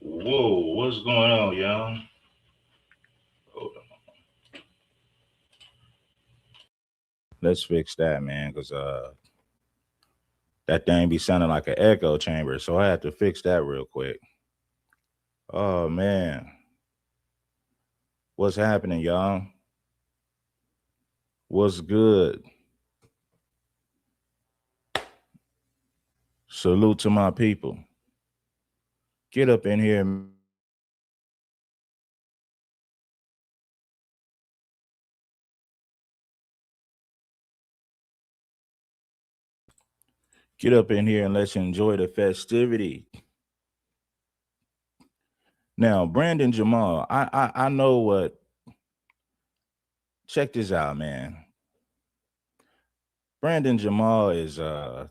Whoa, what's going on, y'all? Hold on. Let's fix that, man, because that thing be sounding like an echo chamber. So I had to fix that real quick. Oh man, what's happening, y'all? What's good? Salute to my people. Get up in here, man. Let's enjoy the festivity. Get up in here and let's enjoy the festivity. Now, Brandon Jamal, I know what. Check this out, man. Brandon Jamal is I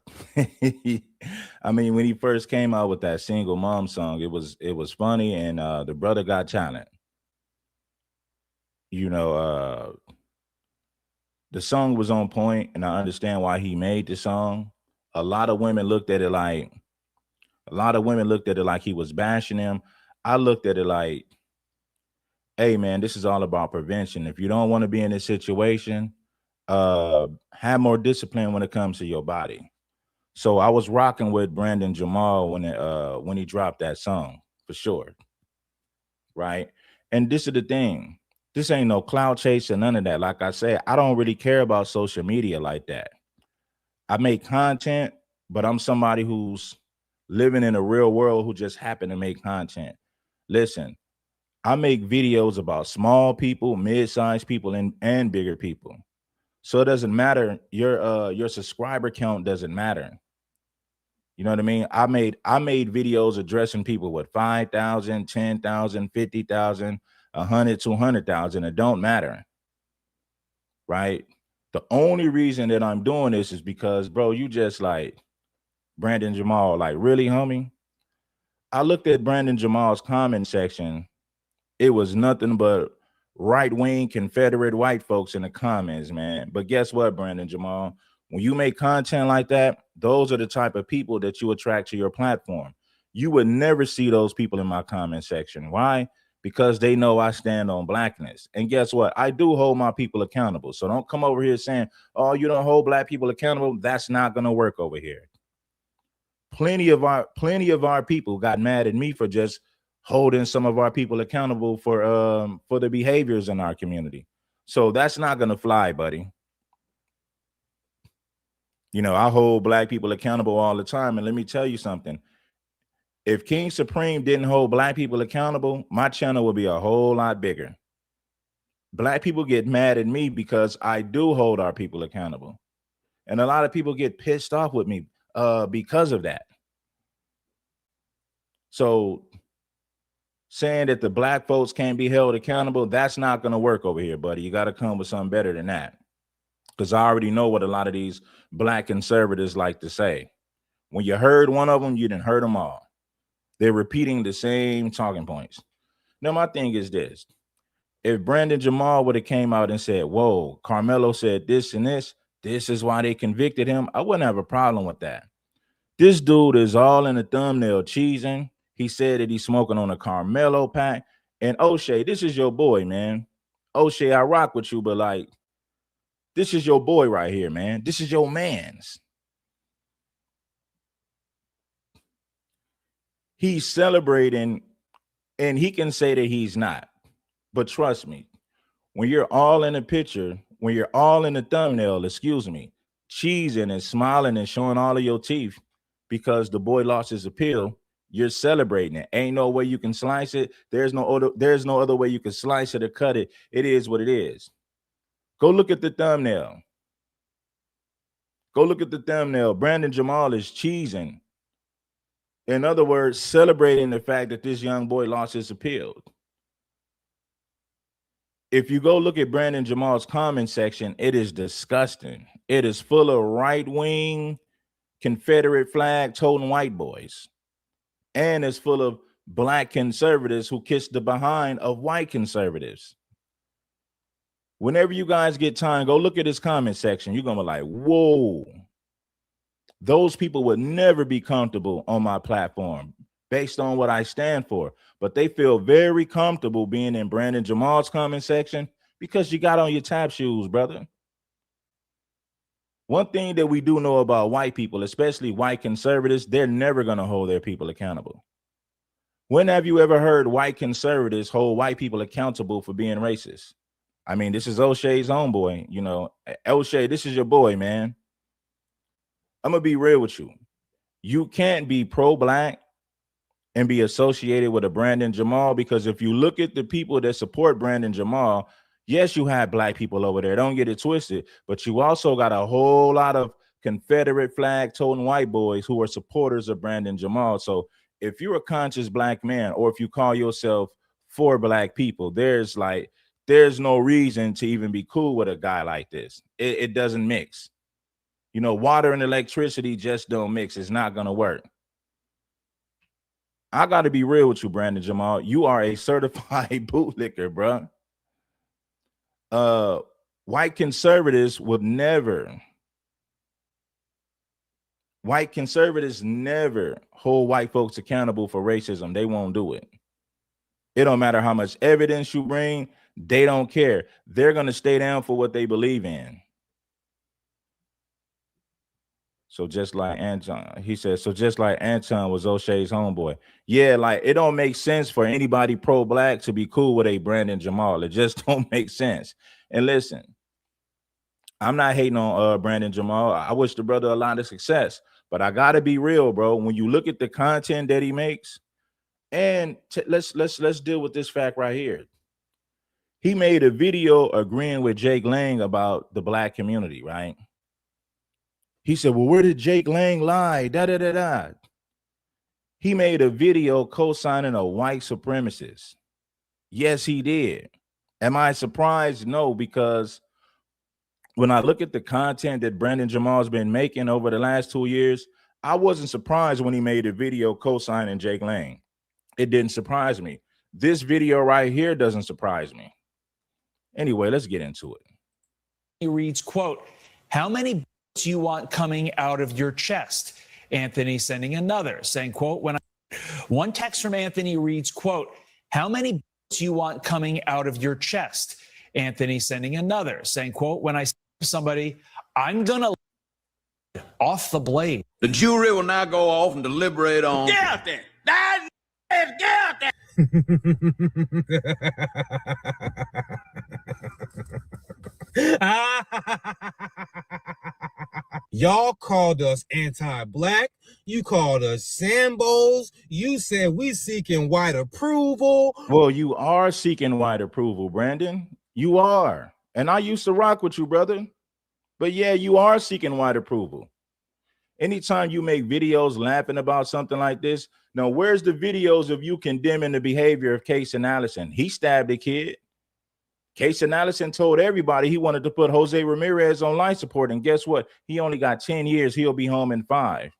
mean, when he first came out with that single mom song, it was funny and the brother got talent. You know, the song was on point and I understand why he made the song. A lot of women looked at it like a lot of women looked at it like he was bashing him. I looked at it like, hey man, this is all about prevention. If you don't want to be in this situation, have more discipline when it comes to your body. So I was rocking with Brandon Jamal when he dropped that song for sure, right? And this is the thing. This ain't no cloud chase or none of that. Like I said, I don't really care about social media like that. I make content, but I'm somebody who's living in a real world who just happen to make content. Listen, I make videos about small people, mid-sized people, and bigger people. So it doesn't matter. Your subscriber count doesn't matter. You know what I mean? I made videos addressing people with 5,000, 10,000, 50,000, 100, 200,000. It don't matter, right? The only reason that I'm doing this is because, bro, you just like Brandon Jamal, like really, homie. I looked at Brandon Jamal's comment section. It was nothing but right wing Confederate white folks in the comments, man. But guess what, Brandon Jamal? When you make content like that, those are the type of people that you attract to your platform. You would never see those people in my comment section. Why? Because they know I stand on blackness. And guess what? I do hold my people accountable. So don't come over here saying, oh, you don't hold black people accountable. That's not going to work over here. Plenty of our people got mad at me for just holding some of our people accountable for the behaviors in our community. So that's not gonna fly, buddy. You know, I hold black people accountable all the time. And let me tell you something. If King Supreme didn't hold black people accountable, my channel would be a whole lot bigger. Black people get mad at me because I do hold our people accountable. And a lot of people get pissed off with me because of that. So saying that the black folks can't be held accountable, that's not going to work over here, buddy. You got to come with something better than that. Because I already know what a lot of these black conservatives like to say. When you heard one of them, you didn't heard them all. They're repeating the same talking points. Now, my thing is this. If Brandon Jamal would have came out and said, whoa, Karmelo said this is why they convicted him, I wouldn't have a problem with that. This dude is all in the thumbnail cheesing. He said that he's smoking on a Karmelo pack. And O'Shea, this is your boy, man. O'Shea, I rock with you, but like, this is your boy right here, man. This is your man's. He's celebrating, and he can say that he's not. But trust me, when you're all in the picture, when you're all in the thumbnail, excuse me, cheesing and smiling and showing all of your teeth because the boy lost his appeal, you're celebrating it. Ain't no way you can slice it. There's no other way you can slice it or cut it. It is what it is. Go look at the thumbnail. Go look at the thumbnail. Brandon Jamal is cheesing. In other words, celebrating the fact that this young boy lost his appeal. If you go look at Brandon Jamal's comment section, it is disgusting. It is full of right-wing Confederate flag toting white boys. And it's full of black conservatives who kiss the behind of white conservatives. Whenever you guys get time, go look at his comment section. You're going to be like, whoa. Those people would never be comfortable on my platform. based on what I stand for. But they feel very comfortable being in Brandon Jamal's comment section because you got on your tap shoes, brother. One thing that we do know about white people, especially white conservatives, they're never going to hold their people accountable. When have you ever heard white conservatives hold white people accountable for being racist? I mean, this is O'Shea's homeboy. You know, O'Shea, this is your boy, man. I'm going to be real with you. You can't be pro-black and be associated with a Brandon Jamal, because if you look at the people that support Brandon Jamal, yes, you have black people over there. Don't get it twisted. But you also got a whole lot of Confederate flag toting white boys who are supporters of Brandon Jamal. So if you're a conscious black man, or if you call yourself for black people, there's no reason to even be cool with a guy like this. It doesn't mix. You know, water and electricity just don't mix. It's not going to work. I got to be real with you, Brandon Jamal. You are a certified bootlicker, bro. White conservatives never hold white folks accountable for racism. They won't do it. It don't matter how much evidence you bring. They don't care. They're going to stay down for what they believe in. So just like Anton, he says, so just like Anton was O'Shea's homeboy. Yeah, like it don't make sense for anybody pro-black to be cool with a Brandon Jamal. It just don't make sense. And listen, I'm not hating on Brandon Jamal. I wish the brother a lot of success, but I gotta be real, bro. When you look at the content that he makes, and let's deal with this fact right here. He made a video agreeing with Jake Lang about the black community, right? He said, well, where did Jake Lang lie? Da. He made a video co-signing a white supremacist. Yes, he did. Am I surprised? No, because when I look at the content that Brandon Jamal's been making over the last 2 years, I wasn't surprised when he made a video co-signing Jake Lang. It didn't surprise me. This video right here doesn't surprise me. Anyway, let's get into it. He reads, quote, how many do you want coming out of your chest? Anthony sending another, saying, quote, one text from Anthony reads, quote, how many do you want coming out of your chest? Anthony sending another, saying, quote, when I say to somebody, I'm gonna off the blade. The jury will now go off and deliberate on. Get out there. Get out there. Y'all called us anti-black. You called us Sambos. You said we seeking white approval. Well, you are seeking white approval, Brandon. You are. And I used to rock with you, brother. But yeah, you are seeking white approval. Anytime you make videos laughing about something like this, now where's the videos of you condemning the behavior of Casey Allison? He stabbed a kid. Casey Allison told everybody he wanted to put Jose Ramirez on life support, and guess what? He only got 10 years. He'll be home in 5.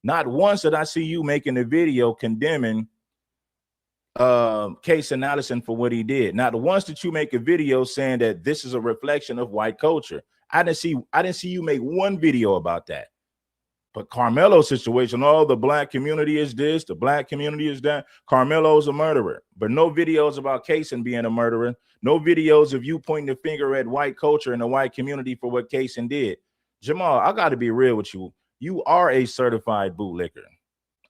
Not once did I see you making a video condemning Casey Allison for what he did. Not once did you make a video saying that this is a reflection of white culture. I didn't see you make one video about that. But Karmelo's situation, the black community is this, the black community is that. Karmelo's a murderer, but no videos about Kaysen being a murderer. No videos of you pointing the finger at white culture and the white community for what Kaysen did. Jamal, I got to be real with you. You are a certified bootlicker.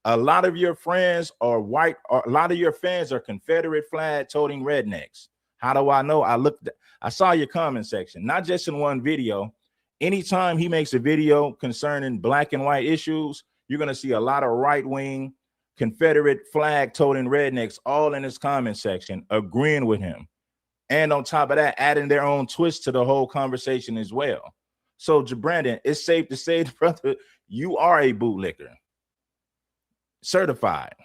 A lot of your friends are white, or a lot of your fans are Confederate flag toting rednecks. How do I know? I saw your comment section, not just in one video. Anytime he makes a video concerning black and white issues, you're going to see a lot of right-wing Confederate flag toting rednecks all in his comment section agreeing with him. And on top of that, adding their own twist to the whole conversation as well. So, Brandon, it's safe to say, brother, you are a bootlicker. Certified.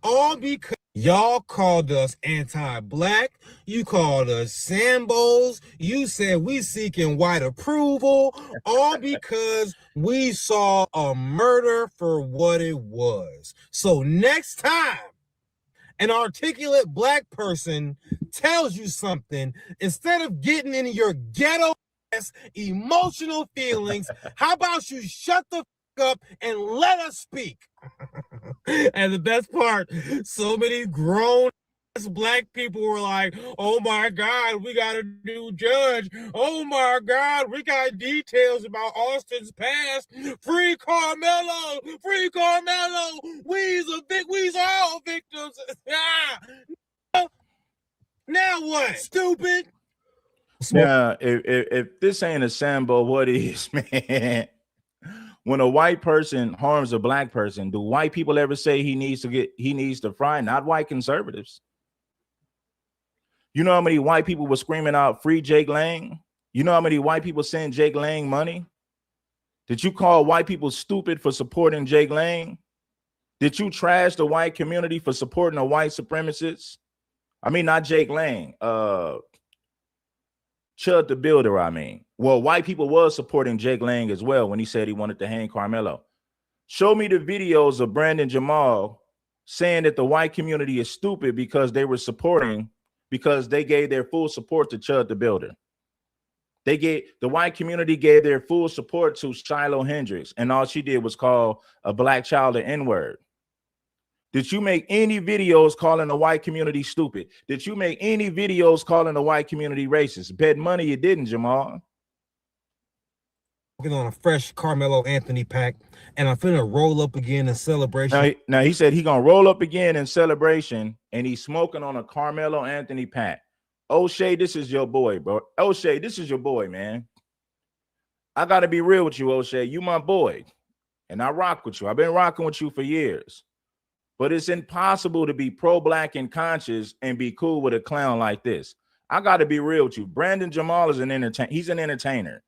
All because y'all called us anti-black. You called us Sambos. You said we seeking white approval. All because we saw a murder for what it was. So next time an articulate black person tells you something, instead of getting into your ghetto ass emotional feelings, how about you shut the fuck up and let us speak? And the best part, so many grown black people were like, oh my God, we got a new judge. Oh my God, we got details about Austin's past. Free Karmelo, free Karmelo. We's all victims. Now what? Stupid. Now, if this ain't a Sambo, what is, man? When a white person harms a black person, do white people ever say he needs to fry? Not white conservatives. You know how many white people were screaming out free Jake Lang? You know how many white people send Jake Lang money? Did you call white people stupid for supporting Jake Lang? Did you trash the white community for supporting a white supremacist? I mean, not Jake Lang, Chud the Builder, I mean. Well, white people was supporting Jake Lang as well when he said he wanted to hang Karmelo. Show me the videos of Brandon Jamal saying that the white community is stupid because they were supporting, because they gave their full support to Chud the Builder. The white community gave their full support to Shiloh Hendricks, and all she did was call a black child an N-word. Did you make any videos calling the white community stupid? Did you make any videos calling the white community racist? Bet money you didn't, Jamal. Working on a fresh Karmelo Anthony pack, and I'm finna roll up again in celebration. Now he said he gonna roll up again in celebration, and he's smoking on a Karmelo Anthony pack. O'Shea, this is your boy, bro. O'Shea, this is your boy, man. I gotta be real with you, O'Shea. You my boy, and I rock with you. I've been rocking with you for years. But it's impossible to be pro-black and conscious and be cool with a clown like this. I got to be real with you. Brandon Jamal is an entertainer. He's an entertainer.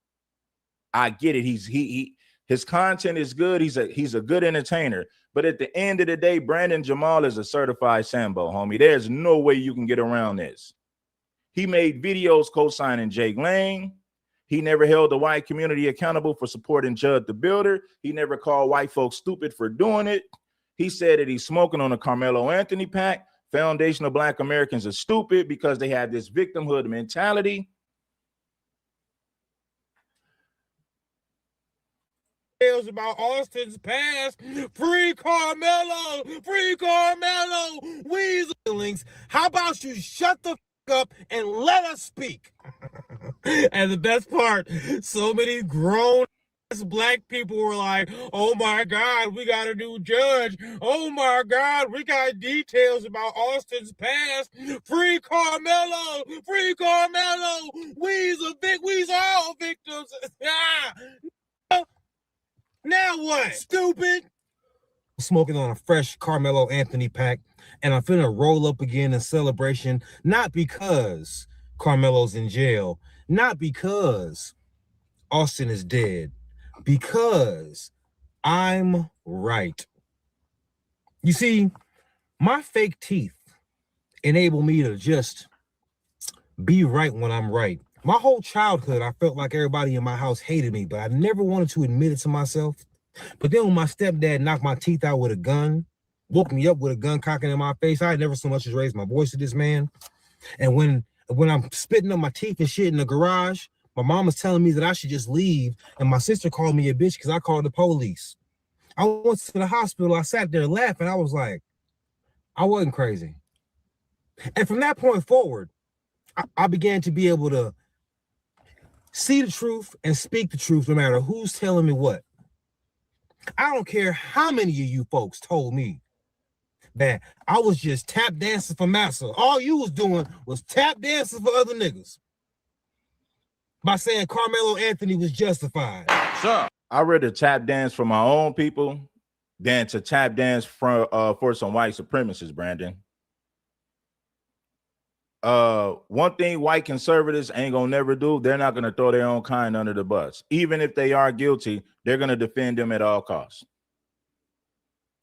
I get it. His content is good. He's a good entertainer. But at the end of the day, Brandon Jamal is a certified Sambo, homie. There's no way you can get around this. He made videos co-signing Jake Lang. He never held the white community accountable for supporting Chud the Builder. He never called white folks stupid for doing it. He said that he's smoking on a Karmelo Anthony pack. Foundational Black Americans are stupid because they have this victimhood mentality. About Austin's past. Free Karmelo, free Karmelo. We's feelings. How about you shut the up and let us speak? And the best part, so many grown black people were like, oh my God, we got a new judge. Oh my God, we got details about Austin's past. Free Karmelo, free Karmelo. We's all victims. Now what? Stupid. Smoking on a fresh Karmelo Anthony pack, and I'm finna roll up again in celebration, not because Karmelo's in jail, not because Austin is dead, because I'm right. You see, my fake teeth enable me to just be right when I'm right. My whole childhood, I felt like everybody in my house hated me, but I never wanted to admit it to myself. But then when my stepdad knocked my teeth out with a gun, woke me up with a gun cocking in my face, I had never so much as raised my voice to this man. And when I'm spitting up my teeth and shit in the garage, my mom was telling me that I should just leave, and my sister called me a bitch because I called the police. I went to the hospital. I sat there laughing. I was like, I wasn't crazy. And from that point forward, I began to be able to see the truth and speak the truth no matter who's telling me what. I don't care how many of you folks told me that I was just tap dancing for massa. All you was doing was tap dancing for other niggas by saying Karmelo Anthony was justified. Sir. I'd rather tap dance for my own people than to tap dance for some white supremacists, Brandon. One thing white conservatives ain't gonna never do, they're not gonna throw their own kind under the bus. Even if they are guilty, they're gonna defend them at all costs.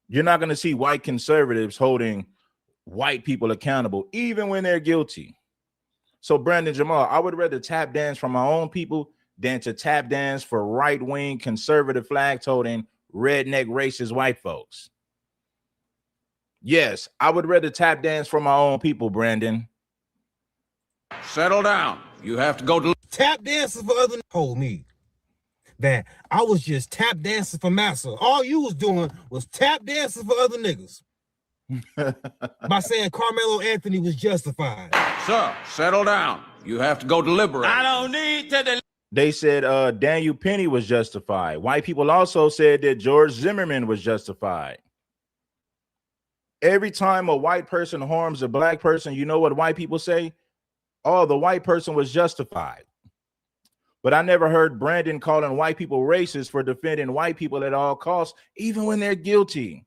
You're not gonna see white conservatives holding white people accountable, even when they're guilty. So Brandon Jamal, I would rather tap dance for my own people than to tap dance for right-wing conservative flag holding redneck racist white folks. Yes, I would rather tap dance for my own people, Brandon. Settle down. You have to go to tap dancing for other told me that I was just tap dancing for Massa. All you was doing was tap dancing for other niggas by saying Karmelo Anthony was justified. Sir, settle down. You have to go deliberate. I don't need to They said Daniel Penny was justified. White people also said that George Zimmerman was justified. Every time a white person harms a black person, you know what white people say? Oh, the white person was justified. But I never heard Brandon calling white people racist for defending white people at all costs, even when they're guilty.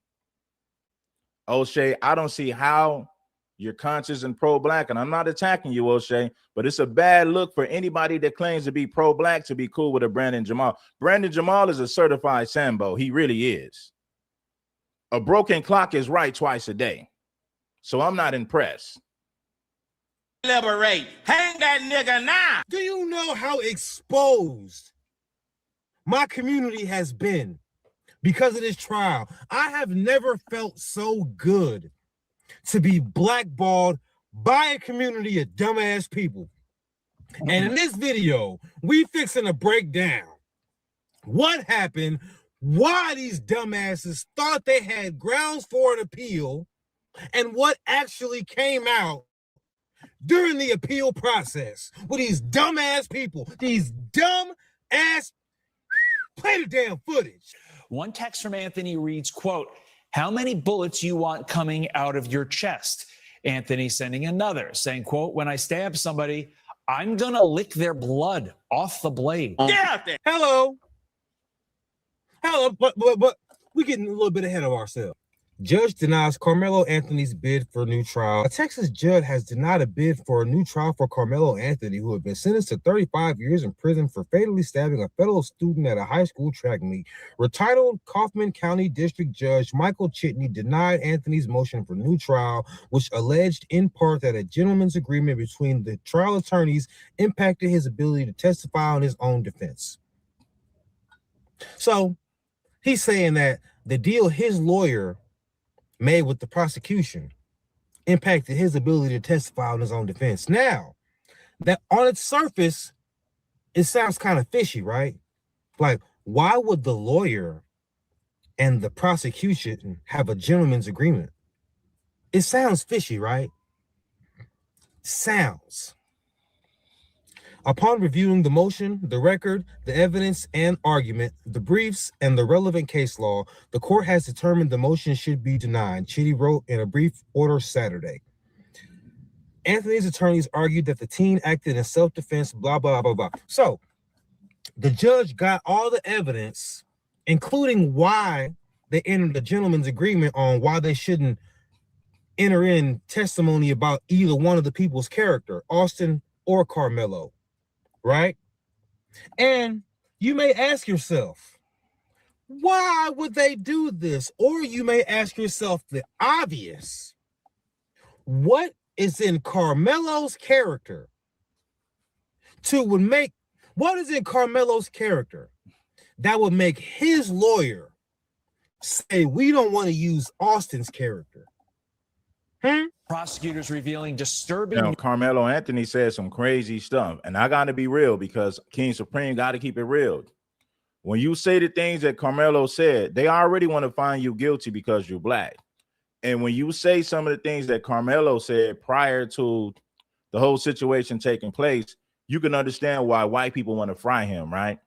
O'Shea, I don't see how you're conscious and pro-black, and I'm not attacking you, O'Shea, but it's a bad look for anybody that claims to be pro-black to be cool with a Brandon Jamal. Brandon Jamal is a certified Sambo. He really is. A broken clock is right twice a day. So I'm not impressed. liberate. Hang that nigga now. Do you know how exposed my community has been because of this trial? I have never felt so good to be blackballed by a community of dumbass people. And in this video, we fixing to break down what happened, why these dumbasses thought they had grounds for an appeal, and what actually came out during the appeal process with these dumbass people, these dumb ass. Play the damn footage. One text from Anthony reads, quote, "How many bullets you want coming out of your chest?" Anthony sending another saying, quote, "When I stab somebody, I'm gonna lick their blood off the blade." Get out there. Hello, but we're getting a little bit ahead of ourselves. Judge denies Karmelo Anthony's bid for a new trial. A Texas judge has denied a bid for a new trial for Karmelo Anthony, who had been sentenced to 35 years in prison for fatally stabbing a fellow student at a high school track meet. Retitled Kaufman County District Judge Michael Chitney denied Anthony's motion for new trial, which alleged in part that a gentleman's agreement between the trial attorneys impacted his ability to testify on his own defense. So he's saying that the deal his lawyer made with the prosecution impacted his ability to testify on his own defense. Now, that on its surface, it sounds kind of fishy, right? Like, why would the lawyer and the prosecution have a gentleman's agreement? It sounds fishy, right? Sounds. Upon reviewing the motion, the record, the evidence and argument, the briefs, and the relevant case law, the court has determined the motion should be denied, Chitty wrote in a brief order Saturday. Anthony's attorneys argued that the teen acted in self-defense, blah, blah, blah, blah. So the judge got all the evidence, including why they entered the gentleman's agreement on why they shouldn't enter in testimony about either one of the people's character, Austin or Karmelo. Right? And you may ask yourself, why would they do this? Or you may ask yourself the obvious. What is in Karmelo's character what is in Karmelo's character that would make his lawyer say we don't want to use Austin's character? Prosecutors revealing disturbing. Now, Karmelo Anthony said some crazy stuff, and I got to be real because King Supreme got to keep it real. When you say the things that Karmelo said, they already want to find you guilty because you're black. And when you say some of the things that Karmelo said prior to the whole situation taking place, you can understand why white people want to fry him, right?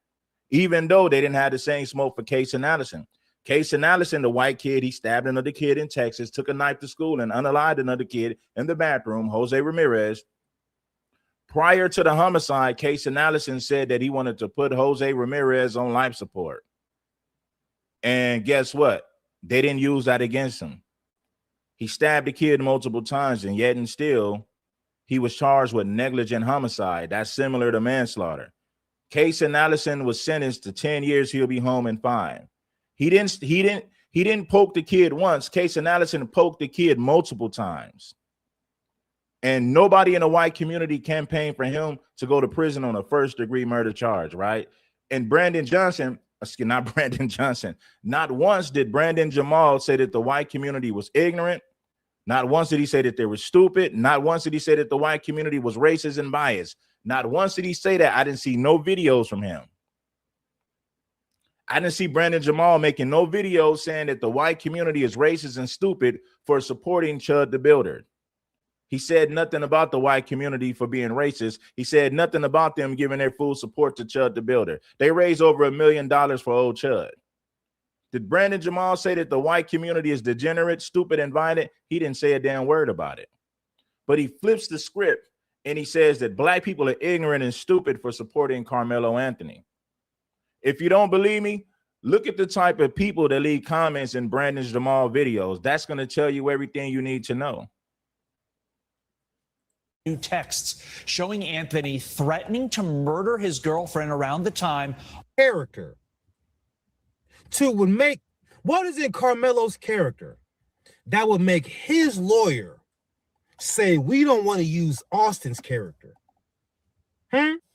Even though they didn't have the same smoke for Casey Allison. Casey Allison, the white kid, he stabbed another kid in Texas, took a knife to school and unalived another kid in the bathroom, Jose Ramirez. Prior to the homicide, Casey Allison said that he wanted to put Jose Ramirez on life support. And guess what? They didn't use that against him. He stabbed the kid multiple times, and yet and still, he was charged with negligent homicide. That's similar to manslaughter. Casey Allison was sentenced to 10 years. He'll be home in 5. He didn't poke the kid once. Casey Allison poked the kid multiple times. And nobody in the white community campaigned for him to go to prison on a first-degree murder charge, right? And not once did Brandon Jamal say that the white community was ignorant. Not once did he say that they were stupid. Not once did he say that the white community was racist and biased. Not once did he say that. I didn't see no videos from him. I didn't see Brandon Jamal making no videos saying that the white community is racist and stupid for supporting Chud the Builder. He said nothing about the white community for being racist. He said nothing about them giving their full support to Chud the Builder. They raised over $1 million for old Chud. Did Brandon Jamal say that the white community is degenerate, stupid, and violent? He didn't say a damn word about it. But he flips the script and he says that black people are ignorant and stupid for supporting Karmelo Anthony. If you don't believe me, look at the type of people that leave comments in Brandon Jamal videos. That's going to tell you everything you need to know. New texts showing Anthony threatening to murder his girlfriend around the time. Character. Would make, what is in Karmelo's character that would make his lawyer say we don't want to use Austin's character?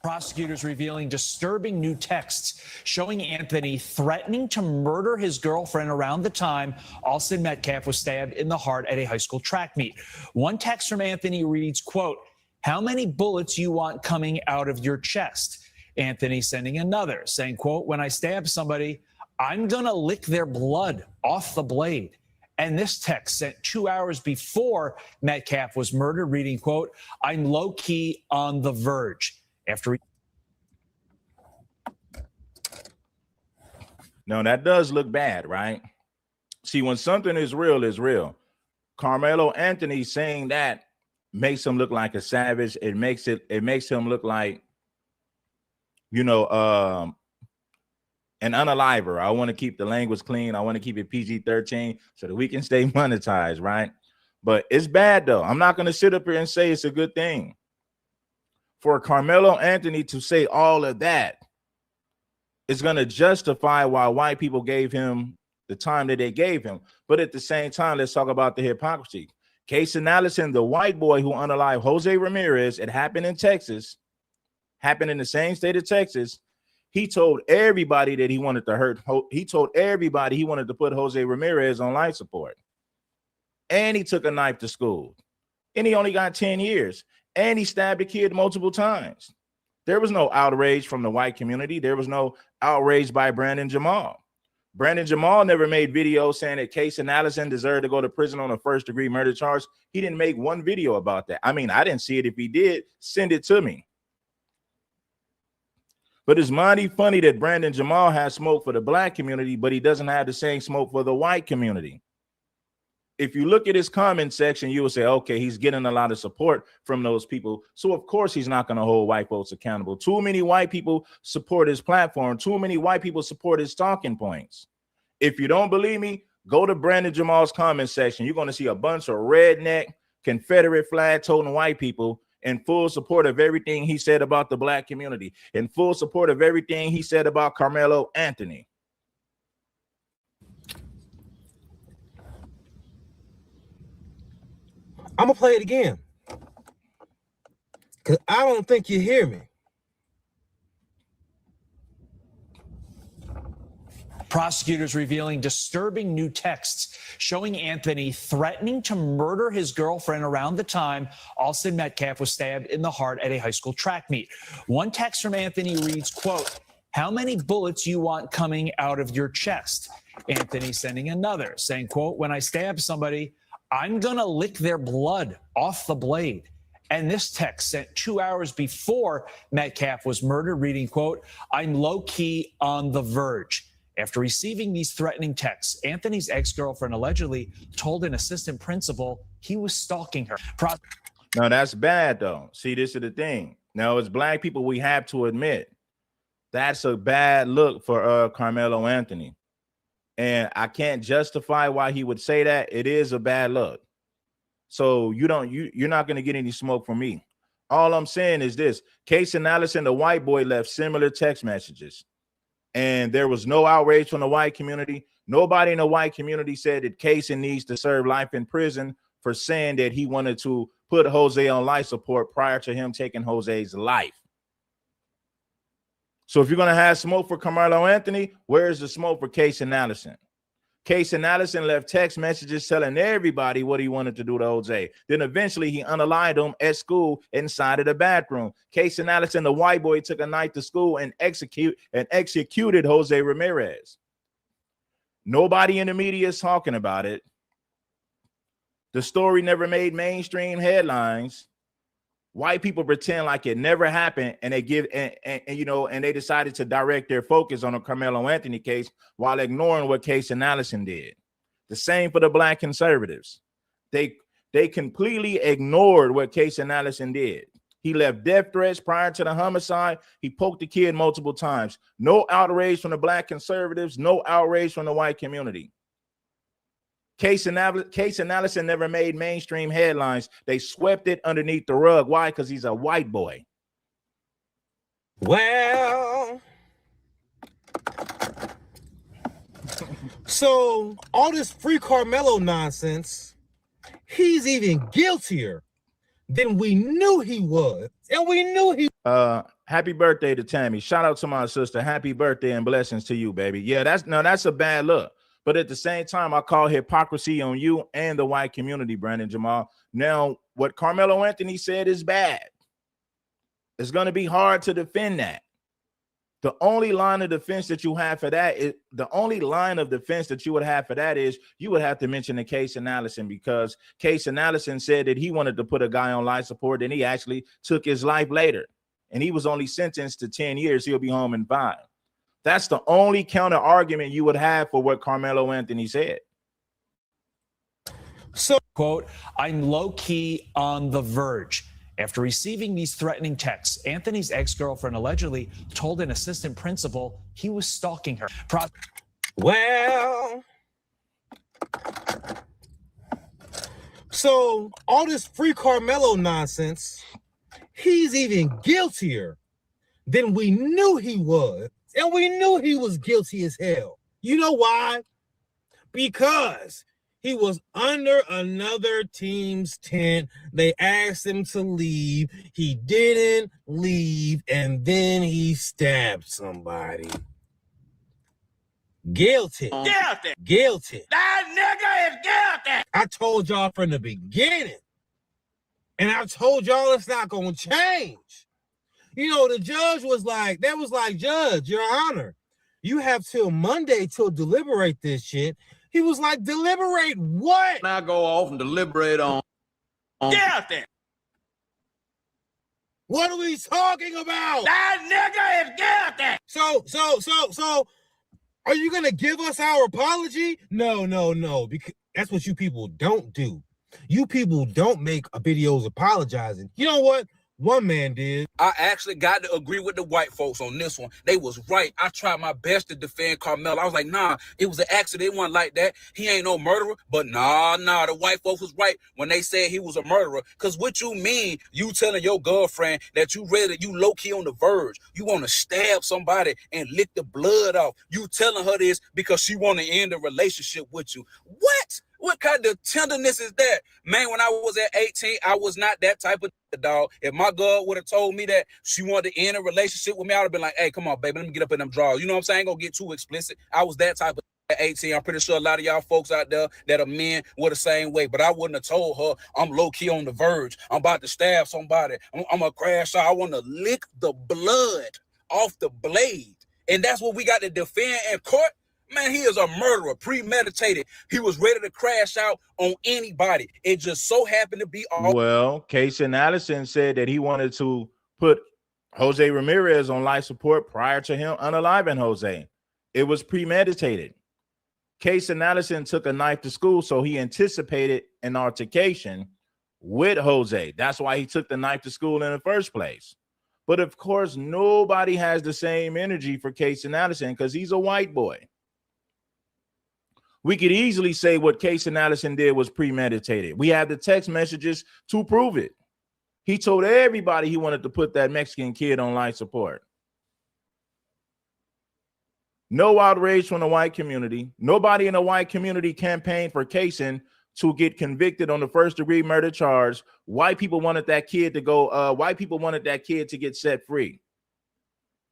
Prosecutors revealing disturbing new texts showing Anthony threatening to murder his girlfriend around the time Austin Metcalf was stabbed in the heart at a high school track meet. One text from Anthony reads, quote, "How many bullets you want coming out of your chest?" Anthony sending another saying, quote, "When I stab somebody, I'm going to lick their blood off the blade." And this text sent 2 hours before Metcalf was murdered reading, quote, "I'm low-key on the verge." After Now, that does look bad, right? See, when something is real, it's real. Karmelo Anthony saying that makes him look like a savage. It makes him look like, you know, an unaliver. I want to keep the language clean. I want to keep it PG-13 so that we can stay monetized, right? But it's bad, though. I'm not going to sit up here and say it's a good thing. For Karmelo Anthony to say all of that is going to justify why white people gave him the time that they gave him. But at the same time, let's talk about the hypocrisy. Case analysis, the white boy who unalived Jose Ramirez, it happened in Texas, happened in the same state of Texas. He told everybody that he wanted to hurt. He told everybody he wanted to put Jose Ramirez on life support. And he took a knife to school. And he only got 10 years. And he stabbed a kid multiple times. There was no outrage from the white community. There was no outrage by Brandon Jamal. Brandon Jamal never made videos saying that Casey Allison deserved to go to prison on a first-degree murder charge. He didn't make one video about that. I mean, I didn't see it. If he did, send it to me. But it's mighty funny that Brandon Jamal has smoke for the black community, but he doesn't have the same smoke for the white community. If you look at his comment section, you will say, okay, he's getting a lot of support from those people. So, of course, he's not going to hold white folks accountable. Too many white people support his platform. Too many white people support his talking points. If you don't believe me, go to Brandon Jamal's comment section. You're going to see a bunch of redneck, Confederate flag-toting white people in full support of everything he said about the black community, in full support of everything he said about Karmelo Anthony. I'm going to play it again because I don't think you hear me. prosecutors revealing disturbing new texts showing Anthony threatening to murder his girlfriend around the time Austin Metcalf was stabbed in the heart at a high school track meet. One text from Anthony reads, quote, "How many bullets you want coming out of your chest?" Anthony sending another saying, quote, "When I stab somebody, I'm going to lick their blood off the blade." And this text sent 2 hours before Metcalf was murdered reading, quote, "I'm low-key on the verge." After receiving these threatening texts, Anthony's ex-girlfriend allegedly told an assistant principal he was stalking her. No, that's bad, though. See, this is the thing. Now, as black people, we have to admit that's a bad look for Karmelo Anthony. And I can't justify why he would say that. It is a bad look. So you're not going to get any smoke from me. All I'm saying is this. Casey Allison, the white boy, left similar text messages. And there was no outrage from the white community. Nobody in the white community said that Casey needs to serve life in prison for saying that he wanted to put Jose on life support prior to him taking Jose's life. So if you're going to have smoke for Karmelo Anthony, where's the smoke for Casey Allison? Casey Allison left text messages telling everybody what he wanted to do to Jose. Then eventually he unaligned him at school inside of the bathroom. Casey Allison, the white boy, took a knife to school and executed Jose Ramirez. Nobody in the media is talking about it. The story never made mainstream headlines. White people pretend like it never happened, and they give and they decided to direct their focus on the Karmelo Anthony case while ignoring what Casey Allison did. The same for the black conservatives. They completely ignored what Casey Allison did. He left death threats prior to the homicide. He poked the kid multiple times. No outrage from the black conservatives, no outrage from the white community. Casey Allison never made mainstream headlines. They swept it underneath the rug. Why? Because he's a white boy. Well, so all this free Karmelo nonsense, he's even guiltier than we knew he was. And we knew he... Happy birthday to Tammy. Shout out to my sister. Happy birthday and blessings to you, baby. Yeah, that's a bad look. But at the same time, I call hypocrisy on you and the white community, Brandon Jamal. Now, what Karmelo Anthony said is bad. It's going to be hard to defend that. The only line of defense that you have for that is you would have to mention the Casey Allison, because Casey Allison said that he wanted to put a guy on life support, and he actually took his life later. And he was only sentenced to 10 years. He'll be home in 5. That's the only counter argument you would have for what Karmelo Anthony said. So, quote, I'm low-key on the verge. After receiving these threatening texts, Anthony's ex-girlfriend allegedly told an assistant principal he was stalking her. Well, so all this free Karmelo nonsense, he's even guiltier than we knew he was. And we knew he was guilty as hell. You know why? Because he was under another team's tent. They asked him to leave. He didn't leave, and then he stabbed somebody. Guilty. Guilty. Guilty. That nigga is guilty. I told y'all from the beginning. And I told y'all it's not going to change. You know, the judge was like, Judge, Your Honor, you have till Monday to deliberate this shit. He was like, deliberate what? Now go off and deliberate on. Guilty. What are we talking about? That nigga is guilty. So, are you going to give us our apology? No, because that's what you people don't do. You people don't make videos apologizing. You know what? One man did. I actually got to agree with the white folks on this one. They was right. I tried my best to defend Karmelo. I was like, nah, it was an accident. It wasn't like that. He ain't no murderer. But nah, the white folks was right when they said he was a murderer. Because what you mean, you telling your girlfriend that you low-key on the verge. You want to stab somebody and lick the blood off. You telling her this because she want to end a relationship with you. What? What kind of tenderness is that? Man, when I was at 18, I was not that type of dog. If my girl would have told me that she wanted to end a relationship with me, I would have been like, hey, come on, baby, let me get up in them drawers. You know what I'm saying? I ain't gonna get too explicit. I was that type of at 18. I'm pretty sure a lot of y'all folks out there that are men were the same way, but I wouldn't have told her I'm low-key on the verge. I'm about to stab somebody. I'm gonna crash out. I want to lick the blood off the blade. And that's what we got to defend in court. Man, he is a murderer, premeditated. He was ready to crash out on anybody. It just so happened to be all. Well, Casey Allison said that he wanted to put Jose Ramirez on life support prior to him unaliving Jose. It was premeditated. Casey Allison took a knife to school, so he anticipated an altercation with Jose. That's why he took the knife to school in the first place. But of course, nobody has the same energy for Casey Allison because he's a white boy. We could easily say what Casey Allison did was premeditated. We have the text messages to prove it. He told everybody he wanted to put that Mexican kid on life support. No outrage from the white community. Nobody in the white community campaigned for Casey to get convicted on the first-degree murder charge. White people wanted that kid to go. White people wanted that kid to get set free.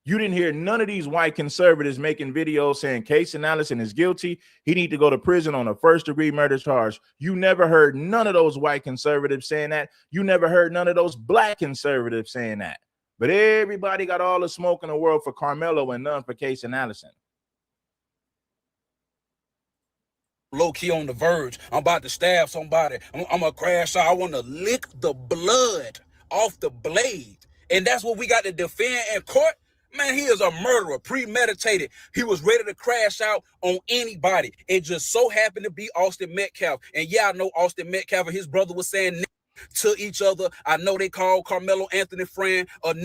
You didn't hear none of these white conservatives making videos saying Casey Allison is guilty. He need to go to prison on a first-degree murder charge. You never heard none of those white conservatives saying that. You never heard none of those black conservatives saying that. But everybody got all the smoke in the world for Karmelo and none for Casey Allison. Low-key on the verge. I'm about to stab somebody. I'm going to crash out. I want to lick the blood off the blade. And that's what we got to defend in court. Man, he is a murderer, premeditated. He was ready to crash out on anybody. It just so happened to be Austin Metcalf. And yeah, I know Austin Metcalf and his brother was saying to each other. I know they called Carmelo Anthony friend a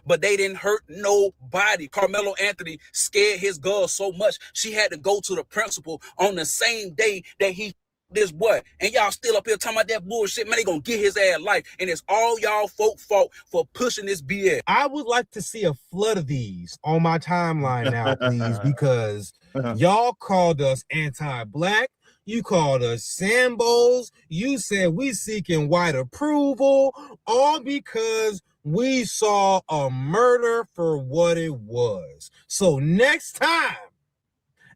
but they didn't hurt nobody. Carmelo Anthony scared his girl so much, she had to go to the principal on the same day that he this boy. And y'all still up here talking about that bullshit. Man, they gonna get his ass life. And it's all y'all folk fault for pushing this BS. I would like to see a flood of these on my timeline now, please, because y'all called us anti-black. You called us Sambos. You said we seeking white approval, all because we saw a murder for what it was. So next time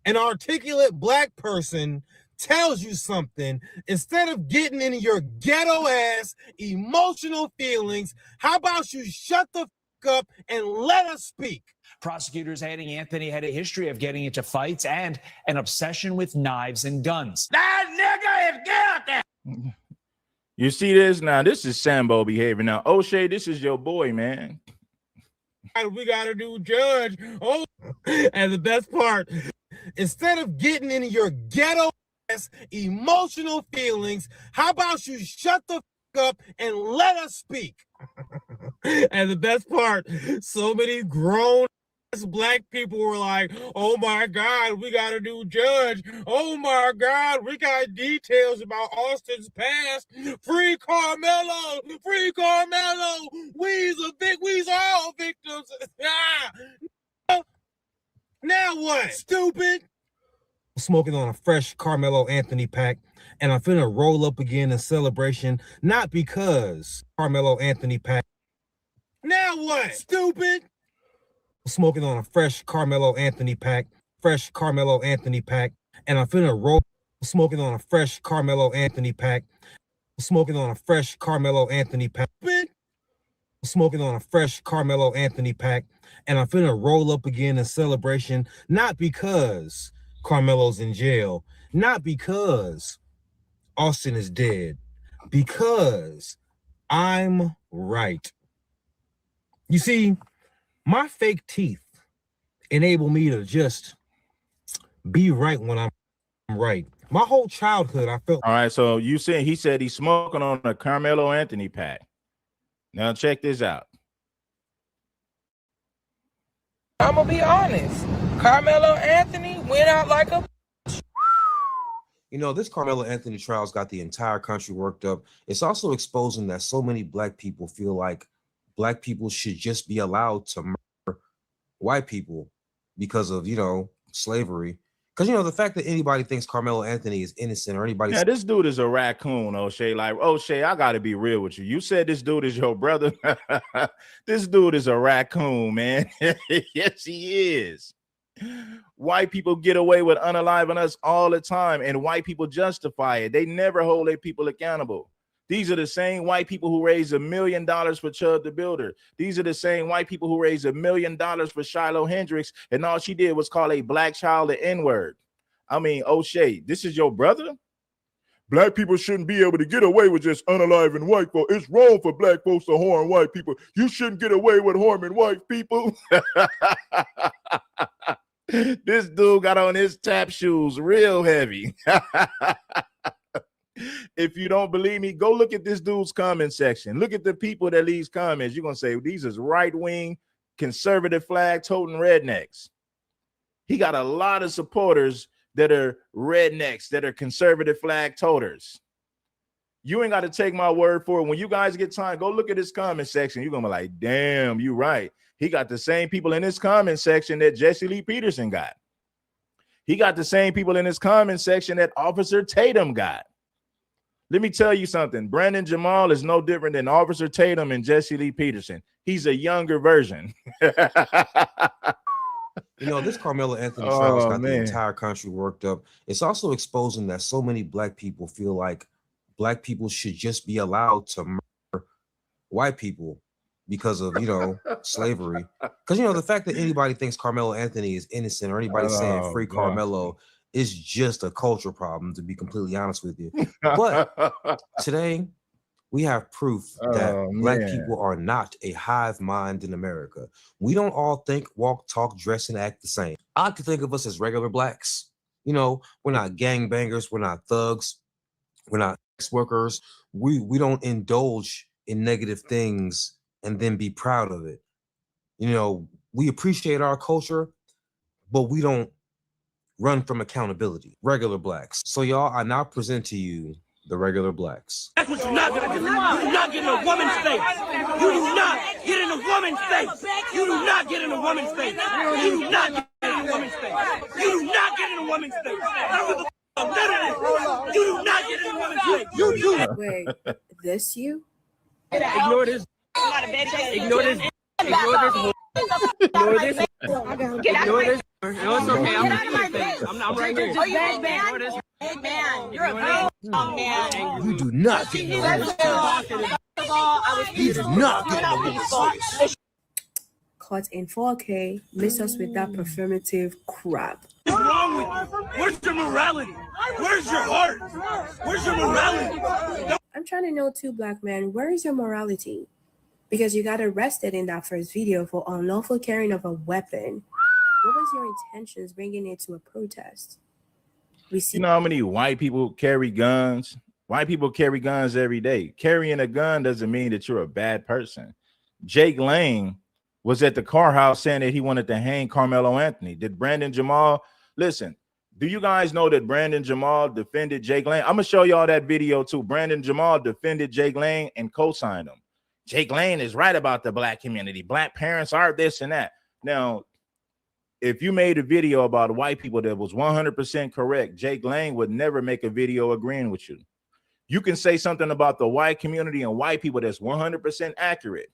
an articulate black person tells you something, instead of getting into your ghetto ass emotional feelings, how about you shut the fuck up and let us speak? Prosecutors adding Anthony had a history of getting into fights and an obsession with knives and guns. That nigga is guilty. You see this? Now, this is Sambo behavior. Now, O'Shea, this is your boy, man. We got to do judge. Oh, and the best part, instead of getting into your ghetto emotional feelings, how about you shut the fuck up and let us speak? And the best part, so many grown black people were like, oh my God, we got a new judge. Oh my God, we got details about Austin's past. Free Karmelo, free Karmelo. We's all victims. Now what? Stupid. Smoking on a fresh Carmelo Anthony pack, and I'm finna roll up again in celebration, not because Carmelo Anthony pack. Now what? Stupid. Smoking on a fresh Carmelo Anthony pack, and I'm finna roll. Smoking on a fresh Carmelo Anthony pack, smoking on a fresh Carmelo Anthony pack. Smoking on a fresh Carmelo Anthony pack, and I'm finna roll up again in celebration, not because Carmelo's in jail, not because Austin is dead, because I'm right. You see, my fake teeth enable me to just be right when I'm right. My whole childhood, I felt. All right, so you said he said he's smoking on a Carmelo Anthony pack. Now check this out. I'm gonna be honest. Carmelo Anthony went out like a. You know, this Carmelo Anthony trial's got the entire country worked up. It's also exposing that so many black people feel like black people should just be allowed to murder white people because of, you know, slavery. Because, you know, the fact that anybody thinks Carmelo Anthony is innocent or anybody. Yeah, this dude is a raccoon, O'Shea. Like, O'Shea, I got to be real with you. You said this dude is your brother. This dude is a raccoon, man. Yes, he is. White people get away with unaliving us all the time, and white people justify it. They never hold their people accountable. These are the same white people who raised $1 million for Chud the Builder. These are the same white people who raised $1 million for Shiloh Hendricks, and all she did was call a black child the N-word. I mean, O'Shea, this is your brother? Black people shouldn't be able to get away with just unaliving white folks. It's wrong for black folks to harm white people. You shouldn't get away with harming white people. This dude got on his tap shoes real heavy. If you don't believe me, go look at this dude's comment section. Look at the people that leaves comments. You're going to say, these is right-wing, conservative flag-toting rednecks. He got a lot of supporters that are rednecks, that are conservative flag-toters. You ain't got to take my word for it. When you guys get time, go look at his comment section. You're going to be like, damn, you right. He got the same people in his comment section that Jesse Lee Peterson got. He got the same people in his comment section that Officer Tatum got. Let me tell you something. Brandon Jamal is no different than Officer Tatum and Jesse Lee Peterson. He's a younger version. You know, this Carmelo Anthony trial's got the man. entire country worked up. It's also exposing that so many black people feel like black people should just be allowed to murder white people because of, you know, slavery. Because, you know, the fact that anybody thinks Carmelo Anthony is innocent or anybody saying free Carmelo is just a culture problem, to be completely honest with you. But today, we have proof that black people are not a hive mind in America. We don't all think, walk, talk, dress, and act the same. I like to think of us as regular blacks. You know, we're not gangbangers, we're not thugs, we're not sex workers. We don't indulge in negative things and then be proud of it. You know, we appreciate our culture, but we don't run from accountability. Regular blacks. So y'all, I now present to you the regular blacks. That's what you're not gonna do. You do not get in a woman's face. You do not get in a woman's face. You do not get in a woman's face. You do not get in a woman's face. You do not get in a woman's face. I don't give a f- none of this. You do not get in a woman's face. You do. Wait, this you? Ignore this. Ignore this. Ignore this. Ignore this. Ignore this. No, it's okay. I'm right here. Ignore this. Hey man, you're a big man. You do not get in the You do not get in the Caught in 4K, miss us with that performative crap. What's wrong with you? Where's your morality? Where's your heart? Where's your morality? I'm trying to know too, black man, where is your morality? Because you got arrested in that first video for unlawful carrying of a weapon. What was your intentions bringing it to a protest? You know how many white people carry guns? White people carry guns every day. Carrying a gun doesn't mean that you're a bad person. Jake Lane was at the car house saying that he wanted to hang Carmelo Anthony. Did Brandon Jamal listen? Do you guys know that Brandon Jamal defended Jake Lane? I'm gonna show y'all that video too. Brandon Jamal defended Jake Lane and co-signed him. Jake Lane is right about the black community. Black parents are this and that. Now, if you made a video about white people that was 100% correct, Jake Lane would never make a video agreeing with you. You can say something about the white community and white people that's 100% accurate.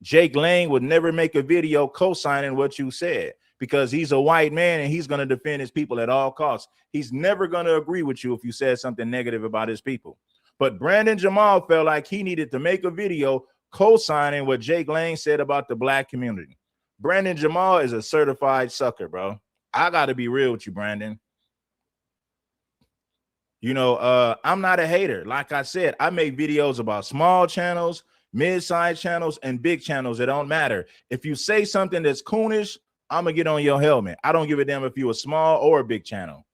Jake Lane would never make a video co-signing what you said because he's a white man and he's going to defend his people at all costs. He's never going to agree with you if you said something negative about his people. But Brandon Jamal felt like he needed to make a video co-signing what Jake Lane said about the black community. Brandon Jamal is a certified sucker, bro. I got to be real with you, Brandon. You know, I'm not a hater. Like I said, I make videos about small channels, mid-sized channels, and big channels. It don't matter. If you say something that's coonish, I'm going to get on your helmet. I don't give a damn if you're a small or a big channel.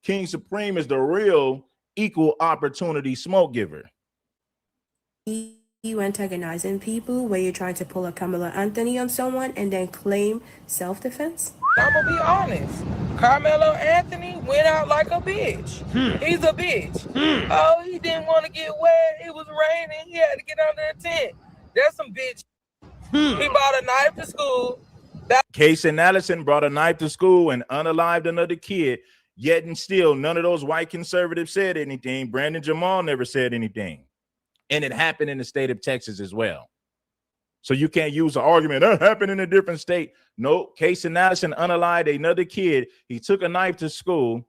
King Supreme is the real equal opportunity smoke giver. You antagonizing people where you're trying to pull a Carmelo Anthony on someone and then claim self-defense? I'm gonna be honest. Carmelo Anthony went out like a bitch. He's a bitch. Oh, he didn't want to get wet. It was raining. He had to get under a tent. That's some bitch. He bought a knife to school. Case and Allison brought a knife to school and unalived another kid. Yet and still, none of those white conservatives said anything. Brandon Jamal never said anything. And it happened in the state of Texas as well. So you can't use the argument that happened in a different state. No, Case and Allison unalived another kid. He took a knife to school,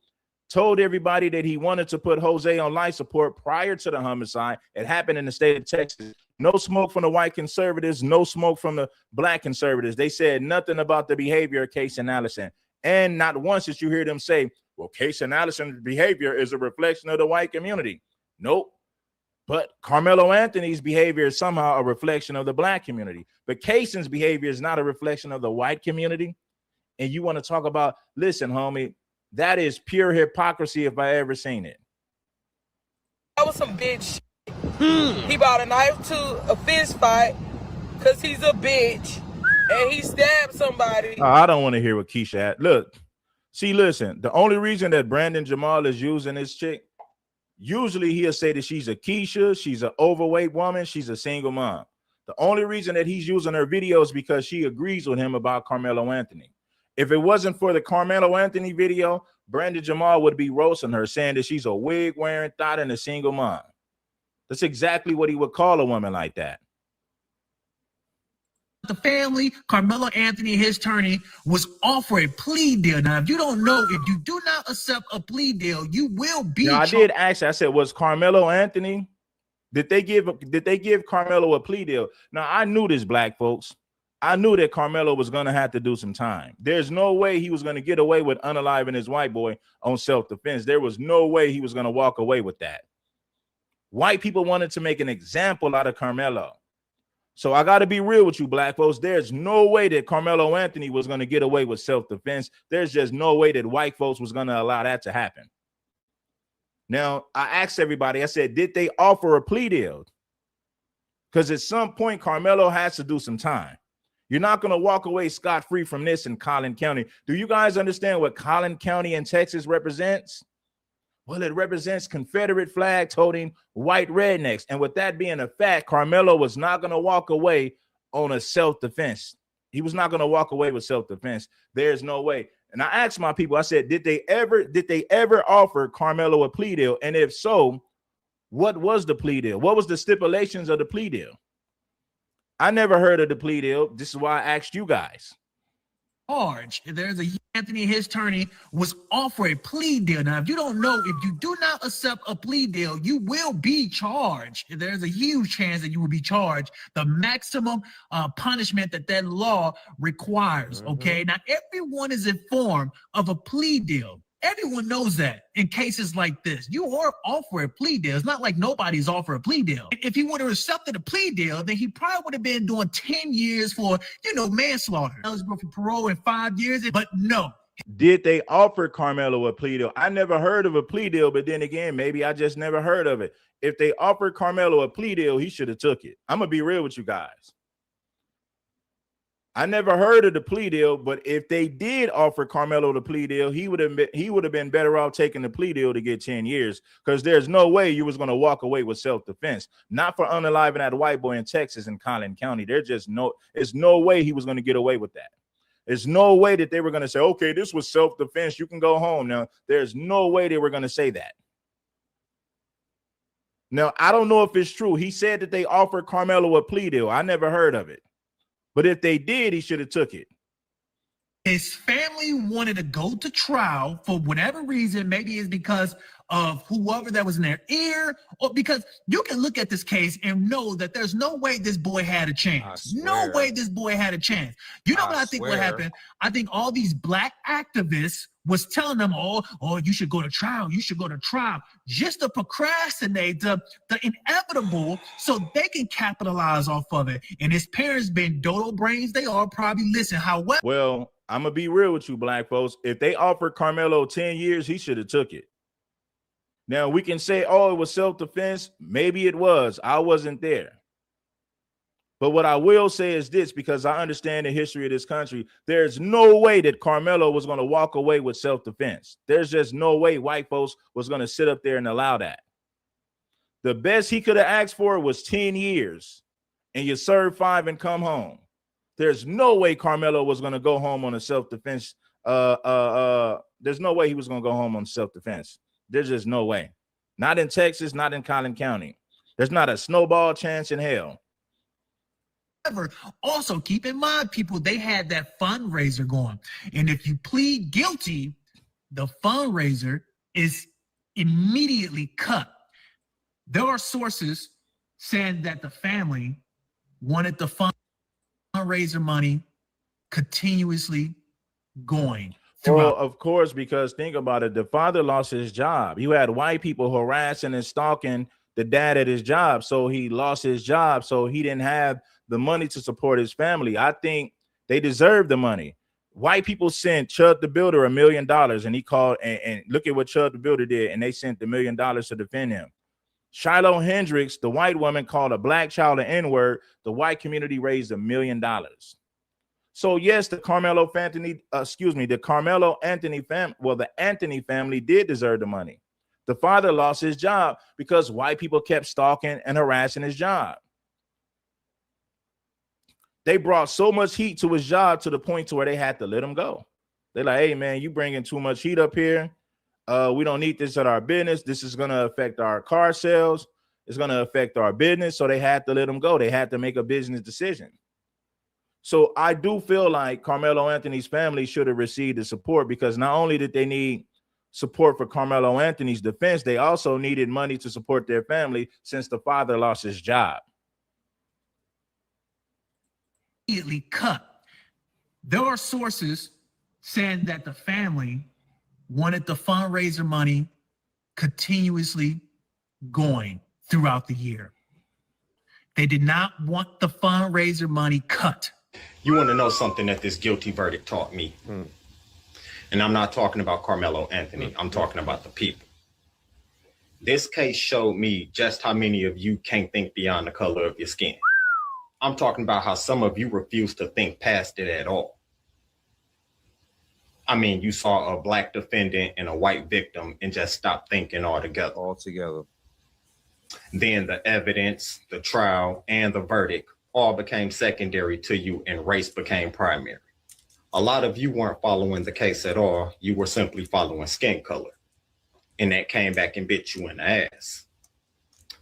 told everybody that he wanted to put Jose on life support prior to the homicide. It happened in the state of Texas. No smoke from the white conservatives, no smoke from the black conservatives. They said nothing about the behavior of Case and Allison. And not once did you hear them say, well, Case and Allison's behavior is a reflection of the white community. Nope. But Carmelo Anthony's behavior is somehow a reflection of the black community. But Cason's behavior is not a reflection of the white community. And you want to talk about, listen, homie, that is pure hypocrisy if I ever seen it. That was some bitch. He bought a knife to a fist fight because he's a bitch. And he stabbed somebody. I don't want to hear what Keisha had. Look, see, listen, the only reason that Brandon Jamal is using this chick, usually he'll say that she's a Keisha, she's an overweight woman, she's a single mom. The only reason that he's using her video is because she agrees with him about Carmelo Anthony. If it wasn't for the Carmelo Anthony video, Brandon Jamal would be roasting her, saying that she's a wig wearing thought and a single mom. That's exactly what he would call a woman like that. The family, Karmelo Anthony and his attorney was offered a plea deal. Now, if you don't know, if you do not accept a plea deal, you will be. Now, I did ask. I said, was Karmelo Anthony? Did they give Karmelo a plea deal? Now, I knew this, black folks. I knew that Karmelo was going to have to do some time. There's no way he was going to get away with unaliving his white boy on self-defense. There was no way he was going to walk away with that. White people wanted to make an example out of Karmelo. So I got to be real with you, black folks. There's no way that Karmelo Anthony was going to get away with self-defense. There's just no way that white folks was going to allow that to happen. Now, I asked everybody, I said, did they offer a plea deal? Because at some point, Karmelo has to do some time. You're not going to walk away scot-free from this in Collin County. Do you guys understand what Collin County in Texas represents? Well, it represents Confederate flags holding white rednecks. And with that being a fact, Karmelo was not going to walk away on a self-defense. He was not going to walk away with self-defense. There's no way. And I asked my people, I said, did they ever offer Karmelo a plea deal? And if so, what was the plea deal? What was the stipulations of the plea deal? I never heard of the plea deal. This is why I asked you guys. There's a Anthony and his attorney was offered a plea deal. Now, if you don't know, if you do not accept a plea deal, you will be charged. There's a huge chance that you will be charged the maximum punishment that law requires. Okay. Now, everyone is informed of a plea deal. Everyone knows that in cases like this, you are offered a plea deal. It's not like nobody's offered a plea deal. If he would have accepted a plea deal, then he probably would have been doing 10 years for, manslaughter. Eligible for parole in 5 years, but no. Did they offer Karmelo a plea deal? I never heard of a plea deal, but then again, maybe I just never heard of it. If they offered Karmelo a plea deal, he should have took it. I'm going to be real with you guys. I never heard of the plea deal, but if they did offer Karmelo the plea deal, he would have been better off taking the plea deal to get 10 years, because there's no way you was going to walk away with self-defense. Not for unaliving that white boy in Texas and Collin County. There's no way he was going to get away with that. There's no way that they were going to say, okay, this was self-defense, you can go home now. There's no way they were going to say that. Now, I don't know if it's true. He said that they offered Karmelo a plea deal. I never heard of it. But if they did, he should have took it. His family wanted to go to trial for whatever reason. Maybe it's because of whoever that was in their ear, or because you can look at this case and know that there's no way this boy had a chance. No way this boy had a chance. You know what I think what happened? I think all these black activists was telling them, oh, you should go to trial. You should go to trial, just to procrastinate the inevitable so they can capitalize off of it. And his parents, being dodo brains, they all probably listen. However, well, I'm going to be real with you, black folks. If they offered Karmelo 10 years, he should have took it. Now, we can say, oh, it was self-defense. Maybe it was. I wasn't there. But what I will say is this, because I understand the history of this country, there's no way that Karmelo was going to walk away with self-defense. There's just no way white folks was going to sit up there and allow that. The best he could have asked for was 10 years, and you serve 5 and come home. There's no way Karmelo was going to go home on a self-defense. There's no way he was going to go home on self-defense. There's just no way. Not in Texas, not in Collin County. There's not a snowball chance in hell. Also, keep in mind, people, they had that fundraiser going. And if you plead guilty, the fundraiser is immediately cut. There are sources saying that the family wanted the fundraiser money continuously going. Well, of course, because think about it. The father lost his job. You had white people harassing and stalking the dad at his job. So he lost his job. So he didn't have the money to support his family. I think they deserve the money. White people sent Chud the Builder $1 million, and he called and look at what Chud the Builder did. And they sent the $1 million to defend him. Shiloh Hendricks, the white woman, called a black child an N-word. The white community raised $1 million. So yes, the Karmelo Anthony family, well, the Anthony family did deserve the money. The father lost his job because white people kept stalking and harassing his job. They brought so much heat to his job to the point to where they had to let him go. They're like, hey man, you bringing too much heat up here. We don't need this at our business. This is going to affect our car sales. It's going to affect our business. So they had to let him go. They had to make a business decision. So I do feel like Carmelo Anthony's family should have received the support, because not only did they need support for Carmelo Anthony's defense, they also needed money to support their family since the father lost his job. Immediately cut. There are sources saying that the family wanted the fundraiser money continuously going throughout the year. They did not want the fundraiser money cut. You want to know something that this guilty verdict taught me? And I'm not talking about Carmelo Anthony. I'm talking about the people. This case showed me just how many of you can't think beyond the color of your skin. I'm talking about how some of you refuse to think past it at all. I mean, you saw a black defendant and a white victim and just stopped thinking altogether. Then the evidence, the trial, and the verdict all became secondary to you, and race became primary. A lot of you weren't following the case at all. You were simply following skin color. And that came back and bit you in the ass.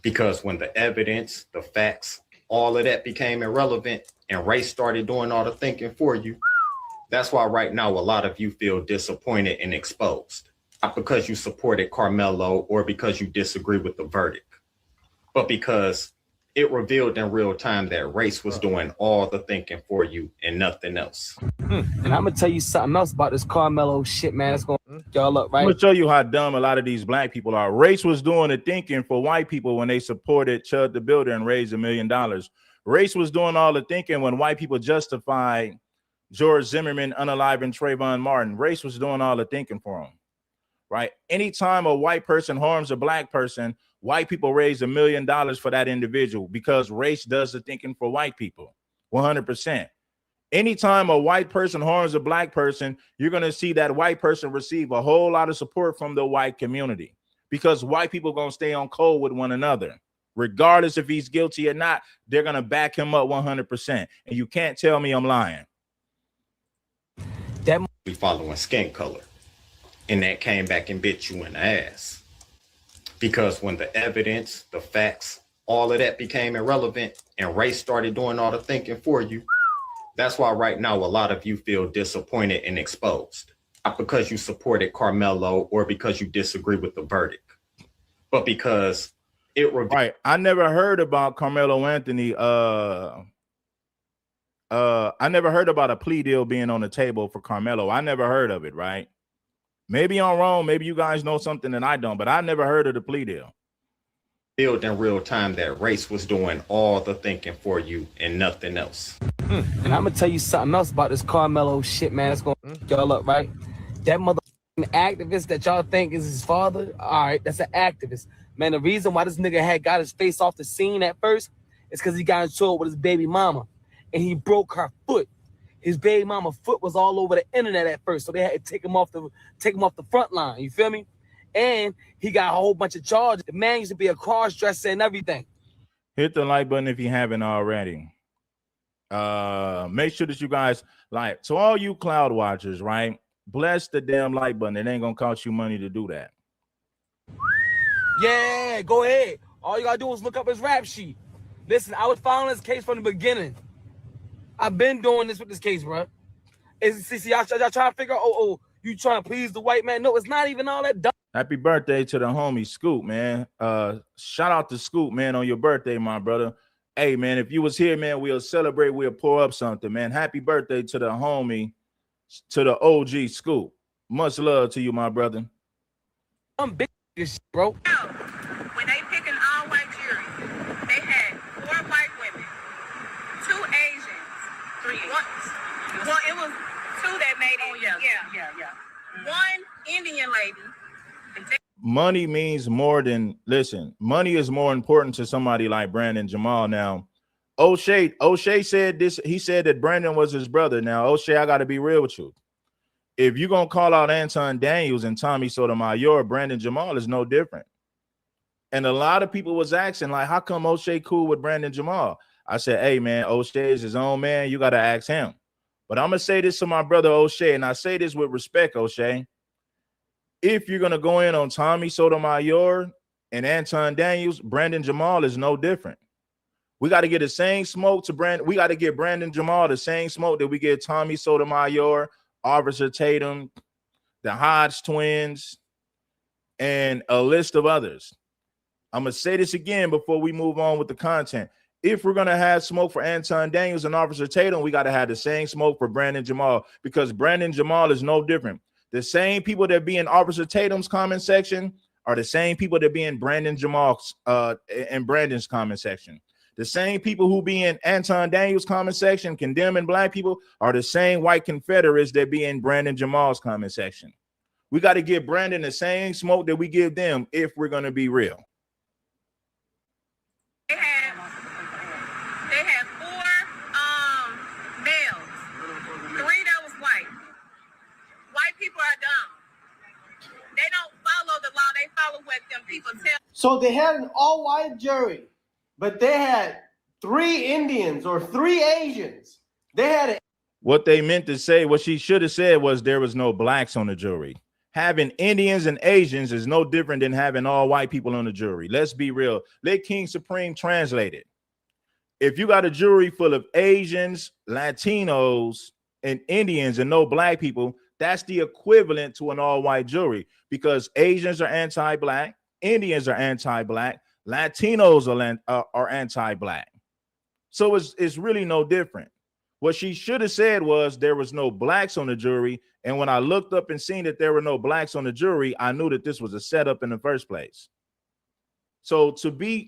Because when the evidence, the facts, all of that became irrelevant and race started doing all the thinking for you, that's why right now a lot of you feel disappointed and exposed. Not because you supported Carmelo or because you disagree with the verdict, but because it revealed in real time that race was doing all the thinking for you and nothing else. And I'm gonna tell you something else about this Carmelo shit, man. It's gonna y'all up, right? I'm gonna show you how dumb a lot of these black people are. Race was doing the thinking for white people when they supported Chud the Builder and raised $1 million. Race was doing all the thinking when white people justified George Zimmerman unaliving Trayvon Martin. Race was doing all the thinking for him, right? Anytime a white person harms a black person, white people raise $1 million for that individual, because race does the thinking for white people, 100%. Anytime a white person harms a black person, you're going to see that white person receive a whole lot of support from the white community, because white people are going to stay on code with one another. Regardless if he's guilty or not, they're going to back him up 100%. And you can't tell me I'm lying. That we following skin color. And that came back and bit you in the ass. Because when the evidence, the facts, all of that became irrelevant and race started doing all the thinking for you, that's why right now a lot of you feel disappointed and exposed. Not because you supported Carmelo or because you disagree with the verdict, but because it right. I never heard about Carmelo Anthony. I never heard about a plea deal being on the table for Carmelo. I never heard of it, right? Maybe I'm wrong. Maybe you guys know something that I don't, but I never heard of the plea deal. Built in real time that race was doing all the thinking for you and nothing else. And I'm gonna tell you something else about this Carmelo shit, man. It's gonna y'all up, right? That motherfucking activist that y'all think is his father, all right, that's an activist. Man, the reason why this nigga had got his face off the scene at first is because he got into it with his baby mama and he broke her foot. His baby mama foot was all over the internet at first, so they had to take him off the front line. You feel me? And he got a whole bunch of charges. The man used to be a cross-dresser and everything. Hit the like button if you haven't already. Make sure that you guys like. So all you cloud watchers, right? Bless the damn like button. It ain't gonna cost you money to do that. Yeah, go ahead. All you gotta do is look up his rap sheet. Listen, I was following this case from the beginning. I've been doing this with this case, bro. See, y'all trying to figure out, you trying to please the white man? No, it's not even all that dumb. Happy birthday to the homie Scoop, man. Shout out to Scoop, man, on your birthday, my brother. Hey, man, if you was here, man, we'll celebrate. We'll pour up something, man. Happy birthday to the homie, to the OG Scoop. Much love to you, my brother. I'm big as shit, bro. When they pick an all-white jury, they had 4 white women, 2 Asians, 3 Asians. Well, it was 2 that made it. Yeah. 1 Indian lady. Money means more than, listen, money is more important to somebody like Brandon Jamal. Now, O'Shea said this. He said that Brandon was his brother. Now, O'Shea, I got to be real with you. If you're going to call out Anton Daniels and Tommy Sotomayor, Brandon Jamal is no different. And a lot of people was asking, like, how come O'Shea cool with Brandon Jamal? I said, hey, man, O'Shea is his own man. You got to ask him. But I'm going to say this to my brother O'Shea, and I say this with respect, O'Shea. if you're gonna go in on Tommy Sotomayor and Anton Daniels, Brandon Jamal is no different. We got to get the same smoke to Brandon. We got to get Brandon Jamal the same smoke that we get Tommy Sotomayor, Officer Tatum, the Hodge twins, and a list of others. I'm going to say this again before we move on with the content. If we're going to have smoke for Anton Daniels and Officer Tatum, we got to have the same smoke for Brandon Jamal, because Brandon Jamal is no different. The same people that be in Officer Tatum's comment section are the same people that be in Brandon Jamal's and Brandon's comment section. The same people who be in Anton Daniels' comment section condemning black people are the same white Confederates that be in Brandon Jamal's comment section. We got to give Brandon the same smoke that we give them if we're going to be real. They had 4 males, 3 that was white. White people are dumb. They don't follow the law. They follow what them people tell. So they had an all-white jury, but they had 3 Indians or 3 Asians. They had What they meant to say, what she should have said was there was no blacks on the jury. Having Indians and Asians is no different than having all white people on the jury. Let's be real. Let King Supreme translate it. If you got a jury full of Asians, Latinos, and Indians and no black people, that's the equivalent to an all-white jury, because Asians are anti-black, Indians are anti-black, Latinos are anti-black. So it's really no different. What she should have said was there was no blacks on the jury. And when I looked up and seen that there were no blacks on the jury, I knew that this was a setup in the first place. So to be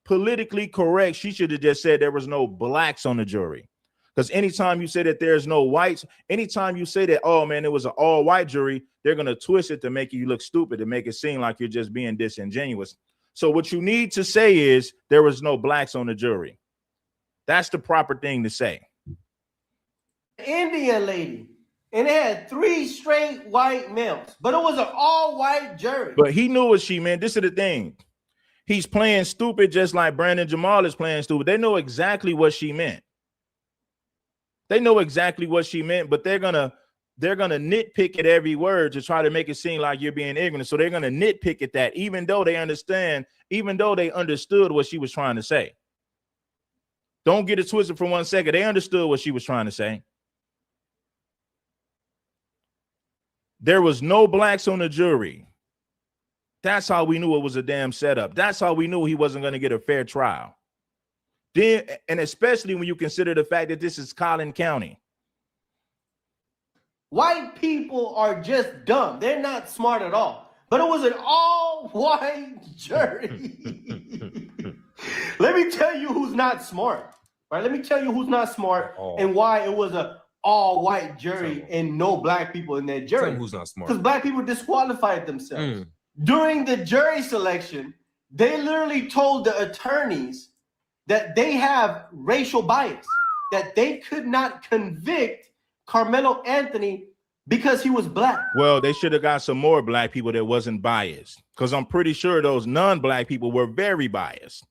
politically correct, she should have just said there was no blacks on the jury. Because anytime you say that there's no whites, anytime you say that, oh man, it was an all-white jury, they're going to twist it to make you look stupid, to make it seem like you're just being disingenuous. So what you need to say is there was no blacks on the jury. That's the proper thing to say. Indian lady, and they had 3 straight white males, but it was an all-white jury. But he knew what she meant. This is the thing. He's playing stupid just like Brandon Jamal is playing stupid. They know exactly what she meant. They know exactly what she meant, but they're gonna nitpick at every word to try to make it seem like you're being ignorant. So they're gonna nitpick at that, even though they understand, even though they understood what she was trying to say. Don't get it twisted for 1 second. They understood what she was trying to say. There was no blacks on the jury. That's how we knew it was a damn setup. That's how we knew he wasn't going to get a fair trial. Then, and especially when you consider the fact that this is Collin County. White people are just dumb. They're not smart at all. But it was an all-white jury. Let me tell you who's not smart. Right? Let me tell you who's not smart and why it was an all-white jury and no black people in that jury. Who's not smart? Because black people disqualified themselves. During the jury selection, they literally told the attorneys that they have racial bias, that they could not convict Karmelo Anthony because he was black. Well, they should have got some more black people that wasn't biased, because I'm pretty sure those non-black people were very biased.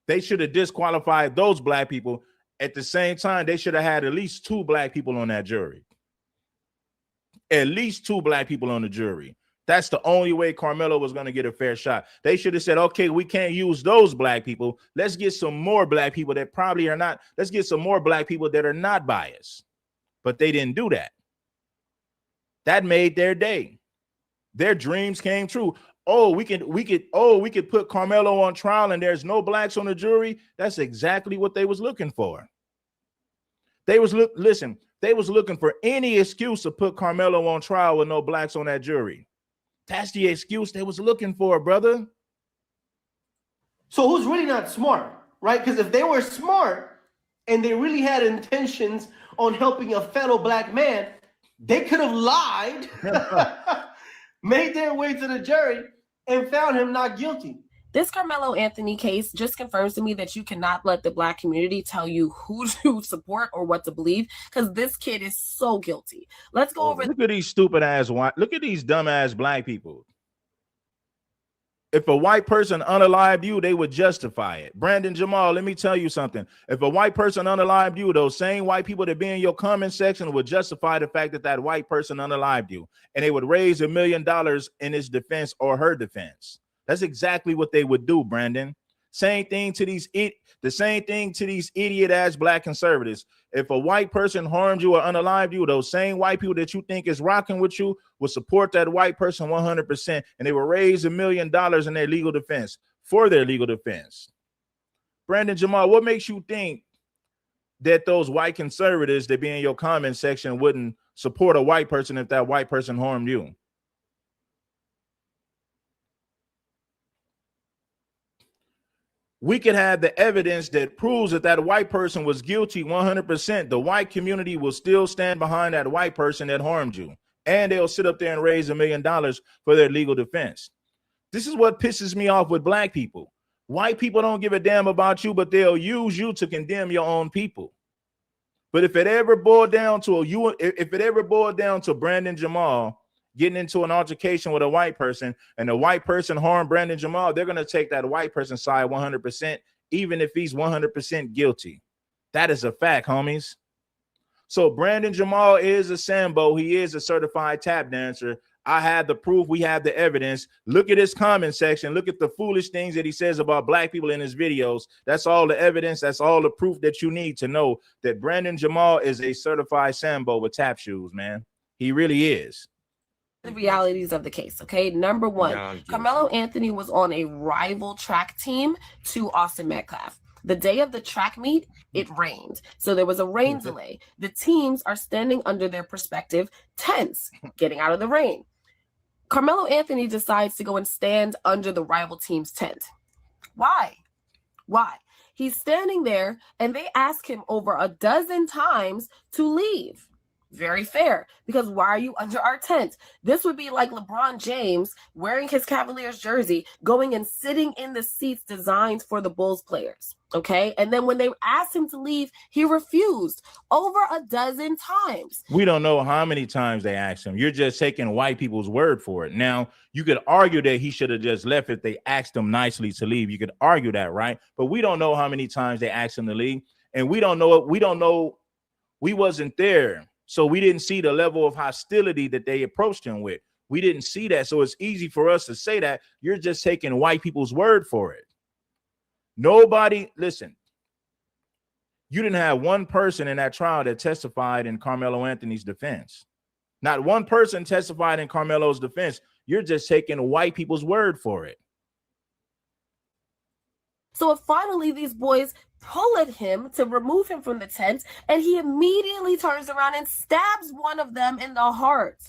They should have disqualified those black people. At the same time, they should have had at least 2 black people on that jury. At least 2 black people on the jury. That's the only way Karmelo was going to get a fair shot. They should have said, okay, we can't use those black people. Let's get some more black people that probably are not. Let's get some more black people that are not biased. But they didn't do that. That made their day. Their dreams came true. Oh, we could put Karmelo on trial and there's no blacks on the jury. That's exactly what they was looking for. They was looking for any excuse to put Karmelo on trial with no blacks on that jury. That's the excuse they was looking for, brother. So who's really not smart, right? Because if they were smart and they really had intentions on helping a fellow black man, they could have lied, made their way to the jury, and found him not guilty. This Karmelo Anthony case just confirms to me that you cannot let the black community tell you who to support or what to believe, because this kid is so guilty. Let's go over. Look at these stupid ass white. Look at these dumb ass black people. If a white person unalived you, they would justify it. Brandon Jamal, let me tell you something. If a white person unalived you, those same white people that be in your comment section would justify the fact that that white person unalived you, and they would raise $1 million in his defense or her defense. That's exactly what they would do, Brandon. The same thing to these idiot ass black conservatives. If a white person harmed you or unalived you, those same white people that you think is rocking with you will support that white person 100%, and they will raise $1 million in their legal defense for their legal defense. Brandon Jamal, what makes you think that those white conservatives that be in your comment section wouldn't support a white person if that white person harmed you? We could have the evidence that proves that that white person was guilty 100%. The white community will still stand behind that white person that harmed you, and they'll sit up there and raise $1 million for their legal defense. This is what pisses me off with black people. White people don't give a damn about you, but they'll use you to condemn your own people. But if it ever boiled down to Brandon Jamal getting into an altercation with a white person, and the white person harmed Brandon Jamal, they're going to take that white person's side 100%, even if he's 100% guilty. That is a fact, homies. So Brandon Jamal is a Sambo. He is a certified tap dancer. I have the proof. We have the evidence. Look at his comment section. Look at the foolish things that he says about black people in his videos. That's all the evidence. That's all the proof that you need to know that Brandon Jamal is a certified Sambo with tap shoes, man. He really is. The realities of the case, okay? Number one, Karmelo Anthony was on a rival track team to Austin Metcalf. The day of the track meet, it rained. So there was a rain delay. The teams are standing under their respective tents, getting out of the rain. Karmelo Anthony decides to go and stand under the rival team's tent. Why? He's standing there, and they ask him over a dozen times to leave. Very fair, because why are you under our tent? This would be like LeBron James wearing his Cavaliers jersey, going and sitting in the seats designed for the Bulls players, okay? And then when they asked him to leave, he refused over a dozen times. We don't know how many times they asked him. You're just taking white people's word for it. Now, you could argue that he should have just left if they asked him nicely to leave. You could argue that, right? But we don't know how many times they asked him to leave, and we don't know. We wasn't there. So we didn't see the level of hostility that they approached him with. We didn't see that. So it's easy for us to say that. You're just taking white people's word for it. Listen, you didn't have one person in that trial that testified in Karmelo Anthony's defense. Not one person testified in Karmelo's defense. You're just taking white people's word for it. So finally, these boys pull at him to remove him from the tent, and he immediately turns around and stabs one of them in the heart.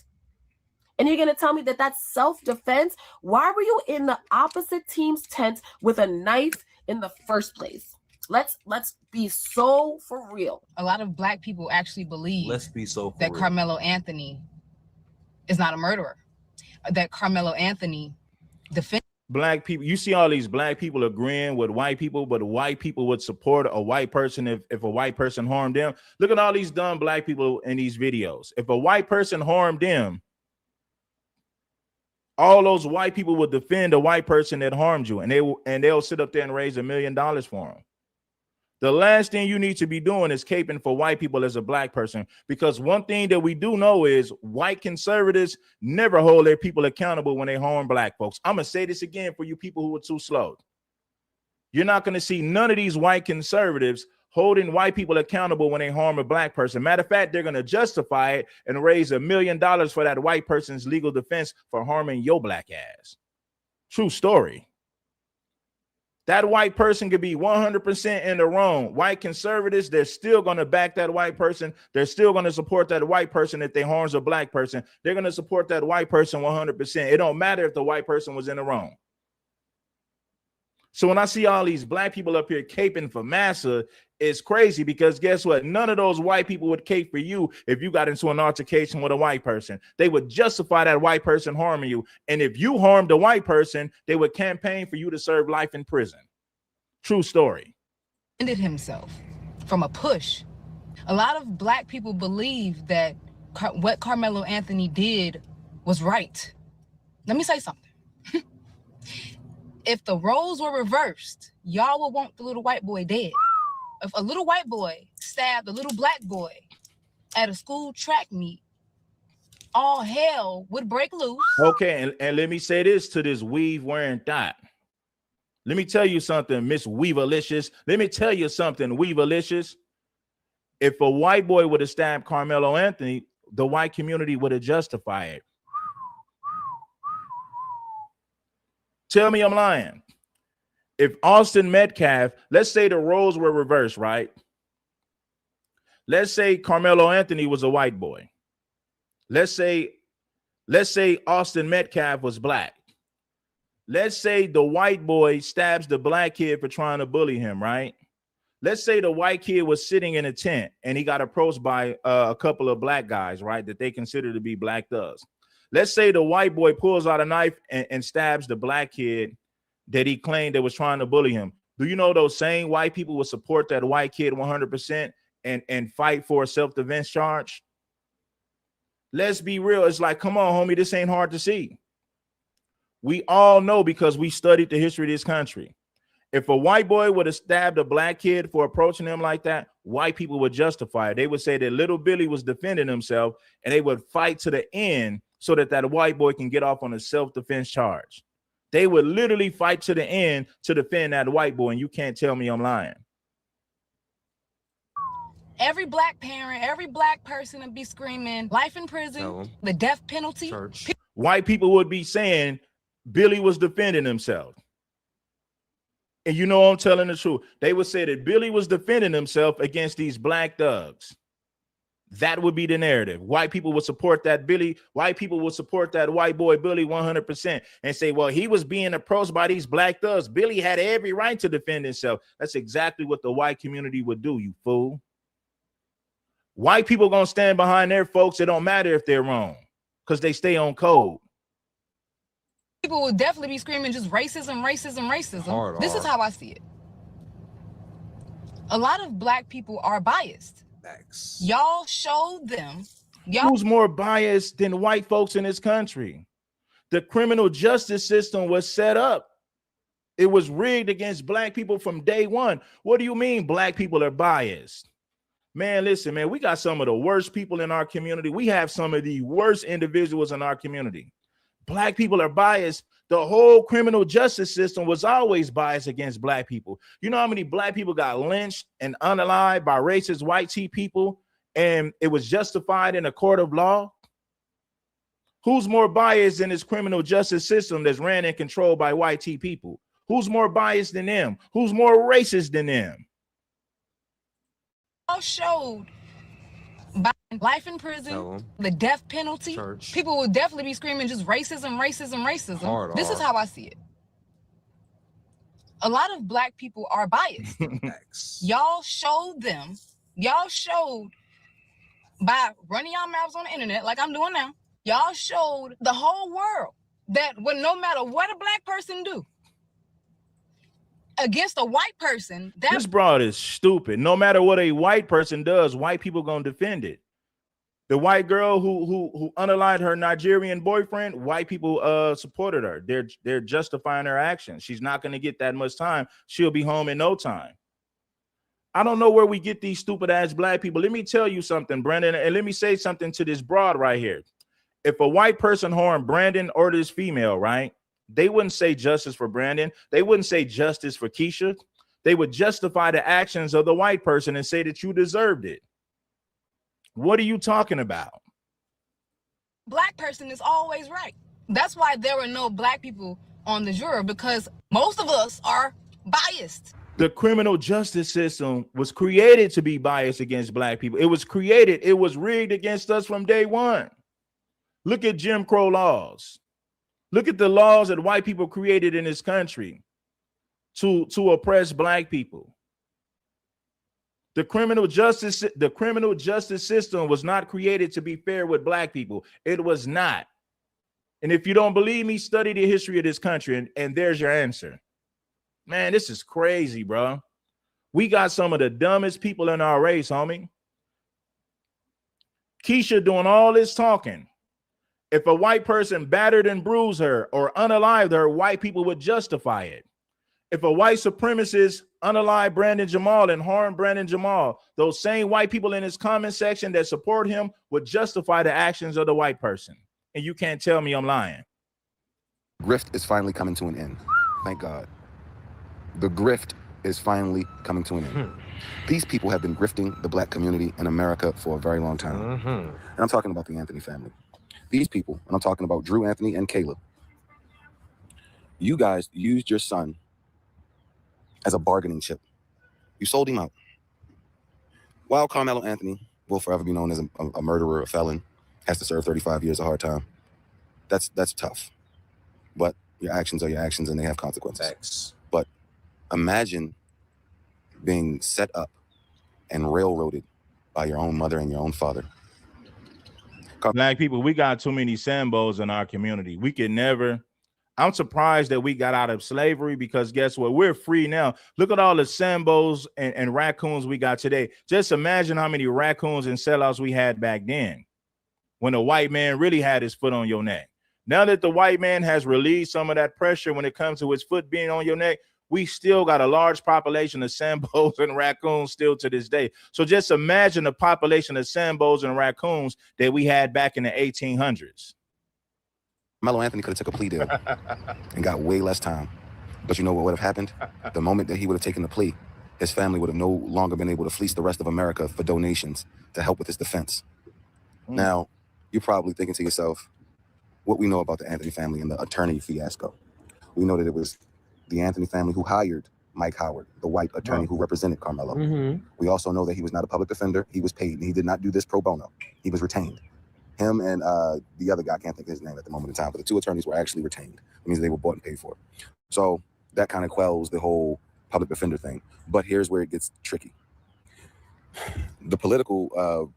And you're going to tell me that that's self-defense? Why were you in the opposite team's tent with a knife in the first place? Let's be so for real. A lot of black people actually believe that Karmelo Anthony is not a murderer. That Karmelo Anthony defends black people. You see all these black people agreeing with white people, but white people would support a white person if a white person harmed them. Look at all these dumb black people in these videos. If a white person harmed them, all those white people would defend a white person that harmed you, and they'll sit up there and raise $1 million for them. The last thing you need to be doing is caping for white people as a black person, because one thing that we do know is white conservatives never hold their people accountable when they harm black folks. I'm going to say this again for you people who are too slow. You're not going to see none of these white conservatives holding white people accountable when they harm a black person. Matter of fact, they're going to justify it and raise $1 million for that white person's legal defense for harming your black ass. True story. That white person could be 100% in the wrong. White conservatives, they're still going to back that white person. They're still going to support that white person if they harms a black person. They're going to support that white person 100%. It don't matter if the white person was in the wrong. So when I see all these black people up here caping for massa, it's crazy, because guess what? None of those white people would cape for you if you got into an altercation with a white person. They would justify that white person harming you. And if you harmed a white person, they would campaign for you to serve life in prison. True story. Ended himself from a push. A lot of black people believe that what Karmelo Anthony did was right. Let me say something. If the roles were reversed, y'all would want the little white boy dead. If a little white boy stabbed a little black boy at a school track meet, all hell would break loose. Okay, and let me say this to this weave wearing thought. Let me tell you something, Miss Weaverlicious. Let me tell you something, Weaverlicious. If a white boy would have stabbed Karmelo Anthony, the white community would have justified it. Tell me I'm lying. If Austin Metcalf, let's say the roles were reversed, right? Let's say Karmelo Anthony was a white boy. Let's say Austin Metcalf was black. Let's say the white boy stabs the black kid for trying to bully him, right? Let's say the white kid was sitting in a tent and he got approached by a couple of black guys, right, that they consider to be black thugs. Let's say the white boy pulls out a knife and stabs the black kid that he claimed that was trying to bully him. Do you know those same white people would support that white kid 100% and fight for a self-defense charge? Let's be real. It's like, come on, homie, this ain't hard to see. We all know because we studied the history of this country. If a white boy would have stabbed a black kid for approaching him like that, white people would justify it. They would say that little Billy was defending himself, and they would fight to the end so that that white boy can get off on a self-defense charge. They would literally fight to the end to defend that white boy, and you can't tell me I'm lying. Every black parent, every black person would be screaming, life in prison, the death penalty. Church. White people would be saying Billy was defending himself. And you know I'm telling the truth. They would say that Billy was defending himself against these black thugs. That would be the narrative. White people would support that Billy. White people would support that white boy Billy 100% and say, well, he was being approached by these black thugs. Billy had every right to defend himself. That's exactly what the white community would do, you fool. White people going to stand behind their folks. It don't matter if they're wrong because they stay on code. People would definitely be screaming just racism, racism, racism. This is how I see it. A lot of black people are biased. Y'all showed them. Who's more biased than white folks in this country? The criminal justice system was set up. It was rigged against black people from day one. What do you mean black people are biased? Man, listen, man, we got some of the worst people in our community. We have some of the worst individuals in our community. Black people are biased. The whole criminal justice system was always biased against black people. You know how many black people got lynched and unalived by racist white tea people, and it was justified in a court of law? Who's more biased in this criminal justice system that's ran and controlled by white tea people? Who's more biased than them? Who's more racist than them? Y'all showed by life in prison, the death penalty. Church. People would definitely be screaming just racism, racism, racism. This is how I see it. A lot of black people are biased. Y'all showed them. Y'all showed by running your mouths on the internet like I'm doing now. Y'all showed the whole world that when no matter what a black person do against a white person, This broad is stupid. No matter what a white person does, white people gonna defend it. The white girl who unalived her Nigerian boyfriend, white people supported her. They're justifying her actions. She's not gonna get that much time. She'll be home in no time. I don't know where we get these stupid ass black people. Let me tell you something, Brandon, and let me say something to this broad right here. If a white person harmed Brandon or this female, right? They wouldn't say justice for Brandon. They wouldn't say justice for Keisha. They would justify the actions of the white person and say that you deserved it. What are you talking about? black person is always right. That's why there were no black people on the jury, because most of us are biased. The criminal justice system was created to be biased against black people. It was created. It was rigged against us from day one. Look at Jim Crow laws. Look at the laws that white people created in this country to oppress black people. The criminal justice system was not created to be fair with black people. It was not. And if you don't believe me, study the history of this country, and there's your answer. Man, this is crazy, bro. We got some of the dumbest people in our race, homie. Keisha doing all this talking If a white person battered and bruised her or unalived her, white people would justify it. If a white supremacist unalived Brandon Jamal and harmed Brandon Jamal, those same white people in his comment section that support him would justify the actions of the white person. And you can't tell me I'm lying. Grift is finally coming to an end. Thank God. The grift is finally coming to an end. These people have been grifting the black community in America for a very long time. And I'm talking about the Anthony family. These people, and I'm talking about Drew Anthony and Caleb, you guys used your son as a bargaining chip. You sold him out. While Karmelo Anthony will forever be known as a murderer, a felon, has to serve 35 years of hard time. That's tough. But your actions are your actions and they have consequences. Facts. But imagine being set up and railroaded by your own mother and your own father. Black people, we got too many Sambos in our community. We can never. I'm surprised that we got out of slavery because guess what? We're free now. Look at all the Sambos and raccoons we got today. Just imagine how many raccoons and sellouts we had back then when a white man really had his foot on your neck. Now that the white man has relieved some of that pressure when it comes to his foot being on your neck, we still got a large population of Sambos and raccoons still to this day. So just imagine the population of Sambos and raccoons that we had back in the 1800s. Melo Anthony could have took a plea deal and got way less time. But you know what would have happened? The moment that he would have taken the plea, his family would have no longer been able to fleece the rest of America for donations to help with his defense. Now, you're probably thinking to yourself, what we know about the Anthony family and the attorney fiasco. We know that it was the Anthony family who hired Mike Howard, the white attorney who represented Karmelo. We also know that he was not a public defender. He was paid, and he did not do this pro bono. He was retained. Him and the other guy, I can't think of his name at the moment in time, but the two attorneys were actually retained. It means they were bought and paid for. So that kind of quells the whole public defender thing. But here's where it gets tricky. The political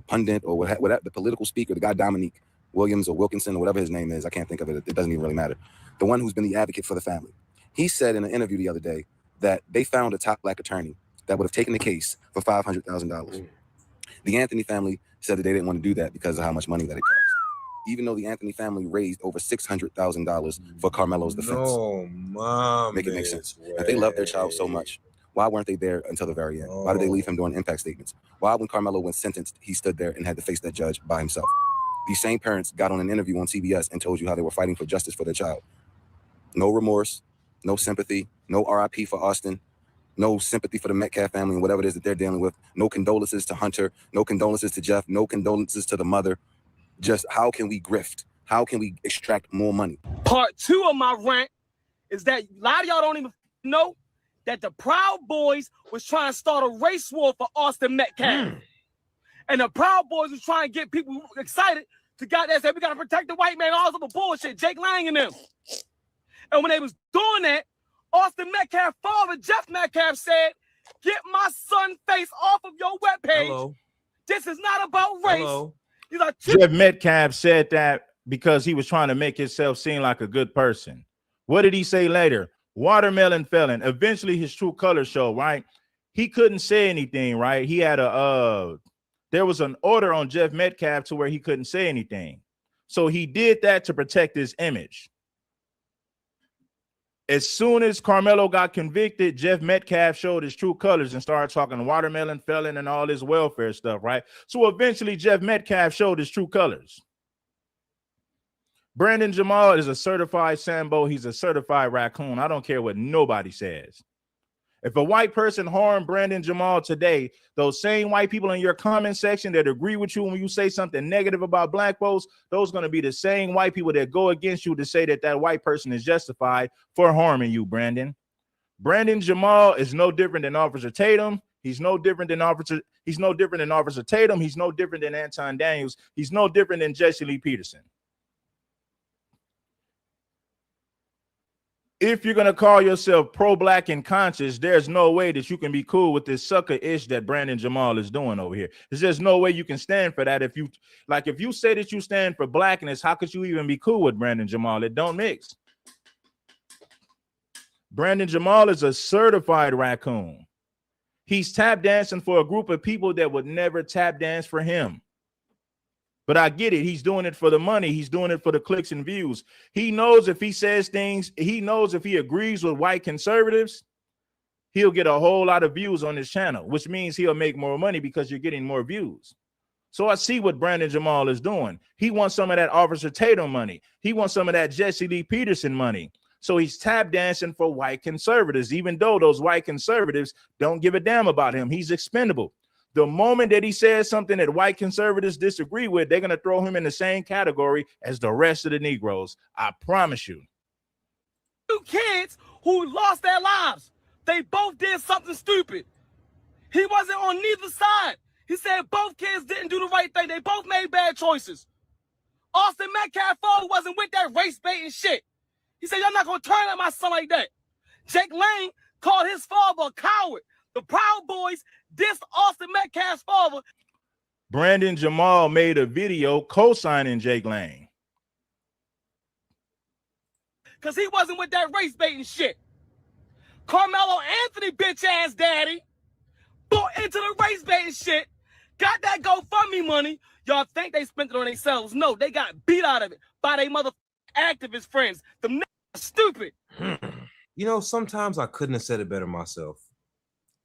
pundit or whatever, the political speaker, the guy Dominique Williams or Wilkinson or whatever his name is, I can't think of it. It doesn't even really matter. The one who's been the advocate for the family. He said in an interview the other day that they found a top black attorney that would have taken the case for $500,000. The Anthony family said that they didn't want to do that because of how much money that it cost. Even though the Anthony family raised over $600,000 for Karmelo's defense. No, mom. Make it make sense. If they love their child so much, why weren't they there until the very end? Why did they leave him during impact statements? Why, when Karmelo was sentenced, he stood there and had to face that judge by himself? These same parents got on an interview on CBS and told you how they were fighting for justice for their child. No remorse, no sympathy, no RIP for Austin, no sympathy for the Metcalf family and whatever it is that they're dealing with. No condolences to Hunter, no condolences to Jeff, no condolences to the mother. Just how can we grift? How can we extract more money? Part two of my rant is that a lot of y'all don't even know that the Proud Boys was trying to start a race war for Austin Metcalf. And the Proud Boys was trying to get people excited to goddamn say, we got to protect the white man, all this other bullshit, Jake Lang and them. And when they was doing that, Austin Metcalf's father, Jeff Metcalf, said, get my son's face off of your webpage. Hello. This is not about race. Hello. These are Jeff Metcalf said that because he was trying to make himself seem like a good person. What did he say later? Watermelon felon. Eventually his true colors showed, right? He couldn't say anything, right? He had there was an order on Jeff Metcalf to where he couldn't say anything. So he did that to protect his image. As soon as Karmelo got convicted, Jeff Metcalf showed his true colors and started talking watermelon felon and all this welfare stuff, right? So eventually Jeff Metcalf showed his true colors. Brandon Jamal is a certified Sambo. He's a certified raccoon. I don't care what nobody says. If a white person harmed Brandon Jamal today, those same white people in your comment section that agree with you when you say something negative about black folks, those going to be the same white people that go against you to say that that white person is justified for harming you, Brandon. Brandon Jamal is no different than Officer Tatum. He's no different than Officer Tatum. He's no different than Anton Daniels. He's no different than Jesse Lee Peterson. If you're going to call yourself pro-black and conscious, there's no way that you can be cool with this sucker-ish that Brandon Jamal is doing over here. There's just no way you can stand for that. If you say that you stand for blackness, how could you even be cool with Brandon Jamal? It don't mix. Brandon Jamal is a certified raccoon. He's tap dancing for a group of people that would never tap dance for him. But I get it. He's doing it for the money. He's doing it for the clicks and views. He knows if he says things, he knows if he agrees with white conservatives, he'll get a whole lot of views on his channel, which means he'll make more money because you're getting more views. So I see what Brandon Jamal is doing. He wants some of that Officer Tatum money. He wants some of that Jesse Lee Peterson money. So he's tap dancing for white conservatives, even though those white conservatives don't give a damn about him. He's expendable. The moment that he says something that white conservatives disagree with, they're going to throw him in the same category as the rest of the Negroes. I promise you. Two kids who lost their lives. They both did something stupid. He wasn't on neither side. He said both kids didn't do the right thing. They both made bad choices. Austin Metcalf father wasn't with that race baiting shit. He said, y'all not going to turn at my son like that. Jake Lane called his father a coward. The Proud Boys dissed Austin Metcalf's father. Brandon Jamal made a video co-signing Jake Lane. Because he wasn't with that race baiting shit. Karmelo Anthony, bitch ass daddy, bought into the race baiting shit, got that GoFundMe money. Y'all think they spent it on themselves. No, they got beat out of it by their mother activist friends. Them niggas are stupid. You know, sometimes I couldn't have said it better myself.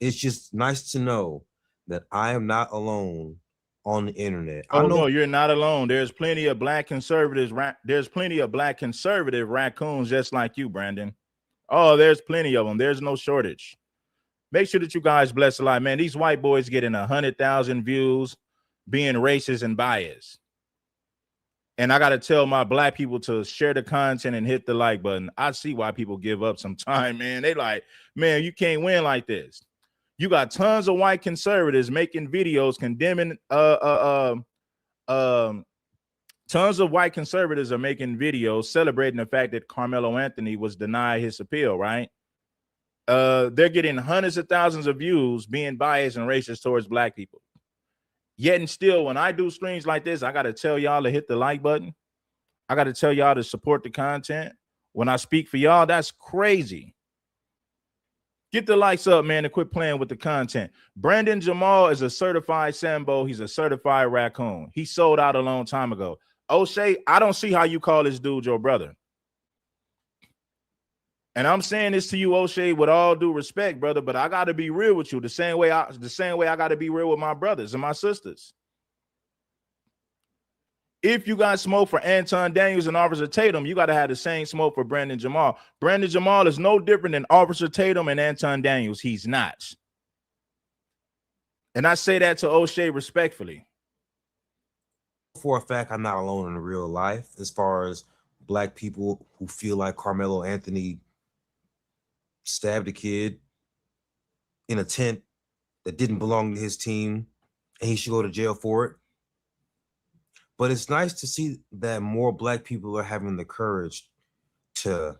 It's just nice to know that I am not alone on the internet. Oh, no, you're not alone. There's plenty of black conservatives. There's plenty of black conservative raccoons just like you, Brandon. Oh, there's plenty of them. There's no shortage. Make sure that you guys bless a lot, man. These white boys getting 100,000 views, being racist and biased. And I got to tell my black people to share the content and hit the like button. I see why people give up sometime, man. They like, man, you can't win like this. You got tons of white conservatives making videos condemning tons of white conservatives are making videos celebrating the fact that Karmelo Anthony was denied his appeal, right? They're getting hundreds of thousands of views being biased and racist towards black people. Yet and still, when I do streams like this, I got to tell y'all to hit the like button. I got to tell y'all to support the content. When I speak for y'all, that's crazy. Get the likes up, man, and quit playing with the content. Brandon Jamal is a certified Sambo. He's a certified raccoon. He sold out a long time ago. O'Shea, I don't see how you call this dude your brother. And I'm saying this to you, O'Shea, with all due respect, brother, but I got to be real with you the same way I got to be real with my brothers and my sisters. If you got smoke for Anton Daniels and Officer Tatum, you got to have the same smoke for Brandon Jamal. Brandon Jamal is no different than Officer Tatum and Anton Daniels. He's not. And I say that to O'Shea respectfully. For a fact, I'm not alone in real life as far as black people who feel like Karmelo Anthony stabbed a kid in a tent that didn't belong to his team and he should go to jail for it. But it's nice to see that more black people are having the courage to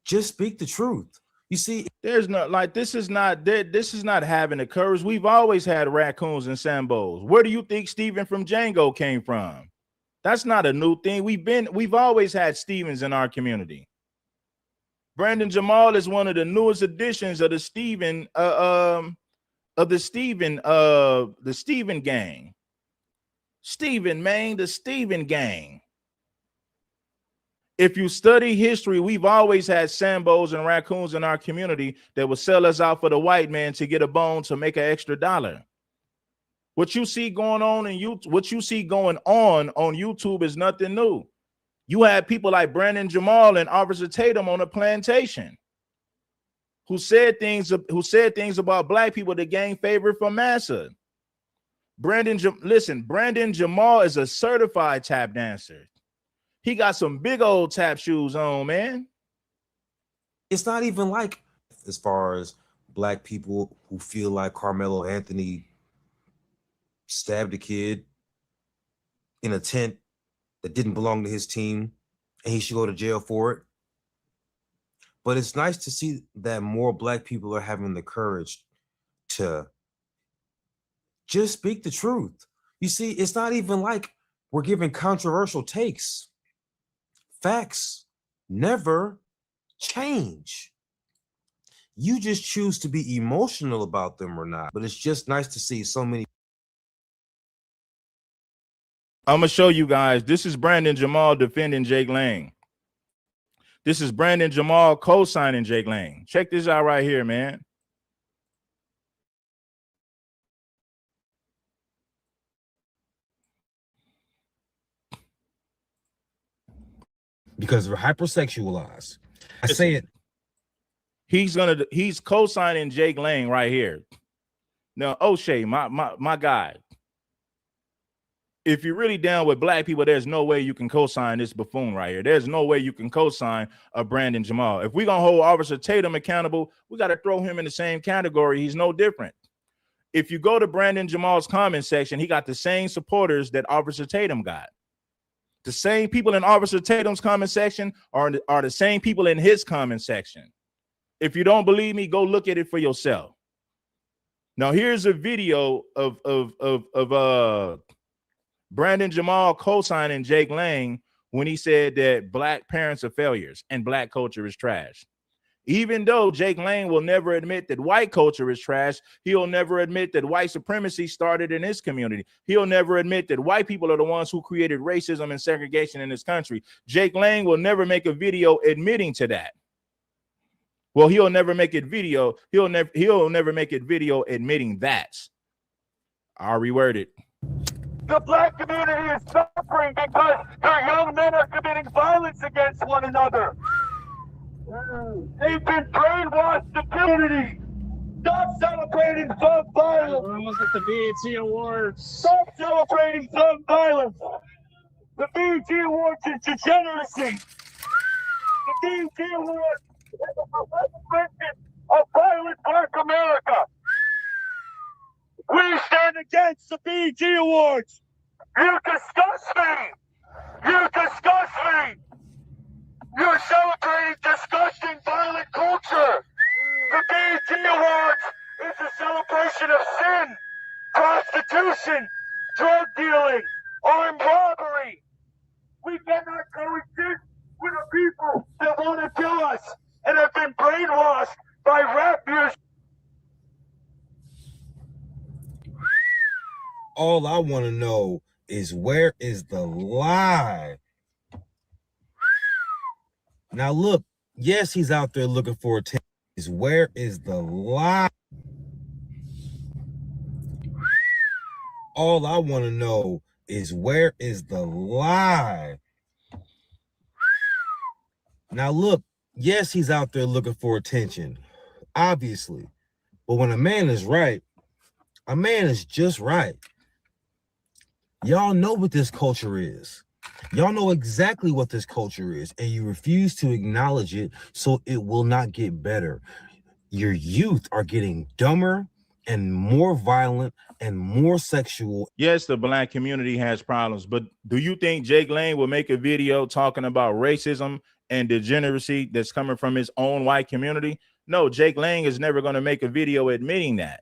just speak the truth. You see, there's not like this is not having the courage. We've always had raccoons and Sambos. Where do you think Steven from Django came from? That's not a new thing. We've always had Stevens in our community. Brandon Jamal is one of the newest additions of the Steven gang. Steven, man, the Steven gang. If you study history, we've always had Sambos and raccoons in our community that would sell us out for the white man to get a bone to make an extra dollar. What you see going on on YouTube is nothing new. You had people like Brandon Jamal and Officer Tatum on a plantation who said things about black people to gain favor from massa. Brandon Jamal is a certified tap dancer. He got some big old tap shoes on, man. It's not even like as far as black people who feel like Karmelo Anthony stabbed a kid in a tent that didn't belong to his team and he should go to jail for it. But it's nice to see that more black people are having the courage to just speak the truth. You see, it's not even like we're giving controversial takes. Facts never change. You just choose to be emotional about them or not. But it's just nice to see so many I'm gonna show you guys. This is Brandon Jamal defending Jake Lang. This is Brandon Jamal co-signing Jake Lang. Check this out right here, man. Because we're hypersexualized. I say it. He's co-signing Jake Lang right here. Now, O'Shea, my guy. If you're really down with black people, there's no way you can co-sign this buffoon right here. There's no way you can co-sign a Brandon Jamal. If we're gonna hold Officer Tatum accountable, we got to throw him in the same category. He's no different. If you go to Brandon Jamal's comment section, he got the same supporters that Officer Tatum got. The same people in Officer Tatum's comment section are the same people in his comment section. If you don't believe me, go look at it for yourself. Now, here's a video of Brandon Jamal co-signing Jake Lang when he said that black parents are failures and black culture is trash. Even though Jake Lang will never admit that white culture is trash, he'll never admit that white supremacy started in his community. He'll never admit that white people are the ones who created racism and segregation in this country. Jake Lang will never make a video admitting to that. Well, he'll never make it video. He'll never make it video admitting that. I'll reword it. The black community is suffering because their young men are committing violence against one another. They've been brainwashed to community. Stop celebrating some violence. We're almost at the BET Awards. Stop celebrating some violence. The BET Awards is degeneracy. The BET Awards is a representation of violent black America. We stand against the BET Awards. You disgust me. You disgust me. You're celebrating disgusting violent culture. The BET Awards is a celebration of sin, prostitution, drug dealing, armed robbery. We cannot coexist with the people that want to kill us and have been brainwashed by rap music. All I want to know is where is the lie? Now look, yes, he's out there looking for attention. Where is the lie? All I want to know is where is the lie? Now look, yes, he's out there looking for attention, obviously. But when a man is right, a man is just right. Y'all know what this culture is. Y'all know exactly what this culture is, and you refuse to acknowledge it, so it will not get better. Your youth are getting dumber and more violent and more sexual. Yes, the black community has problems, but do you think Jake Lang will make a video talking about racism and degeneracy that's coming from his own white community? No, Jake Lang is never going to make a video admitting that.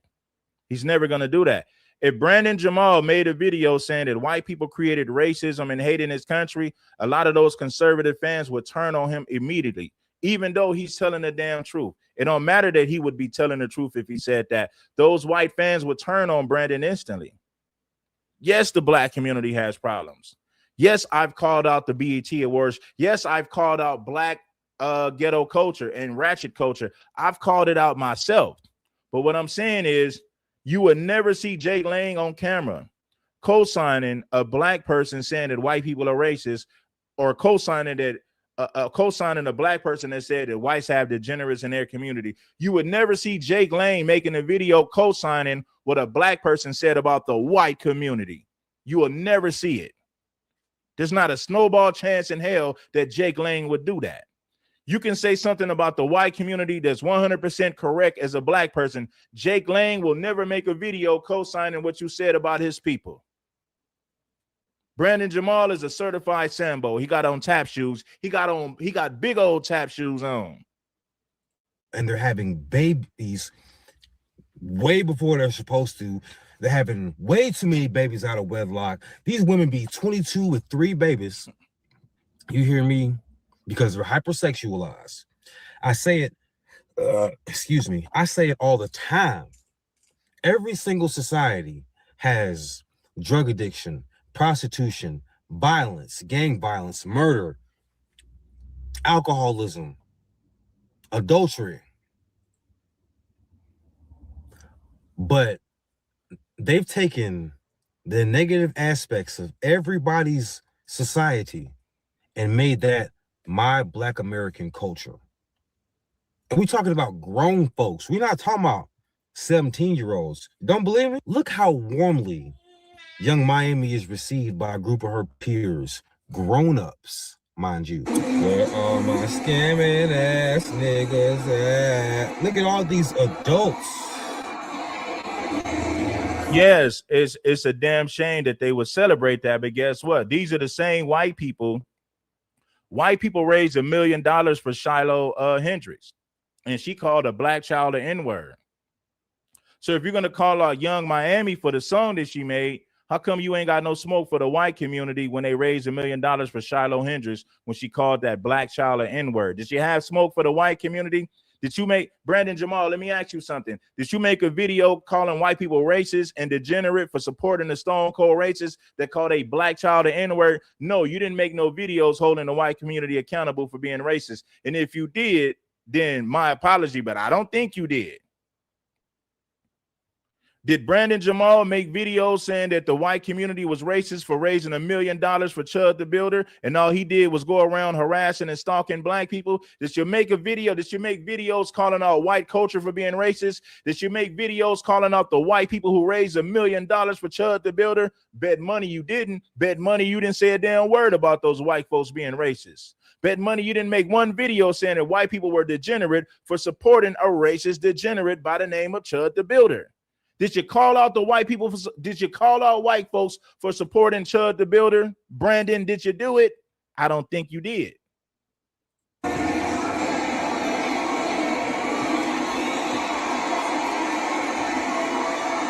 He's never going to do that. If Brandon Jamal made a video saying that white people created racism and hate in his country, a lot of those conservative fans would turn on him immediately, even though he's telling the damn truth. It don't matter that he would be telling the truth if he said that. Those white fans would turn on Brandon instantly. Yes, the black community has problems. Yes, I've called out the BET Awards. Yes, I've called out black ghetto culture and ratchet culture. I've called it out myself. But what I'm saying is, you would never see Jake Lang on camera co-signing a black person saying that white people are racist, or co-signing that co-signing a black person that said that whites have degenerates in their community. You would never see Jake Lang making a video co-signing what a black person said about the white community. You will never see it. There's not a snowball chance in hell that Jake Lang would do that. You can say something about the white community that's 100% correct as a black person. Jake Lang will never make a video co-signing what you said about his people. Brandon Jamal is a certified Sambo. He got on tap shoes. He got big old tap shoes on. And they're having babies way before they're supposed to. They're having way too many babies out of wedlock. These women be 22 with 3 babies. You hear me? Because they're hypersexualized. I say it, I say it all the time. Every single society has drug addiction, prostitution, violence, gang violence, murder, alcoholism, adultery. But they've taken the negative aspects of everybody's society and made that my Black American culture. And we're talking about grown folks. We're not talking about 17-year-olds. Don't believe me? Look how warmly Young Miami is received by a group of her peers, grown-ups, mind you. Where are my scamming ass niggas at? Look at all these adults. Yes, it's a damn shame that they would celebrate that, but guess what? These are the same white people. White people raised $1 million for Shiloh Hendricks, and she called a black child an N-word. So if you're gonna call out Young Miami for the song that she made, how come you ain't got no smoke for the white community when they raised $1 million for Shiloh Hendricks when she called that black child an N-word? Did you have smoke for the white community? Did you make, Brandon Jamal, let me ask you something. Did you make a video calling white people racist and degenerate for supporting the Stone Cold racists that called a black child an N-word? No, you didn't make no videos holding the white community accountable for being racist. And if you did, then my apology, but I don't think you did. Did Brandon Jamal make videos saying that the white community was racist for raising $1 million for Chud the Builder, and all he did was go around harassing and stalking black people? Did you make a video? Did you make videos calling out white culture for being racist? Did you make videos calling out the white people who raised $1 million for Chud the Builder? Bet money you didn't. Bet money you didn't say a damn word about those white folks being racist. Bet money you didn't make one video saying that white people were degenerate for supporting a racist degenerate by the name of Chud the Builder. Did you call out the white people? Did you call out white folks for supporting Chud the Builder? Brandon, did you do it? I don't think you did.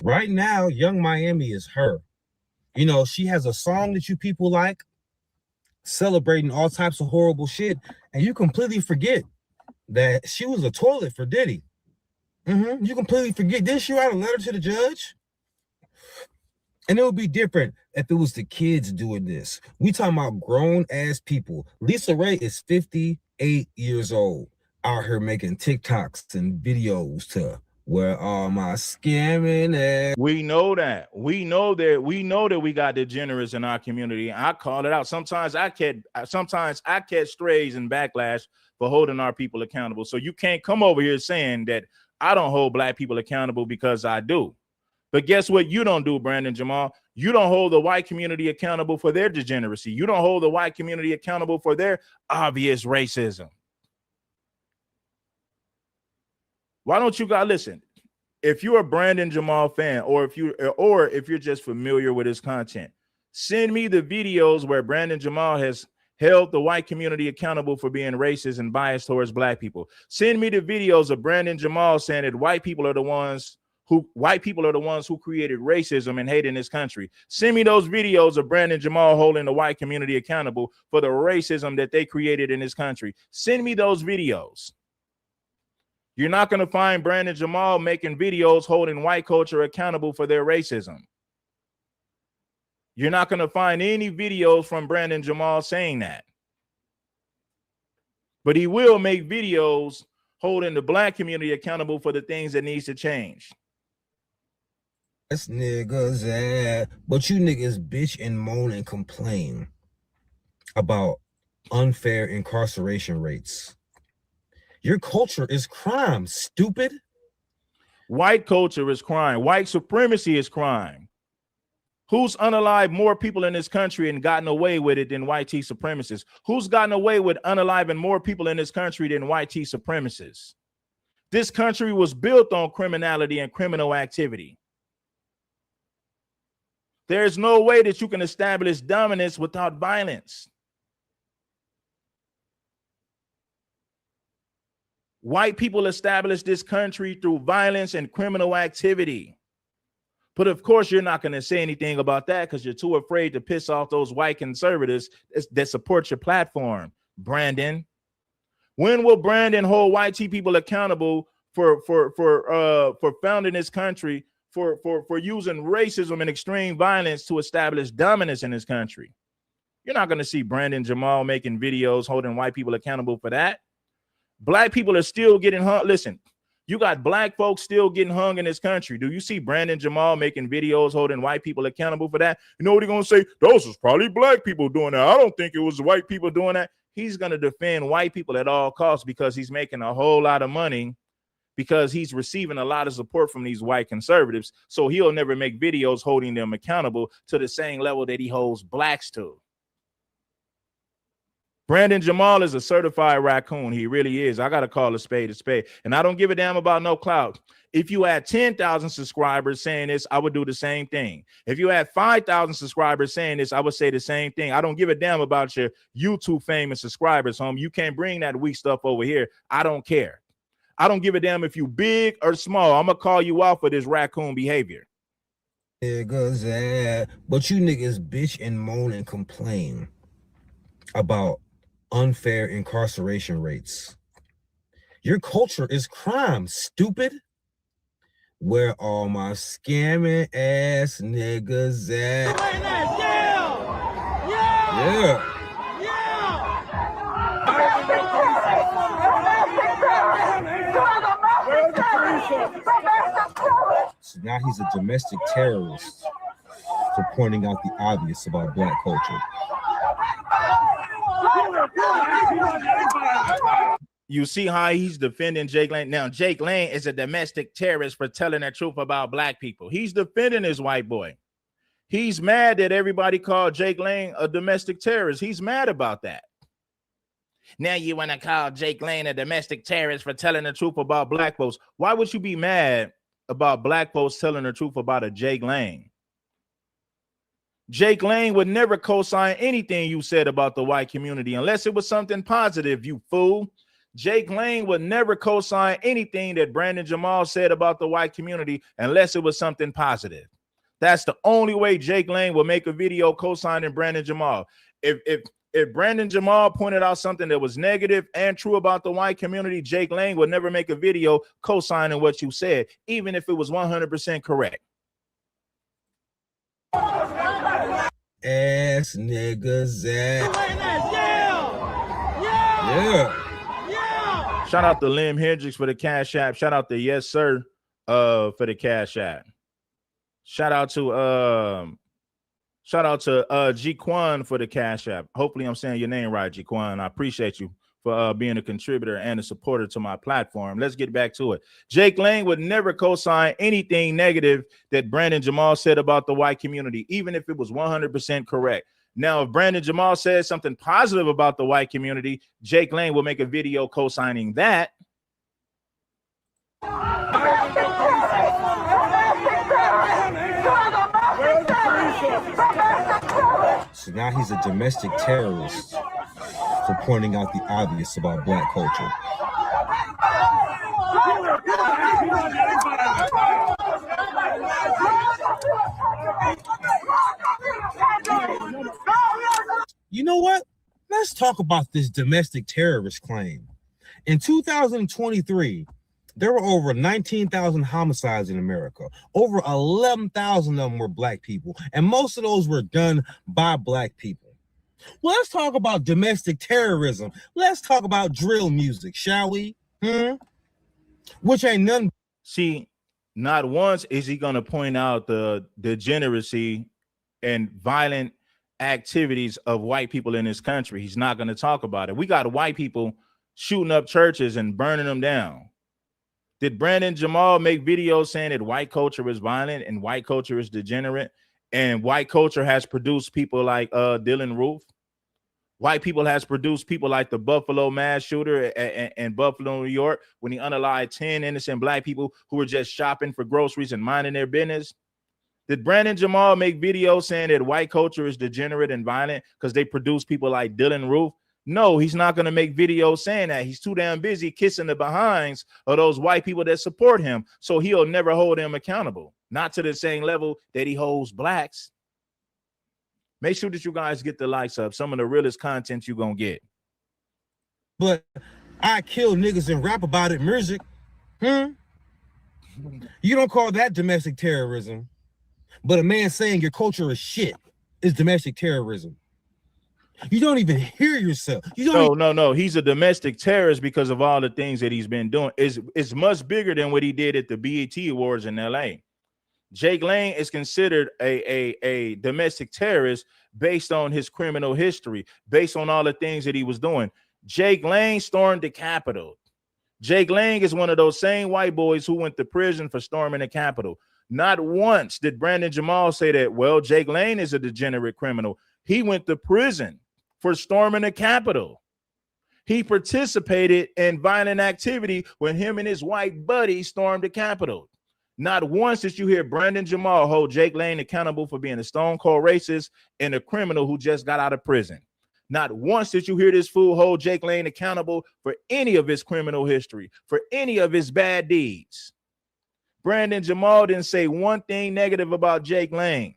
Right now, Young Miami is her. You know, she has a song that you people like, celebrating all types of horrible shit, and you completely forget that she was a toilet for Diddy. You completely forget. Didn't she write a letter to the judge? And it would be different if it was the kids doing this. We talking about grown ass people. Lisa Ray is 58 years old, out here making TikToks and videos to where are my scamming ass. We know that. We know that we got degenerates in our community. I call it out. Sometimes I catch strays and backlash for holding our people accountable. So you can't come over here saying that I don't hold black people accountable, because I do. But guess what you don't do, Brandon Jamal? You don't hold the white community accountable for their degeneracy. You don't hold the white community accountable for their obvious racism. Why don't you guys listen? If you're a Brandon Jamal fan, or if you're just familiar with his content, send me the videos where Brandon Jamal has held the white community accountable for being racist and biased towards black people. Send me the videos of Brandon Jamal saying that white people are the ones who created racism and hate in this country. Send me those videos of Brandon Jamal holding the white community accountable for the racism that they created in this country. Send me those videos. You're not going to find Brandon Jamal making videos holding white culture accountable for their racism. You're not going to find any videos from Brandon Jamal saying that. But he will make videos holding the black community accountable for the things that needs to change. That's niggas at, but you niggas bitch and moan and complain about unfair incarceration rates. Your culture is crime, stupid. White culture is crime. White supremacy is crime. Who's unalived more people in this country and gotten away with it than white supremacists? Who's gotten away with unaliving more people in this country than white supremacists? This country was built on criminality and criminal activity. There's no way that you can establish dominance without violence. White people established this country through violence and criminal activity. But of course, you're not going to say anything about that because you're too afraid to piss off those white conservatives that support your platform, Brandon. When will Brandon hold white people accountable for founding this country, for using racism and extreme violence to establish dominance in this country. You're not going to see Brandon Jamal making videos holding white people accountable for that. Black people are still getting hung. Listen, you got black folks still getting hung in this country. Do you see Brandon Jamal making videos holding white people accountable for that? You know what he's going to say? Those was probably black people doing that. I don't think it was white people doing that. He's going to defend white people at all costs because he's making a whole lot of money, because he's receiving a lot of support from these white conservatives. So he'll never make videos holding them accountable to the same level that he holds blacks to. Brandon Jamal is a certified raccoon. He really is. I got to call a spade a spade. And I don't give a damn about no clout. If you had 10,000 subscribers saying this, I would do the same thing. If you had 5,000 subscribers saying this, I would say the same thing. I don't give a damn about your YouTube fame and subscribers, home. You can't bring that weak stuff over here. I don't care. I don't give a damn if you big or small. I'm going to call you out for this raccoon behavior. Niggas, but you niggas bitch and moan and complain about unfair incarceration rates. Your culture is crime, stupid. Where all my scamming ass niggas at? Yeah. So now he's a domestic terrorist for pointing out the obvious about black culture. You see how he's defending Jake Lane. Now, Jake Lane is a domestic terrorist for telling the truth about black people. He's defending his white boy. He's mad that everybody called Jake Lane a domestic terrorist. He's mad about that. Now you want to call Jake Lane a domestic terrorist for telling the truth about black folks. Why would you be mad about black folks telling the truth about a Jake Lane? Jake Lane would never co-sign anything you said about the white community unless it was something positive, you fool. Jake Lane would never co-sign anything that Brandon Jamal said about the white community unless it was something positive. That's the only way Jake Lane will make a video co-signing Brandon Jamal. If Brandon Jamal pointed out something that was negative and true about the white community, Jake Lane would never make a video co-signing what you said, even if it was 100% correct. Ass niggas at. Yeah. Shout out to Lim Hendricks for the Cash App. Shout out to Yes Sir for the Cash App. Shout out to G Quan for the Cash App. Hopefully I'm saying your name right, G Quan. I appreciate you for being a contributor and a supporter to my platform. Let's get back to it. Jake Lane would never co-sign anything negative that Brandon Jamal said about the white community, even if it was 100% correct. Now, if Brandon Jamal says something positive about the white community, Jake Lane will make a video co-signing that. So now he's a domestic terrorist for pointing out the obvious about black culture. You know what? Let's talk about this domestic terrorist claim. In 2023, there were over 19,000 homicides in America. Over 11,000 of them were black people, and most of those were done by black people. Well, let's talk about domestic terrorism. Let's talk about drill music, shall we? Which ain't nothing. See, not once is he going to point out the degeneracy and violent activities of white people in this country. He's not going to talk about it. We got white people shooting up churches and burning them down. Did Brandon Jamal make videos saying that white culture is violent and white culture is degenerate and white culture has produced people like Dylan Roof? White people has produced people like the Buffalo mass shooter in Buffalo, New York, when he unalived 10 innocent black people who were just shopping for groceries and minding their business. Did Brandon Jamal make videos saying that white culture is degenerate and violent because they produce people like Dylan Roof? No, he's not going to make videos saying that. He's too damn busy kissing the behinds of those white people that support him. So he'll never hold them accountable, not to the same level that he holds blacks. Make sure that you guys get the likes up. Some of the realest content you're going to get. But I kill niggas and rap about it, music. You don't call that domestic terrorism, but a man saying your culture is shit is domestic terrorism. You don't even hear yourself. You don't. No. He's a domestic terrorist because of all the things that he's been doing. It's much bigger than what he did at the BET Awards in LA. Jake Lane is considered a domestic terrorist based on his criminal history, based on all the things that he was doing. Jake Lane stormed the Capitol. Jake Lane is one of those same white boys who went to prison for storming the Capitol. Not once did Brandon Jamal say that, well, Jake Lane is a degenerate criminal. He went to prison for storming the Capitol. He participated in violent activity when him and his white buddy stormed the Capitol. Not once did you hear Brandon Jamal hold Jake Lane accountable for being a stone cold racist and a criminal who just got out of prison. Not once did you hear this fool hold Jake Lane accountable for any of his criminal history, for any of his bad deeds. Brandon Jamal didn't say one thing negative about Jake Lane.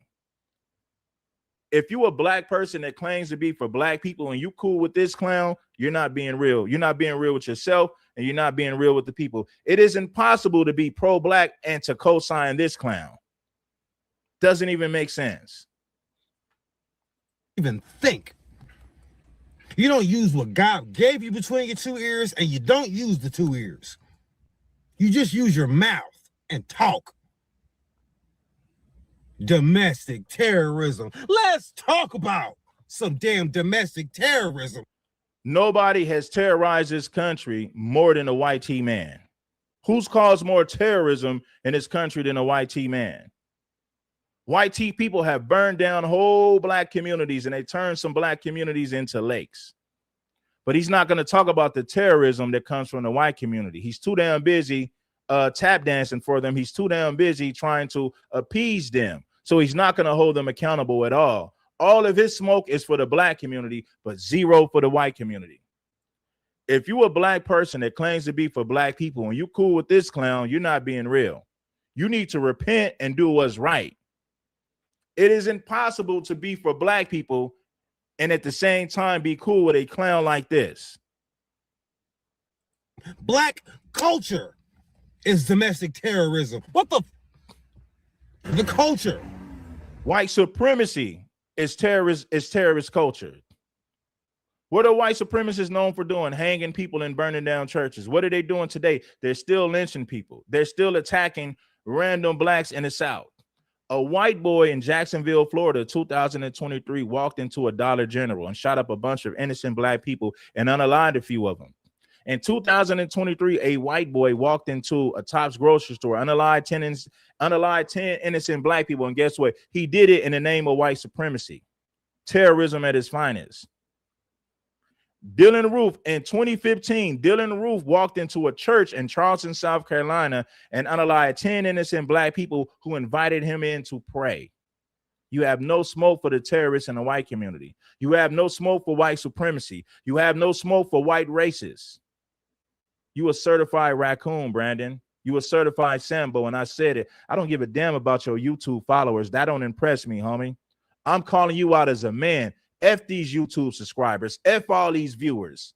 If you a black person that claims to be for black people and you cool with this clown, you're not being real. You're not being real with yourself and you're not being real with the people. It is impossible to be pro-black and to co-sign this clown. Doesn't even make sense. Even think. You don't use what God gave you between your two ears, and you don't use the two ears. You just use your mouth and talk. Domestic terrorism. Let's talk about some damn domestic terrorism. Nobody has terrorized this country more than a white T man. Who's caused more terrorism in this country than a white T man? White T people have burned down whole black communities and they turned some black communities into lakes. But he's not going to talk about the terrorism that comes from the white community. He's too damn busy tap dancing for them. He's too damn busy trying to appease them. So he's not going to hold them accountable at all. All of his smoke is for the black community, but zero for the white community. If you a black person that claims to be for black people and you cool with this clown, you're not being real. You need to repent and do what's right. It is impossible to be for black people and at the same time be cool with a clown like this. Black culture is domestic terrorism. What the culture? White supremacy is terrorist culture. What are white supremacists known for doing? Hanging people and burning down churches. What are they doing today? They're still lynching people. They're still attacking random blacks in the South. A white boy in Jacksonville, Florida, 2023, walked into a Dollar General and shot up a bunch of innocent black people and unalive a few of them. In 2023, a white boy walked into a Tops grocery store, unalive 10 innocent black people, and guess what? He did it in the name of white supremacy. Terrorism at its finest. Dylan Roof in 2015, Dylan Roof walked into a church in Charleston, South Carolina, and unalived 10 innocent black people who invited him in to pray. You have no smoke for the terrorists in the white community. You have no smoke for white supremacy. You have no smoke for white racists. You a certified raccoon, Brandon. You a certified Sambo, and I said it. I don't give a damn about your YouTube followers. That don't impress me, homie. I'm calling you out as a man. F these YouTube subscribers. F all these viewers.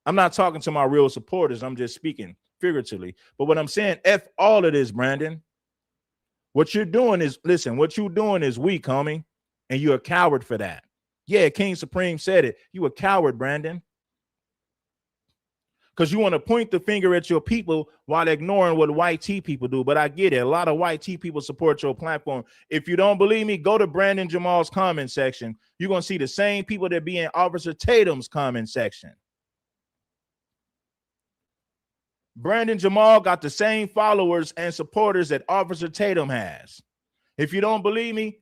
I'm not talking to my real supporters. I'm just speaking figuratively. But what I'm saying, F all of this, Brandon. What you're doing is, listen, what you're doing is weak, homie. And you're a coward for that. Yeah, King Supreme said it. You a coward, Brandon. Because you want to point the finger at your people while ignoring what white T people do. But I get it. A lot of white T people support your platform. If you don't believe me, go to Brandon Jamal's comment section. You're going to see the same people that be in Officer Tatum's comment section. Brandon Jamal got the same followers and supporters that Officer Tatum has. If you don't believe me,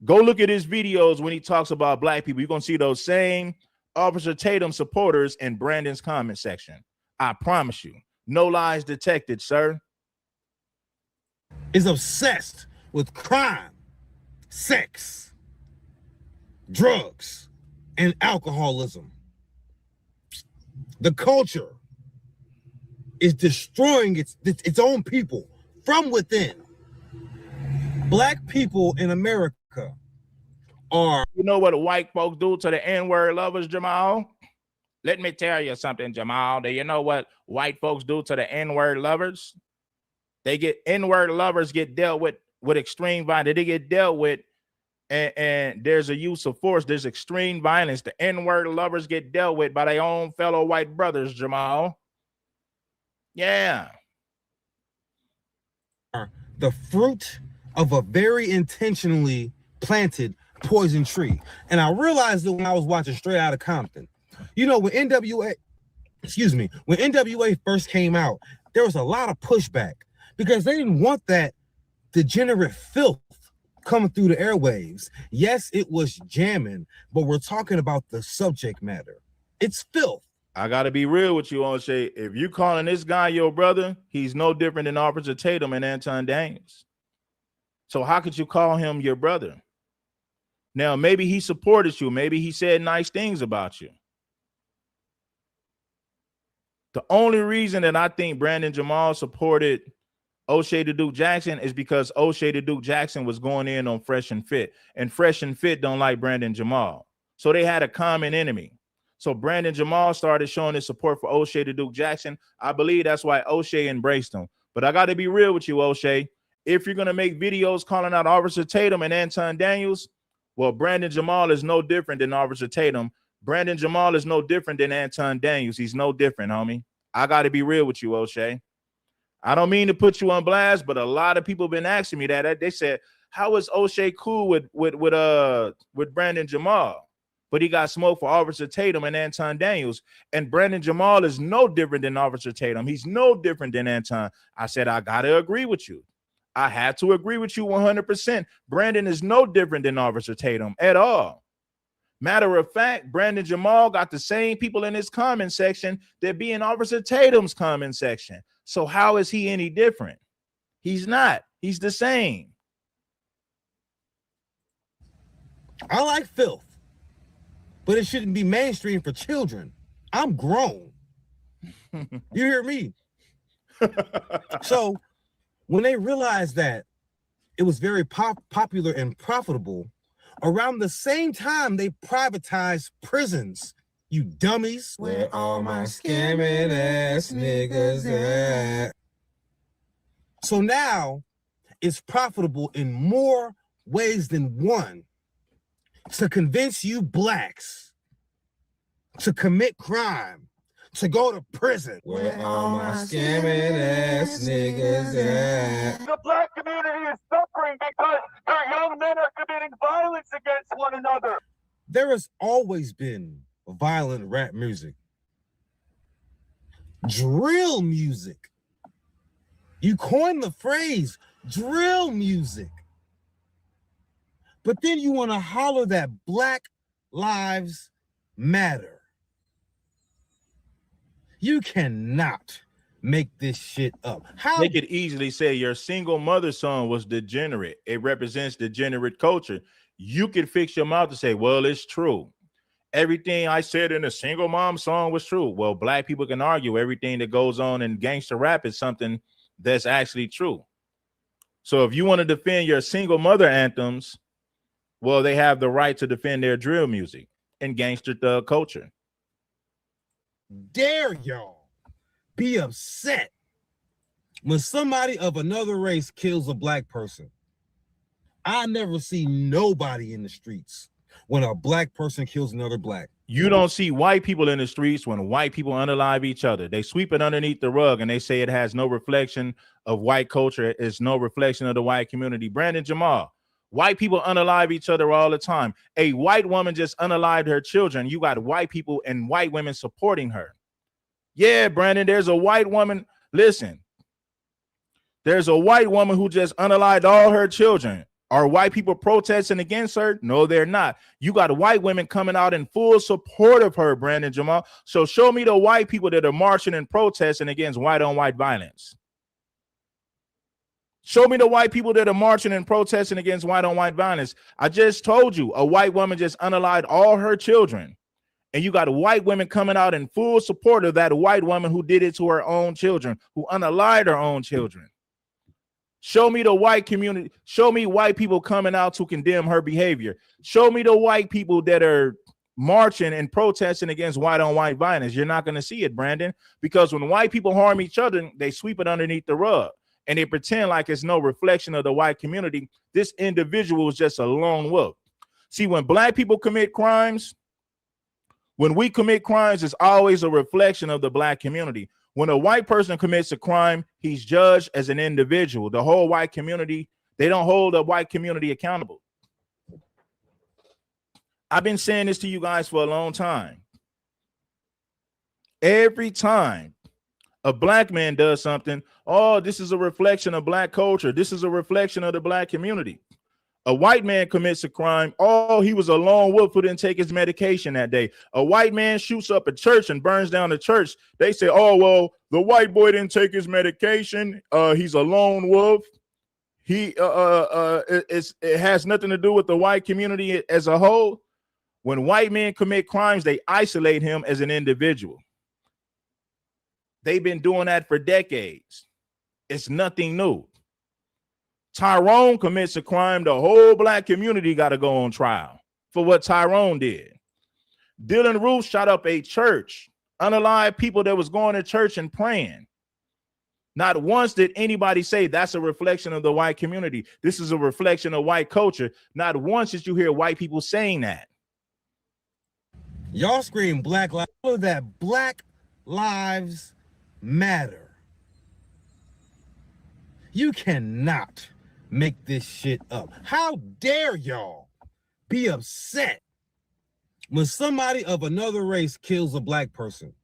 go look at his videos when he talks about black people. You're going to see those same Officer Tatum supporters in Brandon's comment section. I promise you. No lies detected, sir. Is obsessed with crime, sex, drugs, and alcoholism. The culture is destroying its own people from within. Black people in America are... You know what white folks do to the N-word lovers, Jamal? Let me tell you something, Jamal. Do you know what white folks do to the N-word lovers? They get N-word lovers get dealt with extreme violence. They get dealt with, and there's a use of force. There's extreme violence. The N-word lovers get dealt with by their own fellow white brothers, Jamal. Yeah. The fruit of a very intentionally planted poison tree. And I realized that when I was watching Straight Outta Compton. You know, when NWA first came out, there was a lot of pushback because they didn't want that degenerate filth coming through the airwaves. Yes, it was jamming, but we're talking about the subject matter. It's filth. I gotta be real with you, O'Shea. If you calling this guy your brother, he's no different than Officer Tatum and Anton Daniels. So how could you call him your brother? Now, maybe he supported you. Maybe he said nice things about you. The only reason that I think Brandon Jamal supported O'Shea the Duke Jackson is because O'Shea the Duke Jackson was going in on Fresh and Fit, and Fresh and Fit don't like Brandon Jamal. So they had a common enemy. So Brandon Jamal started showing his support for O'Shea the Duke Jackson. I believe that's why O'Shea embraced him. But I got to be real with you, O'Shea. If you're going to make videos calling out Officer Tatum and Anton Daniels, well, Brandon Jamal is no different than Officer Tatum. Brandon Jamal is no different than Anton Daniels. He's no different, homie. I got to be real with you, O'Shea. I don't mean to put you on blast, but a lot of people have been asking me that. They said, how is O'Shea cool with Brandon Jamal? But he got smoked for Officer Tatum and Anton Daniels. And Brandon Jamal is no different than Officer Tatum. He's no different than Anton. I said, I got to agree with you. I had to agree with you 100%. Brandon is no different than Officer Tatum at all. Matter of fact, Brandon Jamal got the same people in his comment section that be in Officer Tatum's comment section. So how is he any different? He's not. He's the same. I like filth, but it shouldn't be mainstream for children. I'm grown. You hear me? So when they realized that it was very popular and profitable, around the same time they privatized prisons. You dummies. Where all my scamming ass niggas at? So now it's profitable in more ways than one to convince you blacks to commit crime, to go to prison. Where all my scamming ass niggas at? The black community is suffering because their young men are committing violence against one another. There has always been violent rap music. Drill music. You coined the phrase drill music. But then you want to holler that Black Lives Matter. You cannot make this shit up. How they could easily say your single mother song was degenerate. It represents degenerate culture. You could fix your mouth to say, well, it's true. Everything I said in a single mom song was true. Well, black people can argue everything that goes on in gangster rap is something that's actually true. So if you want to defend your single mother anthems, well, they have the right to defend their drill music and gangster thug culture. Dare y'all be upset when somebody of another race kills a black person? I never see nobody in the streets when a black person kills another black. You don't see white people in the streets when white people unalive each other. They sweep it underneath the rug and they say it has no reflection of white culture. It's no reflection of the white community. Brandon Jamal, white people unalive each other all the time. A white woman just unalived her children. You got white people and white women supporting her. Yeah, Brandon, there's a white woman. Listen, there's a white woman who just unalived all her children. Are white people protesting against her? No, they're not. You got white women coming out in full support of her, Brandon Jamal. So show me the white people that are marching and protesting against white on white violence. Show me the white people that are marching and protesting against white on white violence. I just told you a white woman just unalived all her children. And you got white women coming out in full support of that white woman who did it to her own children, who unalived her own children. Show me the white community. Show me white people coming out to condemn her behavior. Show me the white people that are marching and protesting against white on white violence. You're not going to see it, Brandon, because when white people harm each other, they sweep it underneath the rug. and they pretend like it's no reflection of the white community. This individual is just a lone wolf. See, when black people commit crimes, when we commit crimes, it's always a reflection of the black community. When a white person commits a crime, he's judged as an individual. The whole white community, they don't hold the white community accountable. I've been saying this to you guys for a long time. Every time a black man does something, oh, this is a reflection of black culture. This is a reflection of the black community. A white man commits a crime. Oh, he was a lone wolf who didn't take his medication that day. A white man shoots up a church and burns down the church. They say, oh, well, the white boy didn't take his medication. He's a lone wolf. It has nothing to do with the white community as a whole. When white men commit crimes, they isolate him as an individual. They've been doing that for decades. It's nothing new. Tyrone commits a crime, the whole black community got to go on trial for what Tyrone did. Dylan Roof shot up a church, unalive people that was going to church and praying. Not once did anybody say that's a reflection of the white community. This is a reflection of white culture. Not once did you hear white people saying that. Y'all scream Black Lives Matter, that Black Lives Matter. You cannot make this shit up. How dare y'all be upset when somebody of another race kills a black person?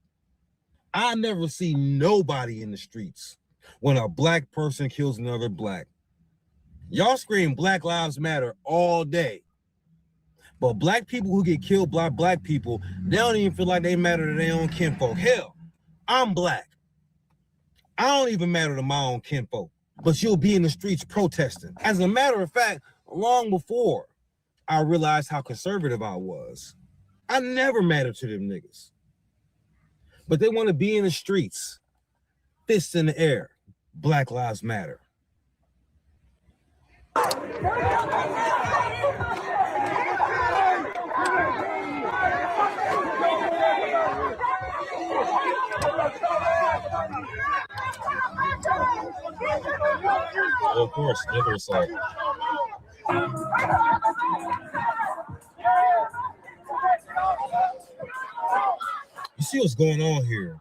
I never see nobody in the streets when a black person kills another black. Y'all scream Black Lives Matter all day. But black people who get killed by black people, they don't even feel like they matter to their own kinfolk. Hell, I'm black. I don't even matter to my own kinfolk. But you'll be in the streets protesting. As a matter of fact, long before I realized how conservative I was, I never mattered to them niggas. But they want to be in the streets, fists in the air. Black Lives Matter. Of course, never assault. You see what's going on here?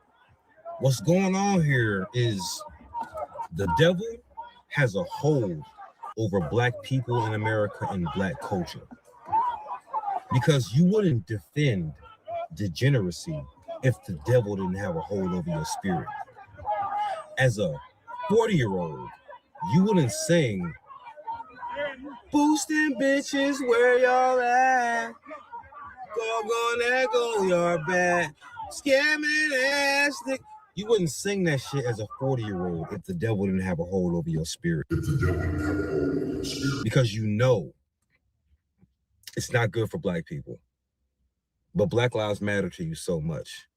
What's going on here is the devil has a hold over black people in America and black culture. Because you wouldn't defend degeneracy if the devil didn't have a hold over your spirit. As a 40-year-old, you wouldn't sing, boosting bitches where y'all at, go there, go your bad, scamming ass. You wouldn't sing that shit as a 40-year-old if the devil didn't have a hold over your spirit. Because you know it's not good for black people. But Black Lives Matter to you so much.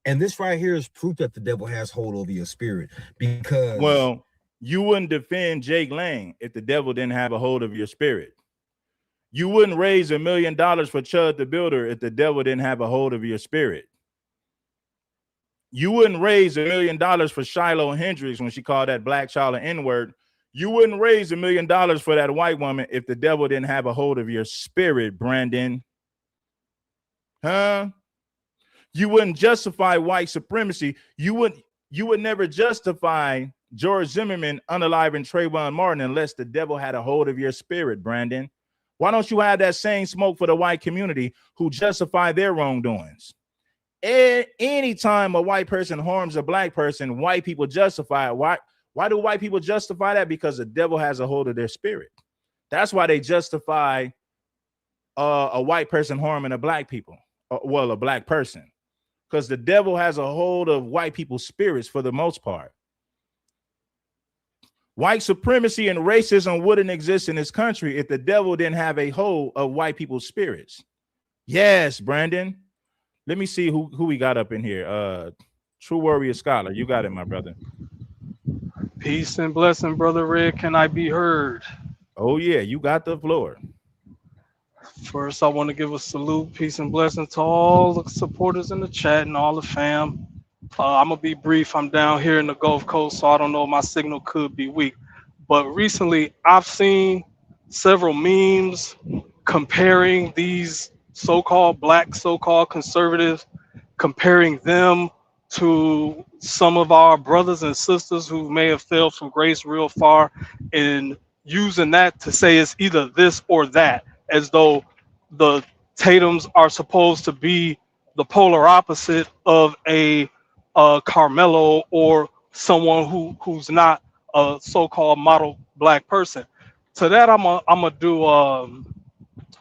And this right here is proof that the devil has hold over your spirit. Because, well, you wouldn't defend Jake Lang if the devil didn't have a hold of your spirit. You wouldn't raise $1 million for Chud the Builder if the devil didn't have a hold of your spirit. You wouldn't raise $1 million for Shiloh Hendricks when she called that black child an N-word. You wouldn't raise $1 million for that white woman if the devil didn't have a hold of your spirit, Brandon. Huh? You wouldn't justify white supremacy. You would never justify George Zimmerman unaliving Trayvon Martin unless the devil had a hold of your spirit, Brandon. Why don't you have that same smoke for the white community who justify their wrongdoings? Anytime a white person harms a black person, white people justify it. Why do white people justify that? Because the devil has a hold of their spirit. That's why they justify a white person harming a black people. Well, a black person. Because the devil has a hold of white people's spirits for the most part. White supremacy and racism wouldn't exist in this country if the devil didn't have a hold of white people's spirits. Yes, Brandon. Let me see who we got up in here. True Warrior Scholar. You got it, my brother. Peace and blessing, Brother Red. Can I be heard? Oh, yeah. You got the floor. First, I want to give a salute, peace and blessing to all the supporters in the chat and all the fam. I'm gonna be brief. I'm down here in the Gulf Coast, so I don't know. My signal could be weak. But recently, I've seen several memes comparing these so-called black, so-called conservatives, comparing them to some of our brothers and sisters who may have fell from grace real far, and using that to say it's either this or that, as though the Tatums are supposed to be the polar opposite of a Carmelo or someone who's not a so-called model black person. To that, I'm gonna do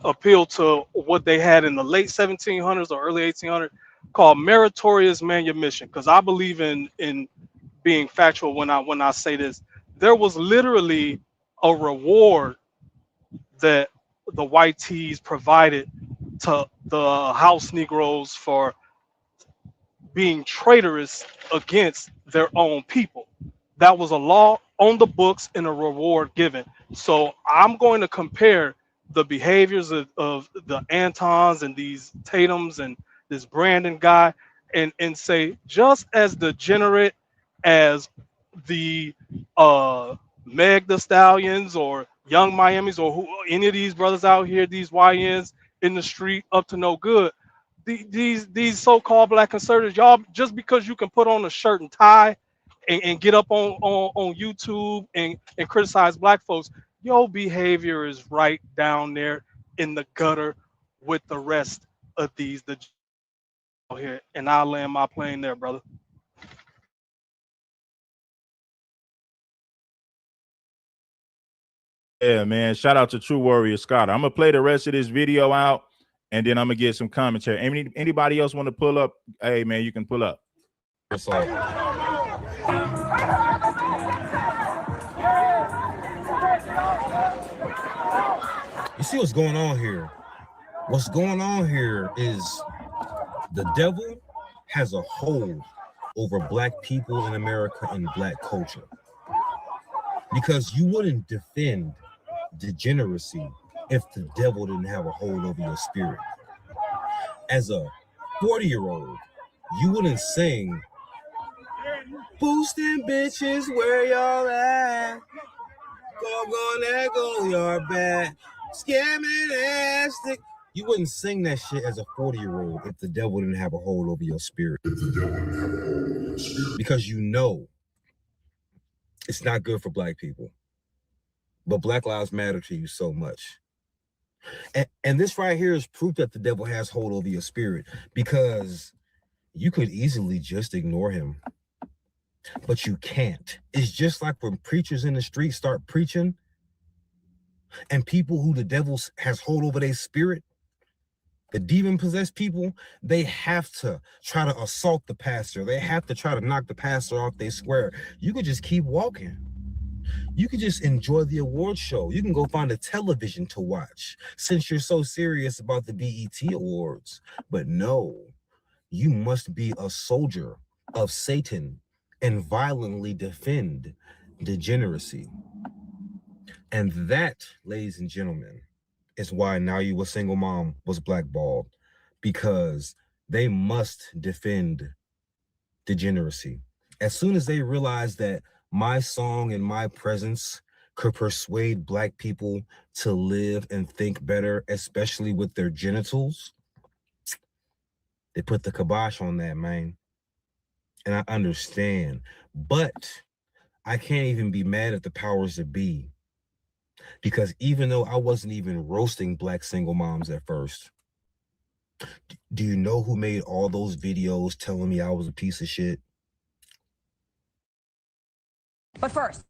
appeal to what they had in the late 1700s or early 1800s called meritorious manumission. Because I believe in being factual when I say this. There was literally a reward that the white tees provided to the house Negroes for being traitorous against their own people. That was a law on the books and a reward given. So I'm going to compare the behaviors of the Antons and these Tatums and this Brandon guy and say just as degenerate as the Meg the Stallions or Young Miamis or any of these brothers out here, these YNs in the street up to no good, these so-called black conservatives, y'all, just because you can put on a shirt and tie and get up on YouTube and criticize black folks, your behavior is right down there in the gutter with the rest of these the out here. And I'll land my plane there, brother. Yeah, man. Shout out to True Warrior Scott. I'm gonna play the rest of this video out, and then I'm gonna get some commentary. Anybody else want to pull up? Hey, man, you can pull up. It's like, you see what's going on here? What's going on here is the devil has a hold over black people in America and black culture. Because you wouldn't defend degeneracy if the devil didn't have a hold over your spirit. As a 40-year-old, you wouldn't sing, boosting bitches where y'all at. Go, there go your bad. Scamming ass. You wouldn't sing that shit as a 40-year-old if the devil didn't have a hold over your spirit. Because you know it's not good for black people. But Black Lives Matter to you so much. And this right here is proof that the devil has hold over your spirit, because you could easily just ignore him, but you can't. It's just like when preachers in the street start preaching, and people who the devil has hold over their spirit, the demon-possessed people, they have to try to assault the pastor. They have to try to knock the pastor off their square. You could just keep walking. You could just enjoy the award show. You can go find a television to watch since you're so serious about the BET Awards. But no, you must be a soldier of Satan and violently defend degeneracy. And that, ladies and gentlemen, is why Now You a Single Mom was blackballed, because they must defend degeneracy. As soon as they realized that my song and my presence could persuade black people to live and think better, especially with their genitals, they put the kibosh on that, man. And I understand, but I can't even be mad at the powers that be, because even though I wasn't even roasting black single moms at first, do you know who made all those videos telling me I was a piece of shit? But first,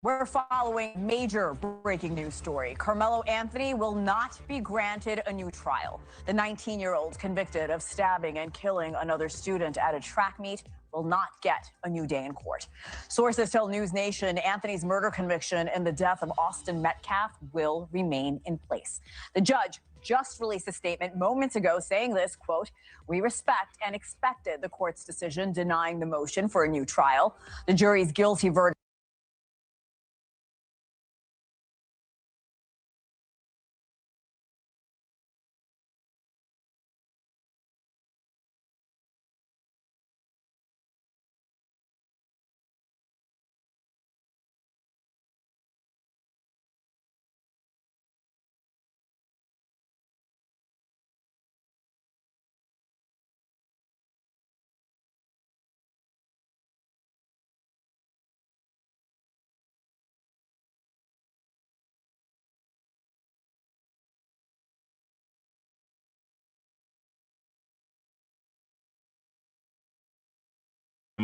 we're following a major breaking news story. Karmelo Anthony will not be granted a new trial. The 19-year-old convicted of stabbing and killing another student at a track meet will not get a new day in court. Sources tell News Nation Anthony's murder conviction in the death of Austin Metcalf will remain in place. The judge just released a statement moments ago saying this, quote, "We respect and expected the court's decision denying the motion for a new trial. The jury's guilty verdict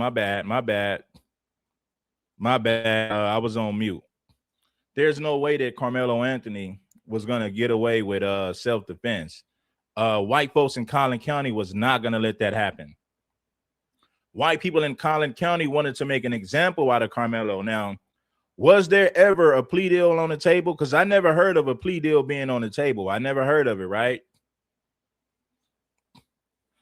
I was on mute. There's no way that Karmelo Anthony was going to get away with self-defense. White folks in Collin County was not going to let that happen. White people in Collin County wanted to make an example out of Karmelo. Now, was there ever a plea deal on the table? Because I never heard of a plea deal being on the table. I never heard of it, right?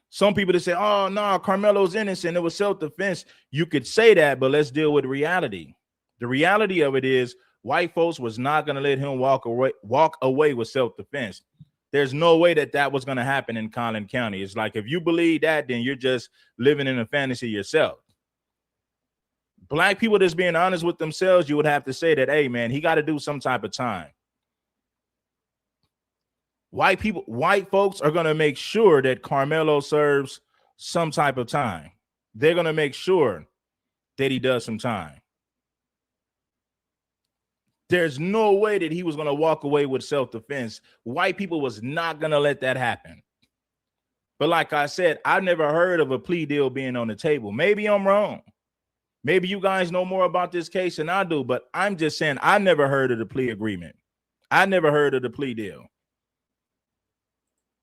Some people that say, oh, no, Karmelo's innocent. It was self-defense. You could say that, but let's deal with reality. The reality of it is white folks was not going to let him walk away with self-defense. There's no way that that was going to happen in Collin County. It's like if you believe that, then you're just living in a fantasy yourself. Black people that's being honest with themselves, you would have to say that, hey, man, he got to do some type of time. White folks are going to make sure that Karmelo serves some type of time. They're going to make sure that he does some time. There's no way that he was going to walk away with self-defense. White people was not going to let that happen. But like I said, I never heard of a plea deal being on the table. Maybe I'm wrong. Maybe you guys know more about this case than I do, but I'm just saying I never heard of the plea agreement. I never heard of the plea deal.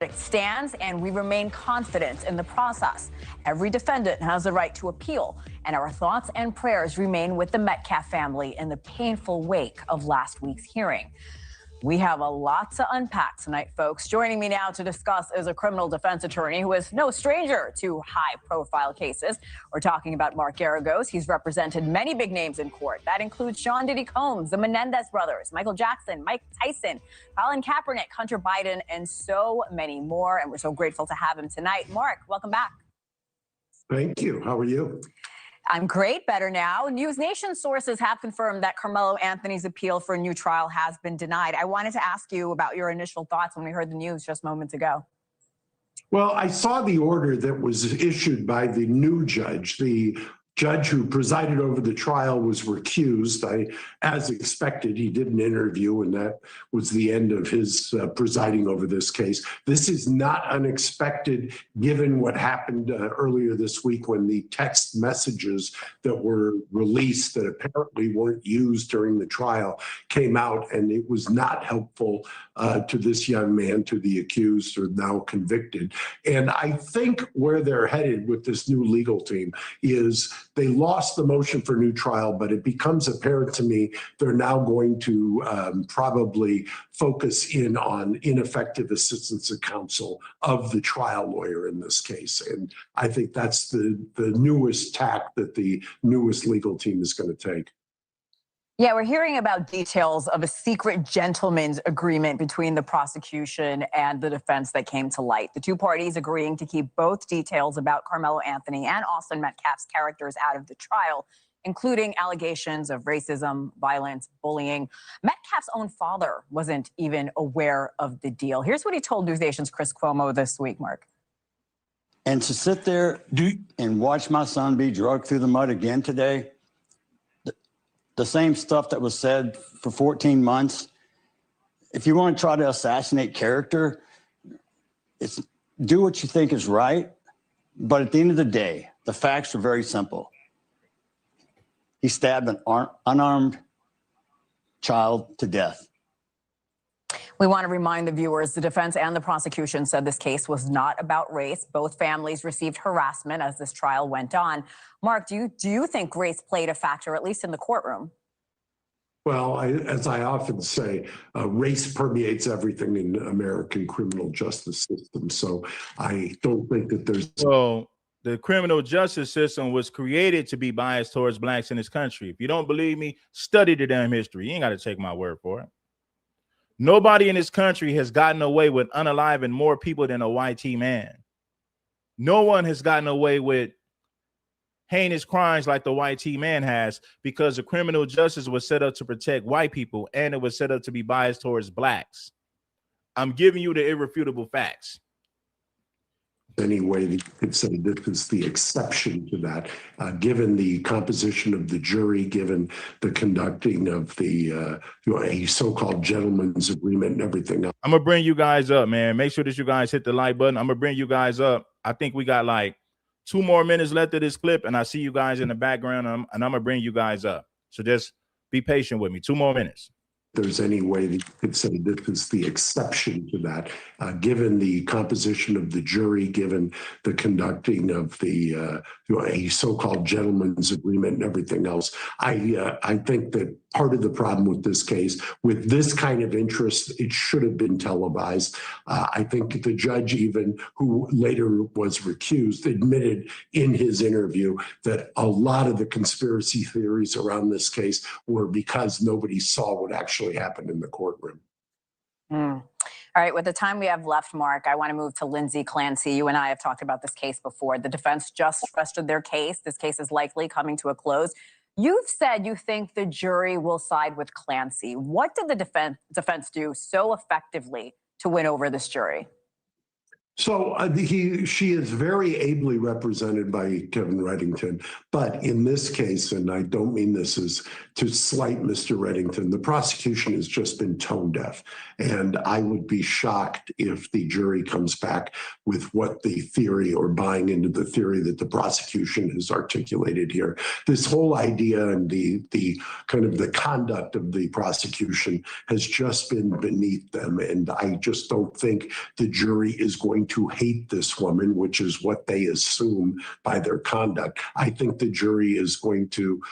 It stands, and we remain confident in the process. Every defendant has the right to appeal, and our thoughts and prayers remain with the Metcalf family in the painful wake of last week's hearing. We have a lot to unpack tonight, folks. Joining me now to discuss is a criminal defense attorney who is no stranger to high-profile cases. We're talking about Mark Garagos. He's represented many big names in court. That includes Sean Diddy Combs, the Menendez brothers, Michael Jackson, Mike Tyson, Colin Kaepernick, Hunter Biden, and so many more. And we're so grateful to have him tonight. Mark, welcome back. Thank you. How are you? I'm great, better now. News Nation sources have confirmed that Karmelo Anthony's appeal for a new trial has been denied. I wanted to ask you about your initial thoughts when we heard the news just moments ago. Well, I saw the order that was issued by the new judge. The judge who presided over the trial was recused. As expected, he did an interview, and that was the end of his presiding over this case. This is not unexpected, given what happened earlier this week when the text messages that were released that apparently weren't used during the trial came out, and it was not helpful to this young man, to the accused or now convicted. And I think where they're headed with this new legal team is they lost the motion for new trial, but it becomes apparent to me they're now going to probably focus in on ineffective assistance of counsel of the trial lawyer in this case. And I think that's the newest tack that the newest legal team is going to take. Yeah, we're hearing about details of a secret gentleman's agreement between the prosecution and the defense that came to light. The two parties agreeing to keep both details about Karmelo Anthony and Austin Metcalf's characters out of the trial, including allegations of racism, violence, bullying. Metcalf's own father wasn't even aware of the deal. Here's what he told News Nation's Chris Cuomo this week, Mark. And to sit there and watch my son be dragged through the mud again today, the same stuff that was said for 14 months. If you want to try to assassinate character, do what you think is right. But at the end of the day, the facts are very simple. He stabbed an unarmed child to death. We want to remind the viewers the defense and the prosecution said this case was not about race. Both families received harassment as this trial went on. Mark, do you think race played a factor, at least in the courtroom? Well, as I often say, race permeates everything in the American criminal justice system. So I don't think that there's... So the criminal justice system was created to be biased towards blacks in this country. If you don't believe me, study the damn history. You ain't got to take my word for it. Nobody in this country has gotten away with unaliving more people than a white man. No one has gotten away with heinous crimes like the white man has, because the criminal justice was set up to protect white people, and it was set up to be biased towards blacks. I'm giving you the irrefutable facts. Any way that you could say this is the exception to that, given the composition of the jury, given the conducting of the a so-called gentleman's agreement and everything else. I'm going to bring you guys up, man. Make sure that you guys hit the like button. I'm going to bring you guys up. I think we got like 2 more minutes left of this clip, and I see you guys in the background, and I'm gonna bring you guys up. So just be patient with me. 2 more minutes. There's any way that you could say this is the exception to that, given the composition of the jury, given the conducting of the a so-called gentleman's agreement and everything else. I think that part of the problem with this case, with this kind of interest, it should have been televised. I think the judge, even who later was recused, admitted in his interview that a lot of the conspiracy theories around this case were because nobody saw what actually happened in the courtroom. All right, with the time we have left, Mark, I want to move to Lindsay Clancy. You and I have talked about this case before. The defense just rested their case. This case is likely coming to a close. You've said you think the jury will side with Clancy. What did the defense do so effectively to win over this jury? So she is very ably represented by Kevin Reddington, but in this case, and I don't mean this as to slight Mr. Reddington, the prosecution has just been tone deaf, and I would be shocked if the jury comes back with what the theory or buying into the theory that the prosecution has articulated here. This whole idea and the kind of the conduct of the prosecution has just been beneath them, and I just don't think the jury is going to hate this woman, which is what they assume by their conduct. I think the jury is going to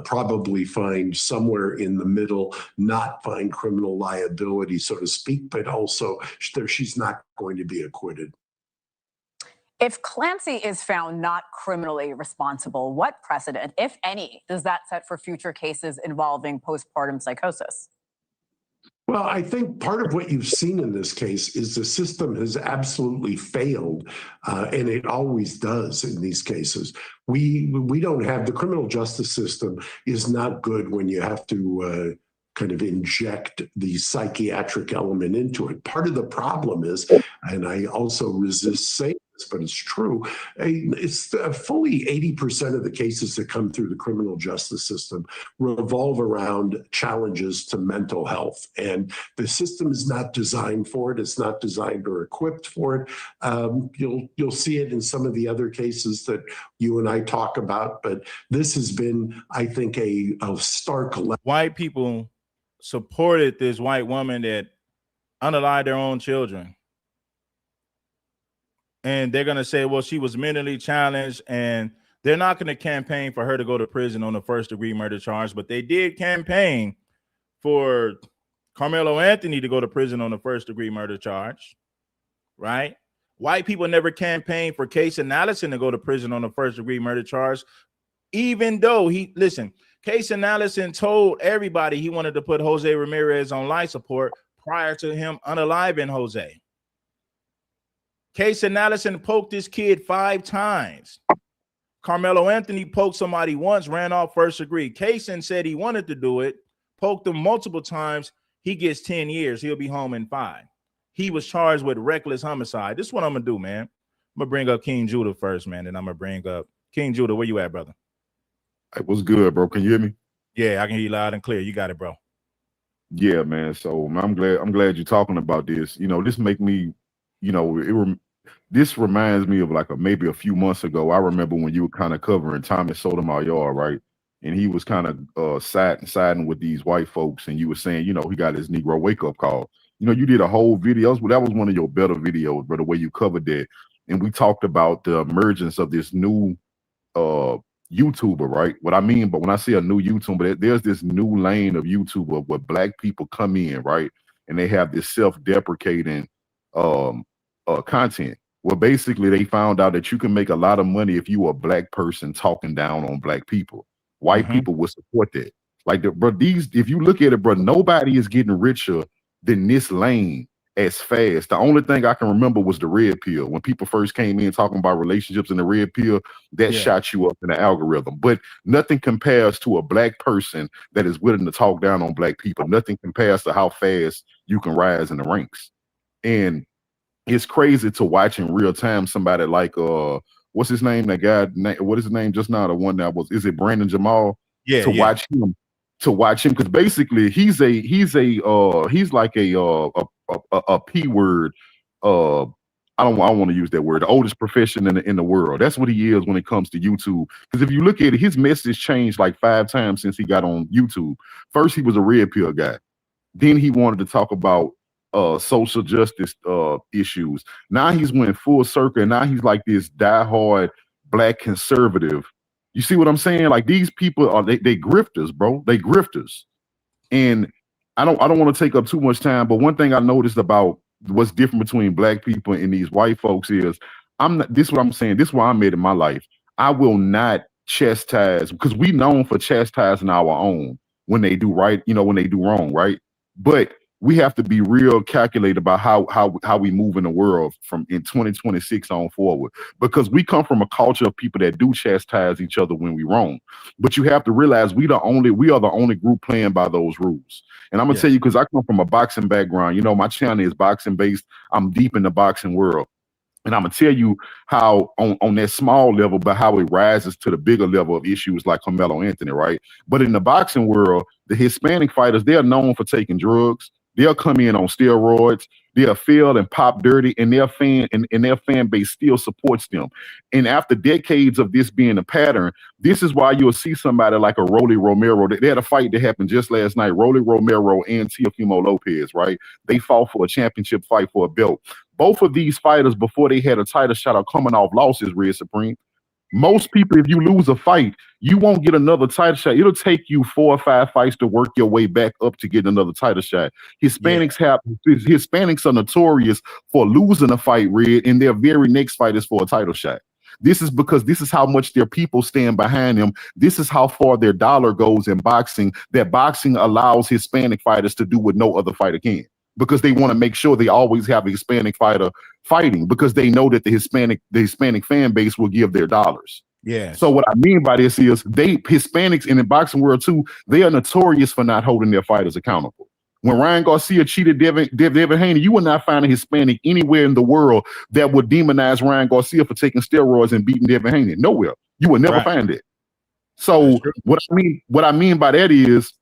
probably find somewhere in the middle, not find criminal liability, so to speak, but also she's not going to be acquitted. If Clancy is found not criminally responsible, what precedent, if any, does that set for future cases involving postpartum psychosis? Well, I think part of what you've seen in this case is the system has absolutely failed, and it always does in these cases. We don't have, the criminal justice system is not good when you have to kind of inject the psychiatric element into it. Part of the problem is, and I also resist saying this, but it's true, it's fully 80% of the cases that come through the criminal justice system revolve around challenges to mental health. And the system is not designed for it. It's not designed or equipped for it. You'll see it in some of the other cases that you and I talk about, but this has been, I think, a stark level. White people supported this white woman that unalived their own children. And they're going to say, well, she was mentally challenged, and they're not going to campaign for her to go to prison on a first-degree murder charge, but they did campaign for Karmelo Anthony to go to prison on a first-degree murder charge, right? White people never campaigned for Casey Allison to go to prison on a first-degree murder charge, even though Casey Allison told everybody he wanted to put Jose Ramirez on life support prior to him unaliving Jose. Casey Allison poked this kid 5 times. Karmelo Anthony poked somebody once, ran off first degree. Casey said he wanted to do it, poked him multiple times. He gets 10 years. He'll be home in 5. He was charged with reckless homicide. This is what I'm going to do, man. I'm going to bring up King Judah first, man, and I'm going to bring up King Judah. Where you at, brother? Hey, what's good, bro? Can you hear me? Yeah, I can hear you loud and clear. You got it, bro. Yeah, man. So I'm glad you're talking about this. You know, this make me, you know, this reminds me of like maybe a few months ago. I remember when you were kind of covering Thomas Sotomayor, right? And he was kind of siding with these white folks, and you were saying, you know, he got his Negro wake up call. You know, you did a whole video. That was one of your better videos, bro, the way you covered that. And we talked about the emergence of this new YouTuber, right? What I mean, but when I say a new YouTuber, there's this new lane of YouTuber where black people come in, right? And they have this self-deprecating content. Well, basically, they found out that you can make a lot of money if you are a black person talking down on black people. White people will support that. Like, if you look at it, bro, nobody is getting richer than this lane as fast. The only thing I can remember was the red pill. When people first came in talking about relationships in the red pill, that shot you up in the algorithm. But nothing compares to a black person that is willing to talk down on black people. Nothing compares to how fast you can rise in the ranks. And it's crazy to watch in real time somebody like what's his name? That guy, what is his name just now? The one that was, is it Brandon Jamal? Yeah. To watch him, because basically he's like a P word I don't want to use that word, the oldest profession in the world. That's what he is when it comes to YouTube. Because if you look at it, his message changed like 5 times since he got on YouTube. First, he was a red pill guy. Then he wanted to talk about social justice issues. Now he's went full circle, and now he's like this diehard black conservative. You see what I'm saying? Like these people are they grifters, bro. They grifters. And I don't want to take up too much time, but one thing I noticed about what's different between black people and these white folks is I'm not this is what I'm saying. This is where I'm at in my life. I will not chastise because we known for chastising our own when they do right, when they do wrong, right? But we have to be real calculated about how we move in the world from in 2026 on forward because we come from a culture of people that do chastise each other when we wrong. But you have to realize we are the only group playing by those rules. And I'm gonna tell you because I come from a boxing background. My channel is boxing based. I'm deep in the boxing world. And I'm gonna tell you how on that small level, but how it rises to the bigger level of issues like Karmelo Anthony, right? But in the boxing world, the Hispanic fighters, they are known for taking drugs. They'll come in on steroids. They'll fail and pop dirty, and their fan base still supports them. And after decades of this being a pattern, this is why you'll see somebody like a Rolly Romero. They had a fight that happened just last night. Rolly Romero and Teofimo Lopez, right? They fought for a championship fight for a belt. Both of these fighters, before they had a title shot, are coming off losses, Red Supreme. Most people, if you lose a fight, you won't get another title shot. It'll take you 4 or 5 fights to work your way back up to get another title shot. Hispanics are notorious for losing a fight, Red, and their very next fight is for a title shot. This is because this is how much their people stand behind them. This is how far their dollar goes in boxing, that boxing allows Hispanic fighters to do what no other fighter can. Because they want to make sure they always have a Hispanic fighter fighting because they know that the Hispanic fan base will give their dollars. Yeah. So what I mean by this is Hispanics in the boxing world too, they are notorious for not holding their fighters accountable. When Ryan Garcia cheated Devin Haney, you will not find a Hispanic anywhere in the world that would demonize Ryan Garcia for taking steroids and beating Devin Haney. Nowhere. You will never find it. So what I mean by that is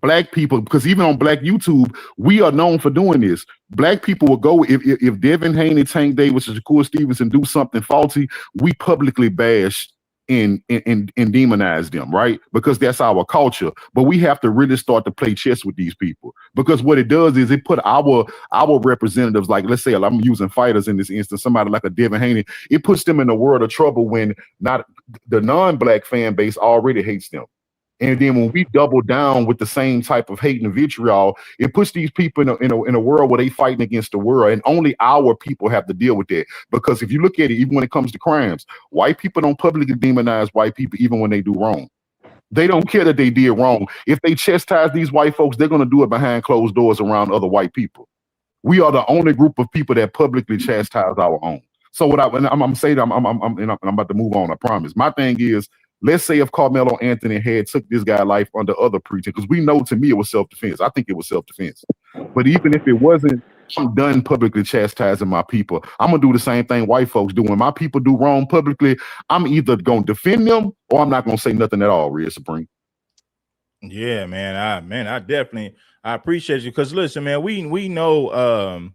Black people, because even on Black YouTube, we are known for doing this. Black people will go if Devin Haney, Tank Davis, or Shakur Stevenson do something faulty, we publicly bash and demonize them, right? Because that's our culture. But we have to really start to play chess with these people because what it does is it put our representatives, like let's say I'm using fighters in this instance, somebody like a Devin Haney, it puts them in a world of trouble when not the non-Black fan base already hates them. And then when we double down with the same type of hate and vitriol, it puts these people in a world where they fighting against the world, and only our people have to deal with that. Because if you look at it, even when it comes to crimes, white people don't publicly demonize white people even when they do wrong. They don't care that they did wrong. If they chastise these white folks, they're going to do it behind closed doors around other white people. We are the only group of people that publicly chastise our own. So what I'm saying, I'm about to move on. I promise. My thing is, let's say if Karmelo Anthony had took this guy's life under other pretense, because we know to me it was self-defense. I think it was self-defense. But even if it wasn't, I'm done publicly chastising my people. I'm gonna do the same thing white folks do. When my people do wrong publicly, I'm either gonna defend them or I'm not gonna say nothing at all, Red Supreme. Yeah, man. I appreciate you. Because listen, man, we know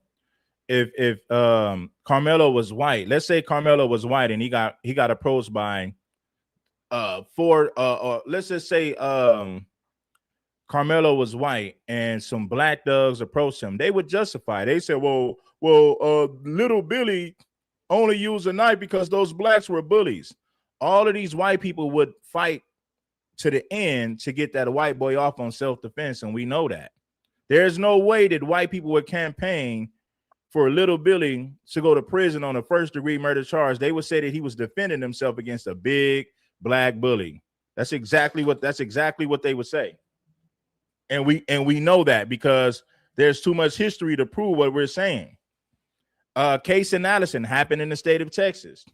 if Karmelo was white, let's say Karmelo was white and he got approached by let's just say Karmelo was white and some black thugs approached him, they would justify. They said, well, little Billy only used a knife because those blacks were bullies. All of these white people would fight to the end to get that white boy off on self-defense, and we know that. There's no way that white people would campaign for little Billy to go to prison on a first-degree murder charge. They would say that he was defending himself against a big black bully. That's exactly what they would say. And we know that because there's too much history to prove what we're saying. Case and Allison happened in the state of Texas.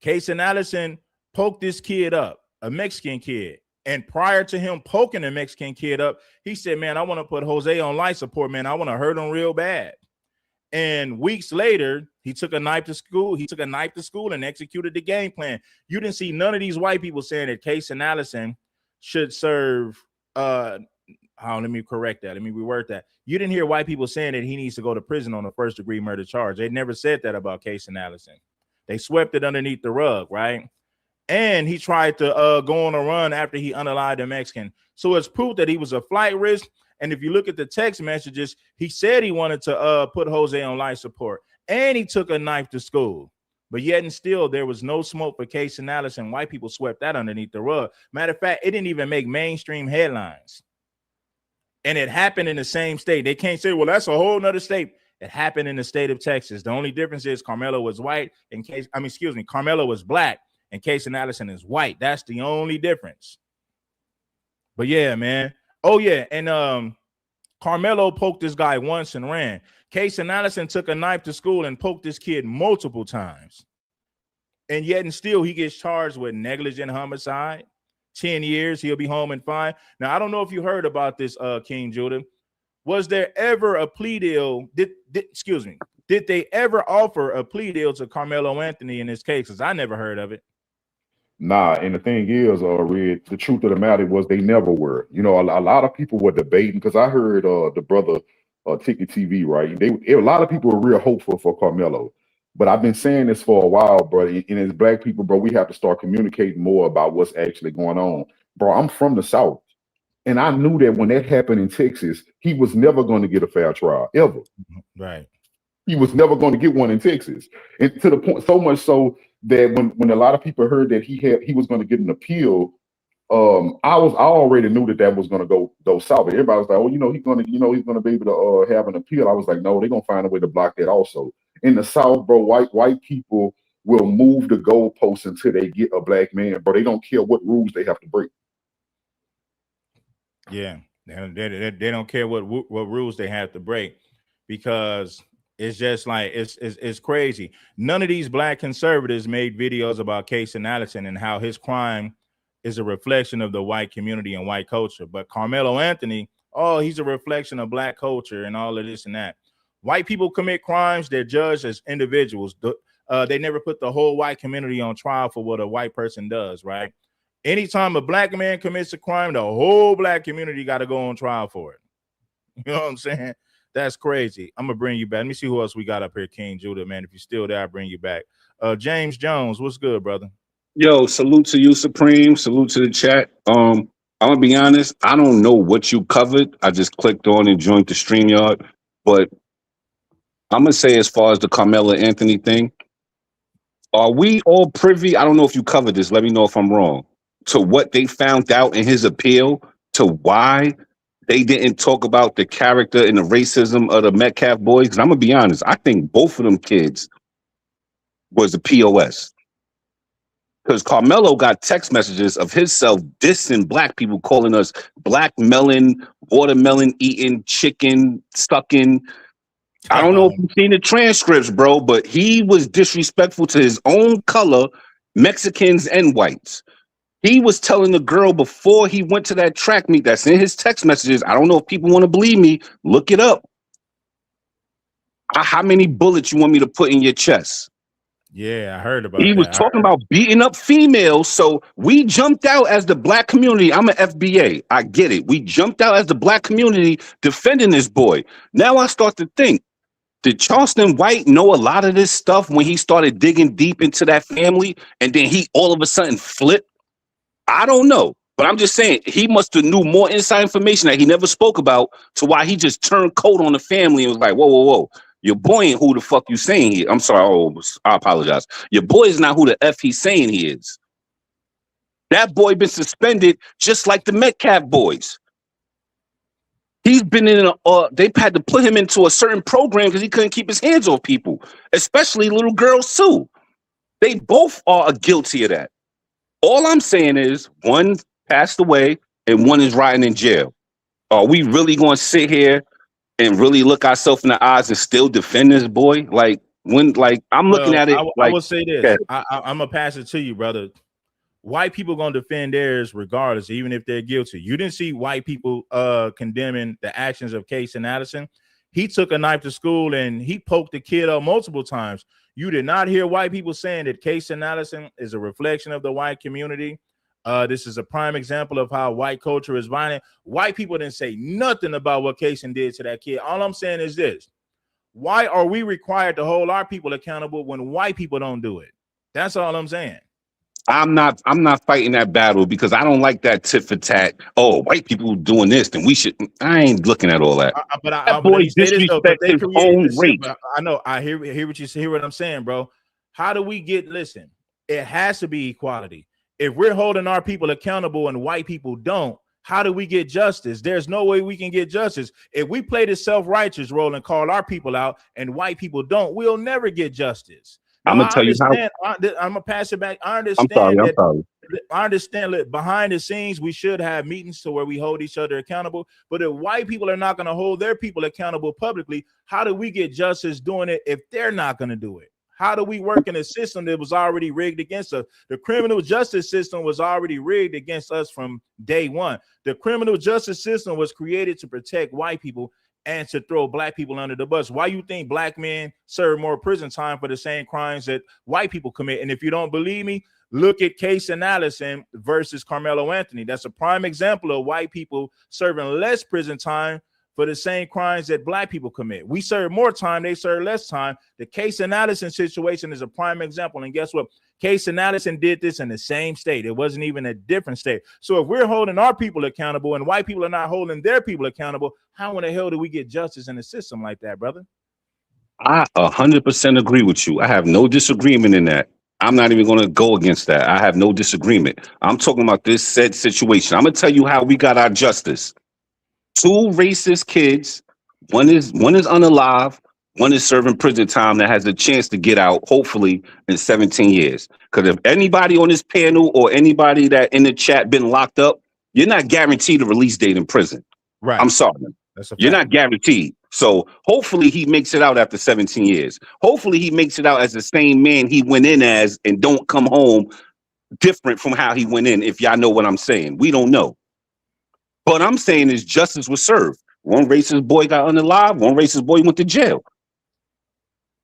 Case and Allison poked this kid up, a Mexican kid. And prior to him poking the Mexican kid up, he said, man, I want to put Jose on life support, man. I want to hurt him real bad. And weeks later, he took a knife to school. He took a knife to school and executed the game plan. You didn't see none of these white people saying that Case and Allison should serve let me correct that. Let me reword that. You didn't hear white people saying that he needs to go to prison on a first-degree murder charge. They never said that about Casey Allison. They swept it underneath the rug, right? And he tried to go on a run after he unalived a Mexican. So it's proof that he was a flight risk. And if you look at the text messages, he said he wanted to put Jose on life support. And he took a knife to school. But yet and still, there was no smoke for Casey Allison. White people swept that underneath the rug. Matter of fact, it didn't even make mainstream headlines. And it happened in the same state. They can't say, well, that's a whole nother state. It happened in the state of Texas. The only difference is Karmelo was white and Karmelo was black and Casey Allison is white. That's the only difference. But yeah, man. Oh yeah, and Karmelo poked this guy once and ran. Casey Allison took a knife to school and poked this kid multiple times. And yet and still he gets charged with negligent homicide. 10 years, he'll be home and fine. Now, I don't know if you heard about this, King Judah. Was there ever a plea deal? Did they ever offer a plea deal to Karmelo Anthony in this case? Because I never heard of it. Nah, and the thing is, Red, the truth of the matter was they never were. You know, a lot of people were debating because I heard the brother Ticket TV, right? A lot of people were real hopeful for Karmelo. But I've been saying this for a while, bro. And as black people, bro, we have to start communicating more about what's actually going on. Bro, I'm from the South. And I knew that when that happened in Texas, he was never going to get a fair trial, ever. Right. He was never going to get one in Texas. And to the point, so much so that when a lot of people heard that he was going to get an appeal, I already knew that was going to go south. Everybody was like, oh, he's going to be able to have an appeal. I was like, no, they're going to find a way to block that also. In the South, bro, white people will move the goalposts until they get a black man, bro. They don't care what rules they have to break. Yeah, they don't care what rules they have to break, because it's just like it's crazy. None of these black conservatives made videos about Casey Allison and how his crime is a reflection of the white community and white culture. But Karmelo Anthony, he's a reflection of black culture and all of this and that. White people commit crimes, they're judged as individuals. They never put the whole white community on trial for what a white person does, right? Anytime a black man commits a crime, the whole black community got to go on trial for it. You know what I'm saying? That's crazy. I'm going to bring you back. Let me see who else we got up here, King Judah, man. If you're still there, I'll bring you back. James Jones, what's good, brother? Yo, salute to you, Supreme. Salute to the chat. I'm going to be honest. I don't know what you covered. I just clicked on and joined the StreamYard. But I'm going to say, as far as the Karmelo Anthony thing, are we all privy? I don't know if you covered this. Let me know if I'm wrong. To what they found out in his appeal, to why they didn't talk about the character and the racism of the Metcalf boys. Because I'm going to be honest, I think both of them kids was the POS. Because Karmelo got text messages of himself dissing black people, calling us black melon, watermelon eating, chicken sucking. I don't know if you've seen the transcripts, bro, but he was disrespectful to his own color, Mexicans and whites. He was telling the girl before he went to that track meet, that's in his text messages. I don't know if people want to believe me. Look it up. How many bullets you want me to put in your chest? Yeah, I heard about that. He was talking about beating up females. So we jumped out as the black community. I'm an FBA. I get it. We jumped out as the black community defending this boy. Now I start to think, did Charleston White know a lot of this stuff when he started digging deep into that family and then he all of a sudden flipped? I don't know. But I'm just saying he must have knew more inside information that he never spoke about, to why he just turned cold on the family and was like, whoa, whoa, whoa. Your boy ain't who the fuck you saying he is. I'm sorry. Oh, I apologize. Your boy is not who the F he's saying he is. That boy been suspended just like the Metcalf boys. He's been in they've had to put him into a certain program because he couldn't keep his hands off people, especially little girls too. They both are guilty of that. All I'm saying is one passed away and one is rotting in jail. Are we really going to sit here and really look ourselves in the eyes and still defend this boy? Like I'm looking at it. I will say this. I'm gonna pass it to you, brother. White people gonna defend theirs regardless, even if they're guilty. You didn't see white people condemning the actions of Casey Allison. He took a knife to school and he poked the kid up multiple times. You did not hear white people saying that Casey Allison is a reflection of the white community. This is a prime example of how white culture is violent. White people didn't say nothing about what Kaysen did to that kid. All I'm saying is this: why are we required to hold our people accountable when white people don't do it? That's all I'm saying. I'm not fighting that battle because I don't like that tit for tat. Oh, white people doing this, then we should. I ain't looking at all that. That boy disrespect his own race. I know. I hear what you hear. What I'm saying, bro. How do we get? Listen, it has to be equality. If we're holding our people accountable and white people don't, how do we get justice? There's no way we can get justice. If we play the self-righteous role and call our people out and white people don't, we'll never get justice. Now, I'm gonna tell you how. I'm gonna pass it back. I understand I understand that behind the scenes we should have meetings to where we hold each other accountable. But if white people are not going to hold their people accountable publicly, how do we get justice doing it if they're not going to do it? How do we work in a system that was already rigged against us? The criminal justice system was already rigged against us from day one. The criminal justice system was created to protect white people and to throw black people under the bus. Why you think black men serve more prison time for the same crimes that white people commit? And if you don't believe me, look at Kaysen Allison versus Karmelo Anthony. That's a prime example of white people serving less prison time for the same crimes that black people commit. We serve more time, they serve less time. The Kaysen Allison situation is a prime example. And guess what? Kaysen Allison did this in the same state. It wasn't even a different state. So if we're holding our people accountable and white people are not holding their people accountable, how in the hell do we get justice in a system like that, brother? I 100% agree with you. I have no disagreement in that. I'm not even going to go against that. I have no disagreement. I'm talking about this said situation. I'm going to tell you how we got our justice. 2 racist kids. One is unalive. One is serving prison time that has a chance to get out, hopefully, in 17 years. Because if anybody on this panel or anybody that in the chat been locked up, you're not guaranteed a release date in prison. Right. I'm sorry. You're not guaranteed. So hopefully he makes it out after 17 years. Hopefully he makes it out as the same man he went in as and don't come home different from how he went in, if y'all know what I'm saying. We don't know. What I'm saying is justice was served. One racist boy got unalive. One racist boy went to jail.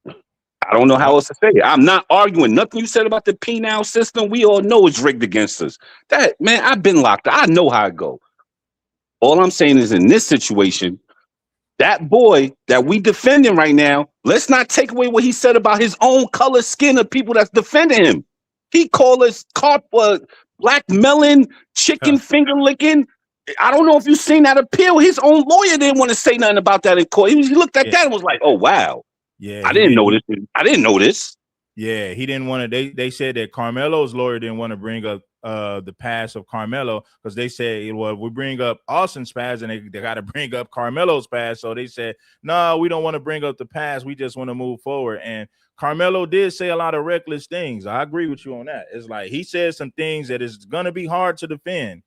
I don't know how else to say it. I'm not arguing. Nothing you said about the penal system, we all know it's rigged against us. That, man, I've been locked up. I know how it go. All I'm saying is in this situation, that boy that we defending right now, let's not take away what he said about his own color skin of people that's defending him. He called us black melon, chicken finger licking. I don't know if you've seen that appeal. His own lawyer didn't want to say nothing about that in court. He looked at that and was like, oh, wow. Yeah, I didn't know this. I didn't know this. Yeah, he didn't want to. They said that Karmelo's lawyer didn't want to bring up the past of Karmelo because they said, well, we bring up Austin's past and they got to bring up Karmelo's past. So they said, no, we don't want to bring up the past. We just want to move forward. And Karmelo did say a lot of reckless things. I agree with you on that. It's like he said some things that is going to be hard to defend.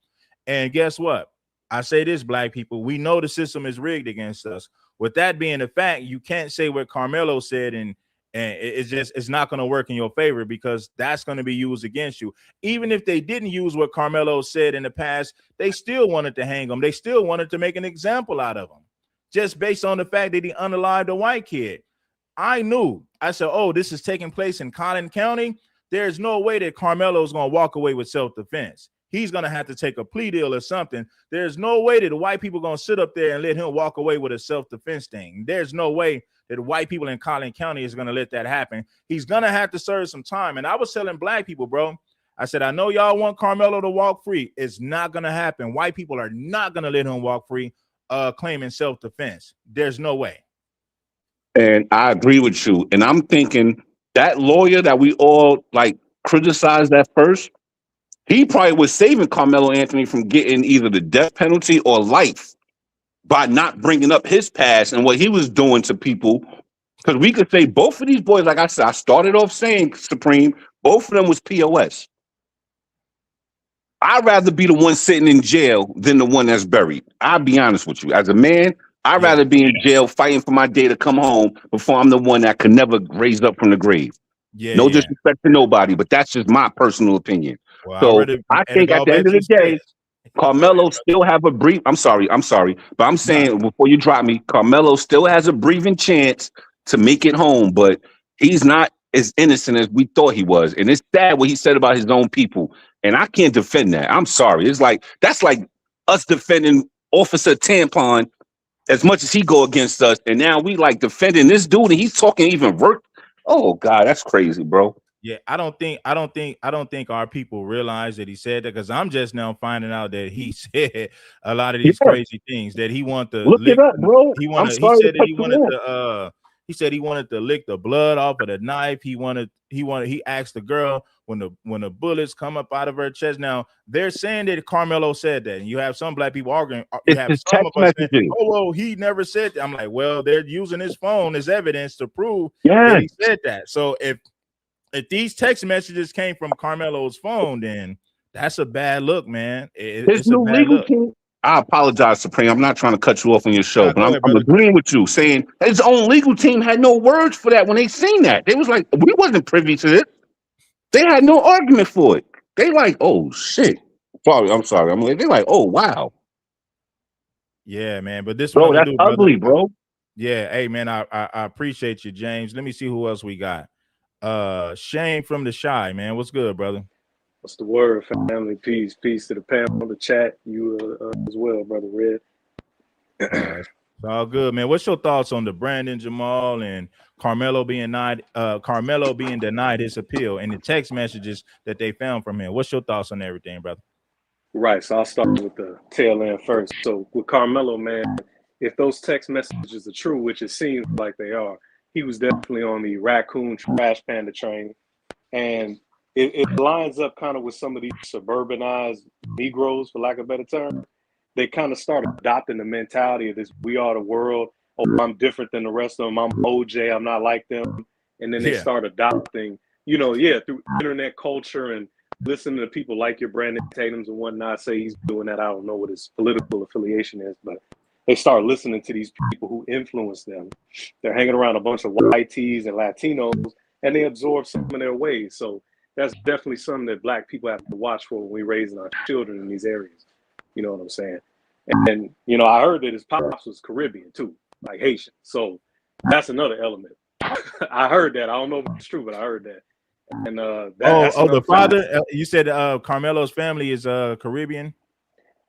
And guess what? I say this, black people, we know the system is rigged against us. With that being the fact, you can't say what Karmelo said and it's not going to work in your favor because that's going to be used against you. Even if they didn't use what Karmelo said in the past, they still wanted to hang him. They still wanted to make an example out of him just based on the fact that he unalived a white kid. I said, oh, this is taking place in Collin County. There's no way that Karmelo is going to walk away with self-defense. He's going to have to take a plea deal or something. There's no way that the white people are going to sit up there and let him walk away with a self-defense thing. There's no way that the white people in Collin County is going to let that happen. He's going to have to serve some time. And I was telling black people, bro, I said, I know y'all want Karmelo to walk free. It's not going to happen. White people are not going to let him walk free claiming self-defense. There's no way. And I agree with you. And I'm thinking that lawyer that we all like criticized at first, he probably was saving Karmelo Anthony from getting either the death penalty or life by not bringing up his past and what he was doing to people. Because we could say both of these boys, like I said, I started off saying, Supreme, both of them was POS. I'd rather be the one sitting in jail than the one that's buried. I'll be honest with you. As a man, I'd rather be in jail fighting for my day to come home before I'm the one that could never raise up from the grave. No disrespect to nobody, but that's just my personal opinion. Well, so I think at the end of the day, Karmelo still have a brief. I'm sorry, but I'm saying before you drop me, Karmelo still has a breathing chance to make it home, but he's not as innocent as we thought he was. And it's sad what he said about his own people. And I can't defend that. I'm sorry. It's like that's like us defending Officer Tampon as much as he go against us, and now we like defending this dude, and he's talking even worse. Oh God, that's crazy, bro. Yeah, I don't think our people realize that he said that, because I'm just now finding out that he said a lot of these Yeah. crazy things, that he wanted to Look it lick. up, bro. I'm He sorry to said that cut you off. he said he wanted to lick the blood off of the knife. He asked the girl when the bullets come up out of her chest. Now they're saying that Karmelo said that, and you have some black people arguing. You It's have his some of text us saying, messaging. "Oh, well, he never said that." I'm like, well, they're using his phone as evidence to prove Yes. that he said that. So if these text messages came from Karmelo's phone, then that's a bad look, man. His It's a new bad legal look. team. I apologize, Supreme. I'm not trying to cut you off on your show, Nah, but go I'm ahead, brother. agreeing with you, saying his own legal team had no words for that when they seen that. They was like, we wasn't privy to it. They had no argument for it. They like, oh shit. I'm sorry. I'm like, they like, oh wow. Yeah, man. But this is what Bro, I'm gonna that's do, brother. ugly, bro. Yeah, hey man, I appreciate you, James. Let me see who else we got. Shane from the Shy, man. What's good, brother? What's the word, family? Peace to the panel, the chat, you as well, brother Red. It's all good, man. What's your thoughts on the Brandon Jamal and Karmelo being denied his appeal and the text messages that they found from him? What's your thoughts on everything, brother? Right, so I'll start with the tail end first. So with Karmelo, man, if those text messages are true, which it seems like they are, he was definitely on the raccoon trash panda train. And it lines up kind of with some of these suburbanized Negroes, for lack of a better term. They kind of start adopting the mentality of this, we are the world. Oh, I'm different than the rest of them. I'm OJ. I'm not like them. And then they start adopting, through internet culture and listening to people like your Brandon Tatum's and whatnot. Say he's doing that. I don't know what his political affiliation is, but they start listening to these people who influence them. They're hanging around a bunch of white tees and Latinos, and they absorb some of their ways. So that's definitely something that Black people have to watch for when we're raising our children in these areas. You know what I'm saying? And I heard that his pops was Caribbean too, like Haitian. So that's another element. I heard that. I don't know if it's true, but I heard that. And that's the father. father. You said Karmelo's family is Caribbean.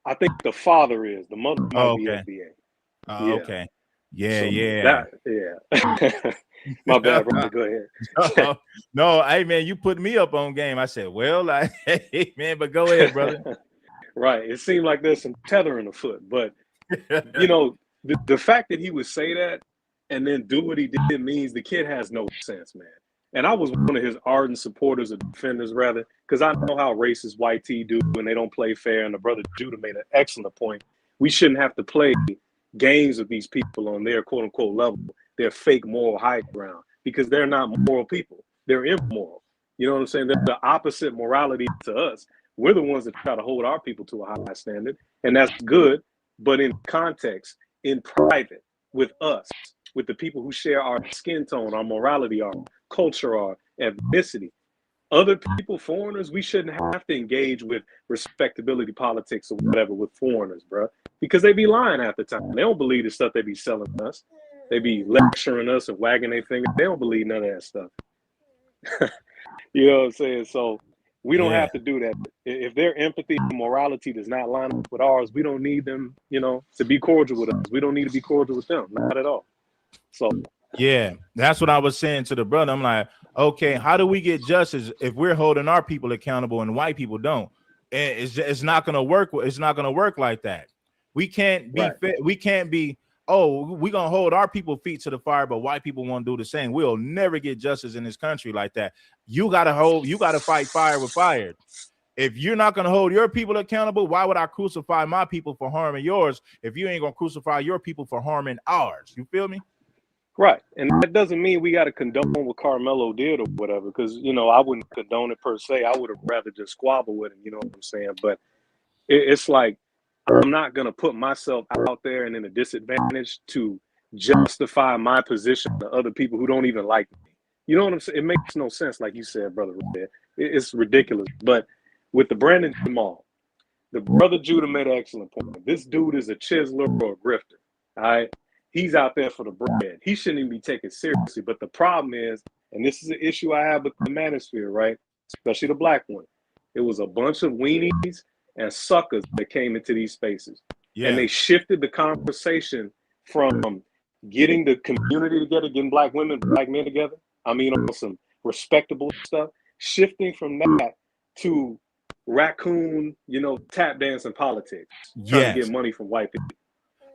I think the father is. The mother might be okay. FBA. Okay. Yeah, So yeah. yeah. My bad, brother. Go ahead. No, hey man, you put me up on game. I said, well, like, hey man, but go ahead, brother. Right. It seemed like there's some tethering afoot, but the fact that he would say that and then do what he did means the kid has no sense, man. And I was one of his ardent supporters or defenders, rather, because I know how racist white T do when they don't play fair. And the brother Judah made an excellent point. We shouldn't have to play games with these people on their quote unquote level, their fake moral high ground, because they're not moral people. They're immoral. You know what I'm saying? They're the opposite morality to us. We're the ones that try to hold our people to a high standard, and that's good. But in context, in private, with us, with the people who share our skin tone, our morality, our culture, our ethnicity, other people, foreigners, we shouldn't have to engage with respectability politics or whatever with foreigners, bro, because they be lying half the time. They don't believe the stuff they be selling us. They be lecturing us and wagging their finger. They don't believe none of that stuff. You know what I'm saying? So we don't have to do that. If their empathy and morality does not line up with ours, we don't need them, to be cordial with us. We don't need to be cordial with them. Not at all. So yeah, that's what I was saying to the brother. I'm like, okay, how do we get justice if we're holding our people accountable and white people don't? And it's not gonna work. It's not gonna work like that. We can't be we can't be, oh, we're gonna hold our people feet to the fire, but white people won't do the same. We'll never get justice in this country like that. You gotta fight fire with fire. If you're not going to hold your people accountable, why would I crucify my people for harming yours if you ain't going to crucify your people for harming ours? You feel me? Right. And that doesn't mean we got to condone what Karmelo did or whatever, because, I wouldn't condone it per se. I would have rather just squabble with him, you know what I'm saying? But it's like, I'm not going to put myself out there and in a disadvantage to justify my position to other people who don't even like me. You know what I'm saying? It makes no sense, like you said, brother. It's ridiculous. But with the Brandon Jamal, the brother Judah made an excellent point. This dude is a chiseler or a grifter. All right. He's out there for the bread. He shouldn't even be taken seriously. But the problem is, and this is an issue I have with the manosphere, right? Especially the black one. It was a bunch of weenies and suckers that came into these spaces. Yeah. And they shifted the conversation from getting the community together, getting black women, black men together. I mean, on some respectable stuff, shifting from that to raccoon, tap dance and politics, trying to get money from white people.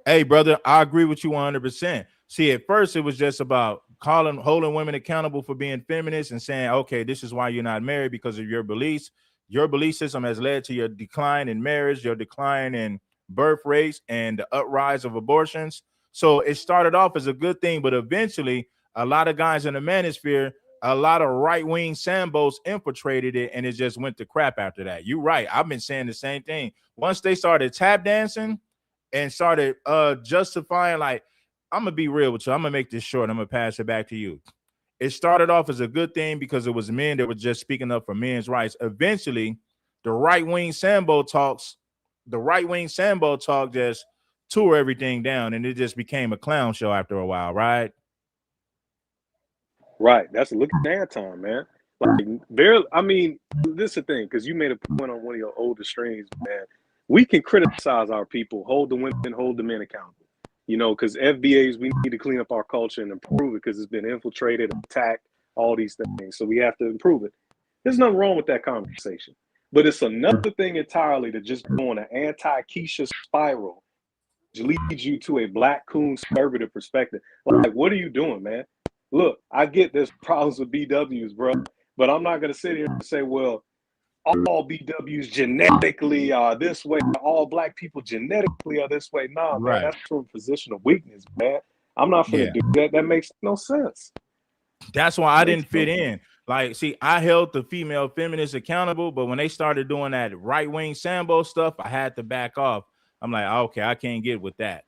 Hey, brother, I agree with you 100%. See, at first it was just about holding women accountable for being feminists and saying, okay, this is why you're not married, because of your beliefs. Your belief system has led to your decline in marriage, your decline in birth rates, and the uprise of abortions. So it started off as a good thing, but eventually a lot of guys in the manosphere, a lot of right-wing Sambos infiltrated it, and it just went to crap after that. You're right. I've been saying the same thing. Once they started tap dancing and started justifying, like, I'm gonna be real with you. I'm gonna make this short. I'm gonna pass it back to you. It started off as a good thing because it was men that were just speaking up for men's rights. Eventually, the right-wing Sambo talk just tore everything down, and it just became a clown show after a while, right? Right. That's a look at time, man. Like, this is the thing, because you made a point on one of your older streams, man. We can criticize our people, hold the women, hold the men accountable. Because FBAs, we need to clean up our culture and improve it because it's been infiltrated, attacked, all these things. So we have to improve it. There's nothing wrong with that conversation. But it's another thing entirely to just go on an anti-Keisha spiral, which leads you to a black coon conservative perspective. Like, what are you doing, man? Look, I get there's problems with BWs, bro, but I'm not going to sit here and say, well, all BWs genetically are this way, all black people genetically are this way. Nah, man, that's from a position of weakness, man. I'm not going to do that. That makes no sense. That's why I didn't fit in. Like, see, I held the female feminists accountable, but when they started doing that right-wing Sambo stuff, I had to back off. I'm like, okay, I can't get with that.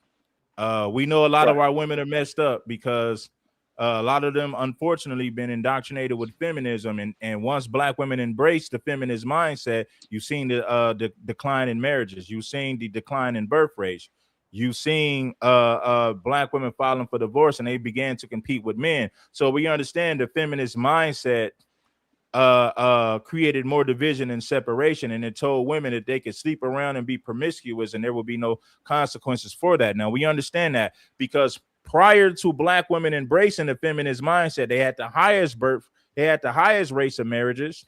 We know a lot of our women are messed up because a lot of them, unfortunately, been indoctrinated with feminism. And once black women embrace the feminist mindset, you've seen the decline in marriages. You've seen the decline in birth rates. You've seen black women filing for divorce, and they began to compete with men. So we understand the feminist mindset created more division and separation, and it told women that they could sleep around and be promiscuous and there will be no consequences for that. Now we understand that because prior to black women embracing the feminist mindset, they had the highest rates of marriages.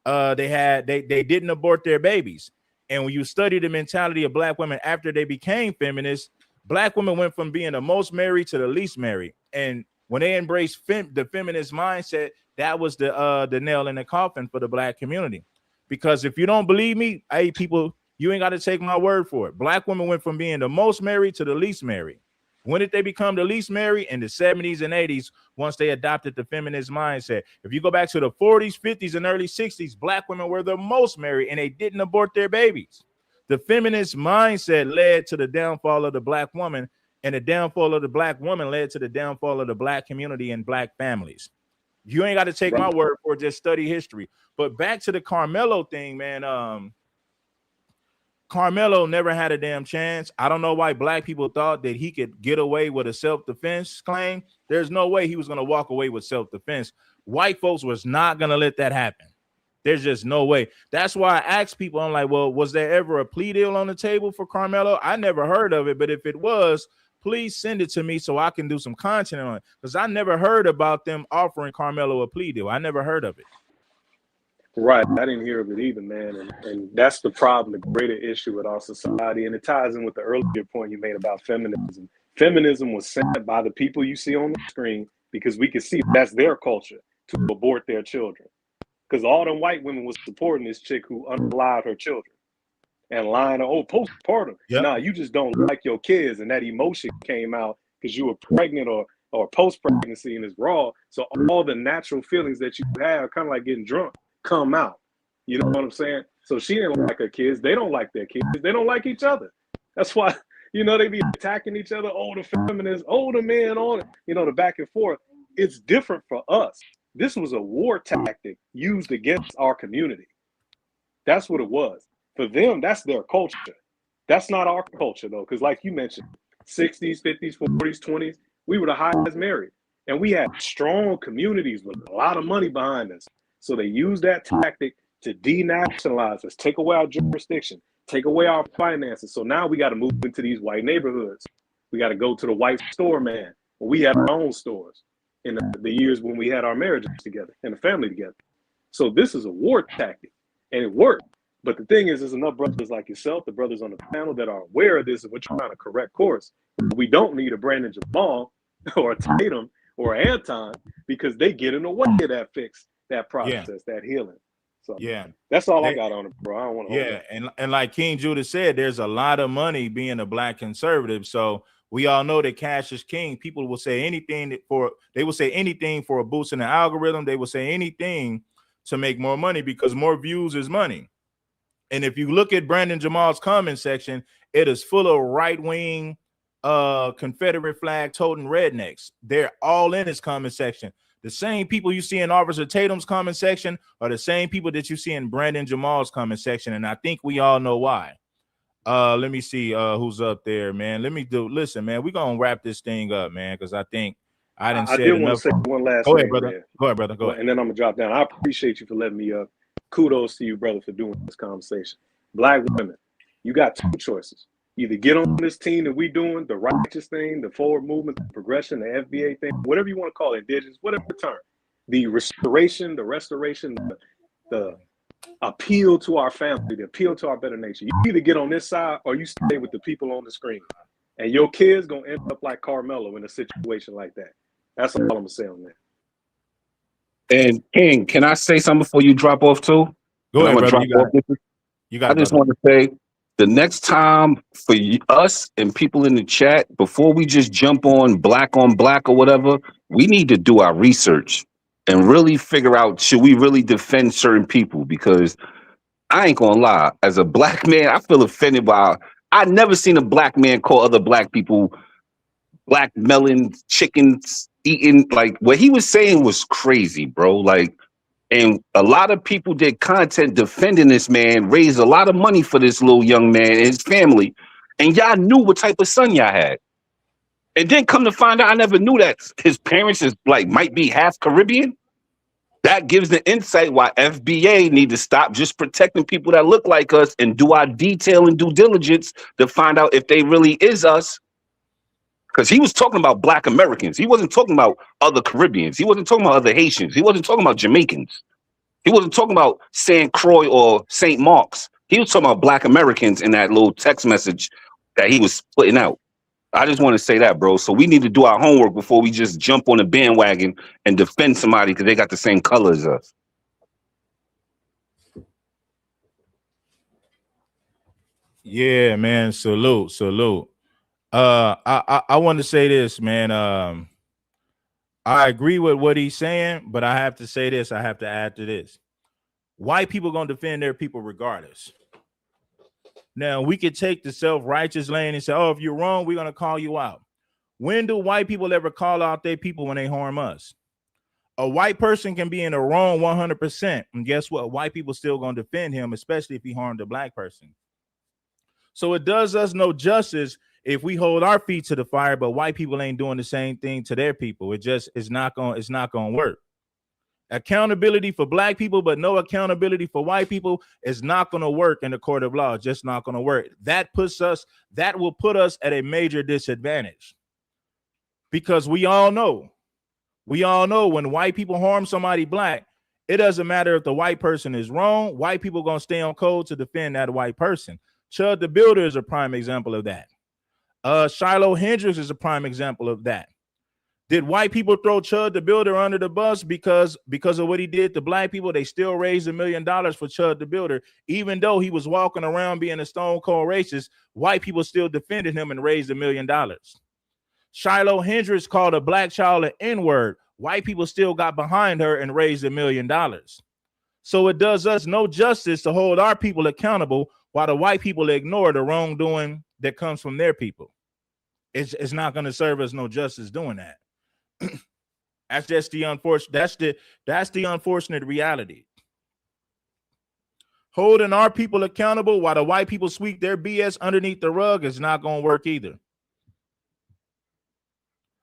They didn't abort their babies. And when you study the mentality of black women after they became feminists, black women went from being the most married to the least married. And when they embraced the feminist mindset, that was the nail in the coffin for the black community. Because if you don't believe me, hey, people, you ain't got to take my word for it. Black women went from being the most married to the least married. When did they become the least married? In the 70s and 80s, once they adopted the feminist mindset. If you go back to the 40s, 50s, and early 60s, black women were the most married and they didn't abort their babies. The feminist mindset led to the downfall of the black woman, and the downfall of the black woman led to the downfall of the black community and black families. You ain't got to take my word for it, just study history. But back to the Karmelo thing, man. Karmelo never had a damn chance. I don't know why black people thought that he could get away with a self-defense claim. There's no way he was going to walk away with self-defense. White folks was not going to let that happen. There's just no way. That's why I asked people, I'm like, well, was there ever a plea deal on the table for Karmelo? I never heard of it, but if it was, please send it to me so I can do some content on it, because I never heard about them offering Karmelo a plea deal. I never heard of it. Right. I didn't hear of it either, man. And that's the problem, the greater issue with our society. And it ties in with the earlier point you made about feminism. Feminism was sent by the people you see on the screen because we could see that's their culture, to abort their children. Because all them white women was supporting this chick who unalived her children and lying, postpartum. Yep. Nah, you just don't like your kids. And that emotion came out because you were pregnant or post-pregnancy and it's raw. So all the natural feelings that you have, kind of like getting drunk, come out. You know what I'm saying? So she didn't like her kids. They don't like their kids. They don't like each other. That's why, they be attacking each other. Oh, the feminists, oh, the men on it, the back and forth. It's different for us. This was a war tactic used against our community. That's what it was. For them, that's their culture. That's not our culture, though, because like you mentioned, 60s, 50s, 40s, 20s, we were the highest married. And we had strong communities with a lot of money behind us. So they used that tactic to denationalize us, take away our jurisdiction, take away our finances. So now we got to move into these white neighborhoods. We got to go to the white store, man. We had our own stores in the years when we had our marriages together and the family together. So this is a war tactic, and it worked. But the thing is, there's enough brothers like yourself, the brothers on the panel that are aware of this, and we're trying to correct course. We don't need a Brandon Jamal or a Tatum or an Anton because they get in the way of that fix, that process, that healing. So that's all I got on it, bro. I don't want to hold it. And like King Judah said, there's a lot of money being a black conservative. So we all know that cash is king. People will say anything for a boost in the algorithm. They will say anything to make more money because more views is money. And if you look at Brandon Jamal's comment section, it is full of right-wing Confederate flag toting rednecks. They're all in his comment section. The same people you see in Officer Tatum's comment section are the same people that you see in Brandon Jamal's comment section. And I think we all know why. Let me see who's up there, man. Listen, man, we're going to wrap this thing up, man, because I think I didn't say enough. Want to say one last thing. Go ahead, brother. Go ahead. And then I'm going to drop down. I appreciate you for letting me up. Kudos to you, brother, for doing this conversation. Black women, you got two choices. Either get on this team that we doing, the righteous thing, the forward movement, the progression, the FBA thing, whatever you want to call it, indigenous, whatever term. The restoration, the appeal to our family, the appeal to our better nature. You either get on this side or you stay with the people on the screen. And your kids going to end up like Karmelo in a situation like that. That's all I'm going to say on that. And King, can I say something before you drop off too? Go ahead, brother. I just want to say, the next time for us and people in the chat, before we just jump on black or whatever, we need to do our research and really figure out, should we really defend certain people? Because I ain't gonna lie, as a black man, I feel offended by, I never seen a black man call other black people black melon chickens eating. Like, what he was saying was crazy, bro. Like, and a lot of people did content defending this man, raised a lot of money for this little young man and his family. And y'all knew what type of son y'all had. And then come to find out, I never knew that his parents is like, might be half Caribbean. That gives the insight why FBA need to stop just protecting people that look like us and do our detail and due diligence to find out if they really is us. Because he was talking about black Americans. He wasn't talking about other Caribbeans. He wasn't talking about other Haitians. He wasn't talking about Jamaicans. He wasn't talking about St. Croix or St. Mark's. He was talking about black Americans in that little text message that he was putting out. I just want to say that, bro. So we need to do our homework before we just jump on the bandwagon and defend somebody because they got the same color as us. Yeah, man. Salute. I want to say this, man. I agree with what he's saying, but I have to say this. I have to add to this. White people gonna defend their people regardless. Now, we could take the self-righteous lane and say, oh, if you're wrong, we're gonna call you out. When do white people ever call out their people when they harm us? A white person can be in the wrong 100%, and guess what? White people still gonna defend him, especially if he harmed a black person. So it does us no justice if we hold our feet to the fire, but white people ain't doing the same thing to their people. It's not gonna work. Accountability for black people, but no accountability for white people is not gonna work in the court of law. It's just not gonna work. That will put us at a major disadvantage. Because we all know when white people harm somebody black, it doesn't matter if the white person is wrong. White people gonna stay on code to defend that white person. Chud the Builder is a prime example of that. Shiloh Hendricks is a prime example of that. Did white people throw Chud the Builder under the bus because of what he did to black people? They still raised $1 million for Chud the Builder. Even though he was walking around being a stone cold racist, white people still defended him and raised $1 million. Shiloh Hendricks called a black child an N-word. White people still got behind her and raised $1 million. So it does us no justice to hold our people accountable while the white people ignore the wrongdoing that comes from their people. It's not going to serve us no justice doing that. That's just the unfortunate. That's the unfortunate reality. Holding our people accountable while the white people sweep their BS underneath the rug is not going to work either.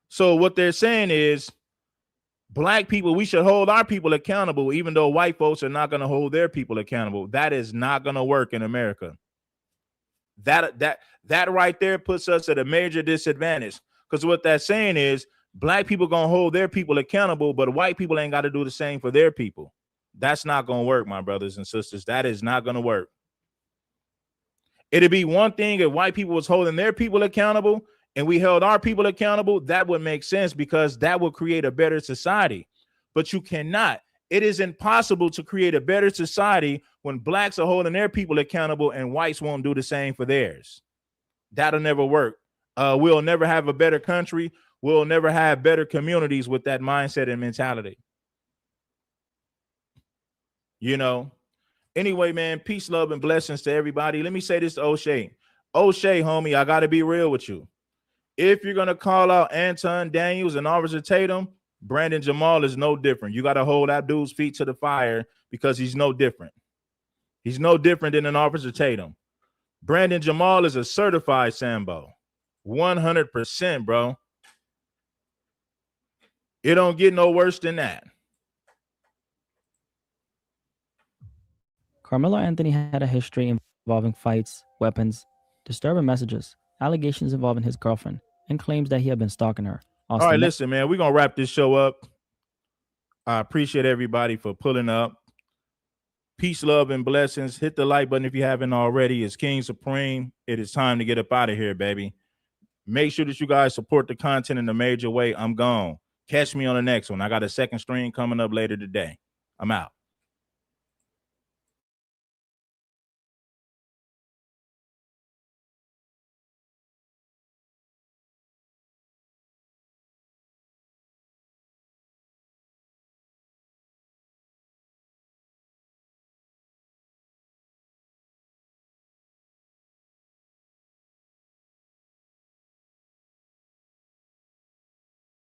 So what they're saying is, Black people, we should hold our people accountable, even though white folks are not going to hold their people accountable. That is not going to work in America. That right there puts us at a major disadvantage. Because what that's saying is black people going to hold their people accountable, but white people ain't got to do the same for their people. That's not going to work, my brothers and sisters. That is not going to work. It'd be one thing if white people was holding their people accountable and we held our people accountable. That would make sense because that would create a better society. But you cannot. It is impossible to create a better society when blacks are holding their people accountable and whites won't do the same for theirs. That'll never work. We'll never have a better country. We'll never have better communities with that mindset and mentality. You know? Anyway, man, peace, love, and blessings to everybody. Let me say this to O'Shea. O'Shea, homie, I got to be real with you. If you're going to call out Anton Daniels and Officer Tatum, Brandon Jamal is no different. You got to hold that dude's feet to the fire because he's no different. He's no different than an Officer Tatum. Brandon Jamal is a certified Sambo. 100%, bro. It don't get no worse than that. Karmelo Anthony had a history involving fights, weapons, disturbing messages, allegations involving his girlfriend, and claims that he had been stalking her. All right, listen, man, we're going to wrap this show up. I appreciate everybody for pulling up. Peace, love, and blessings. Hit the like button if you haven't already. It's King Supreme. It is time to get up out of here, baby. Make sure that you guys support the content in a major way. I'm gone. Catch me on the next one. I got a second stream coming up later today. I'm out.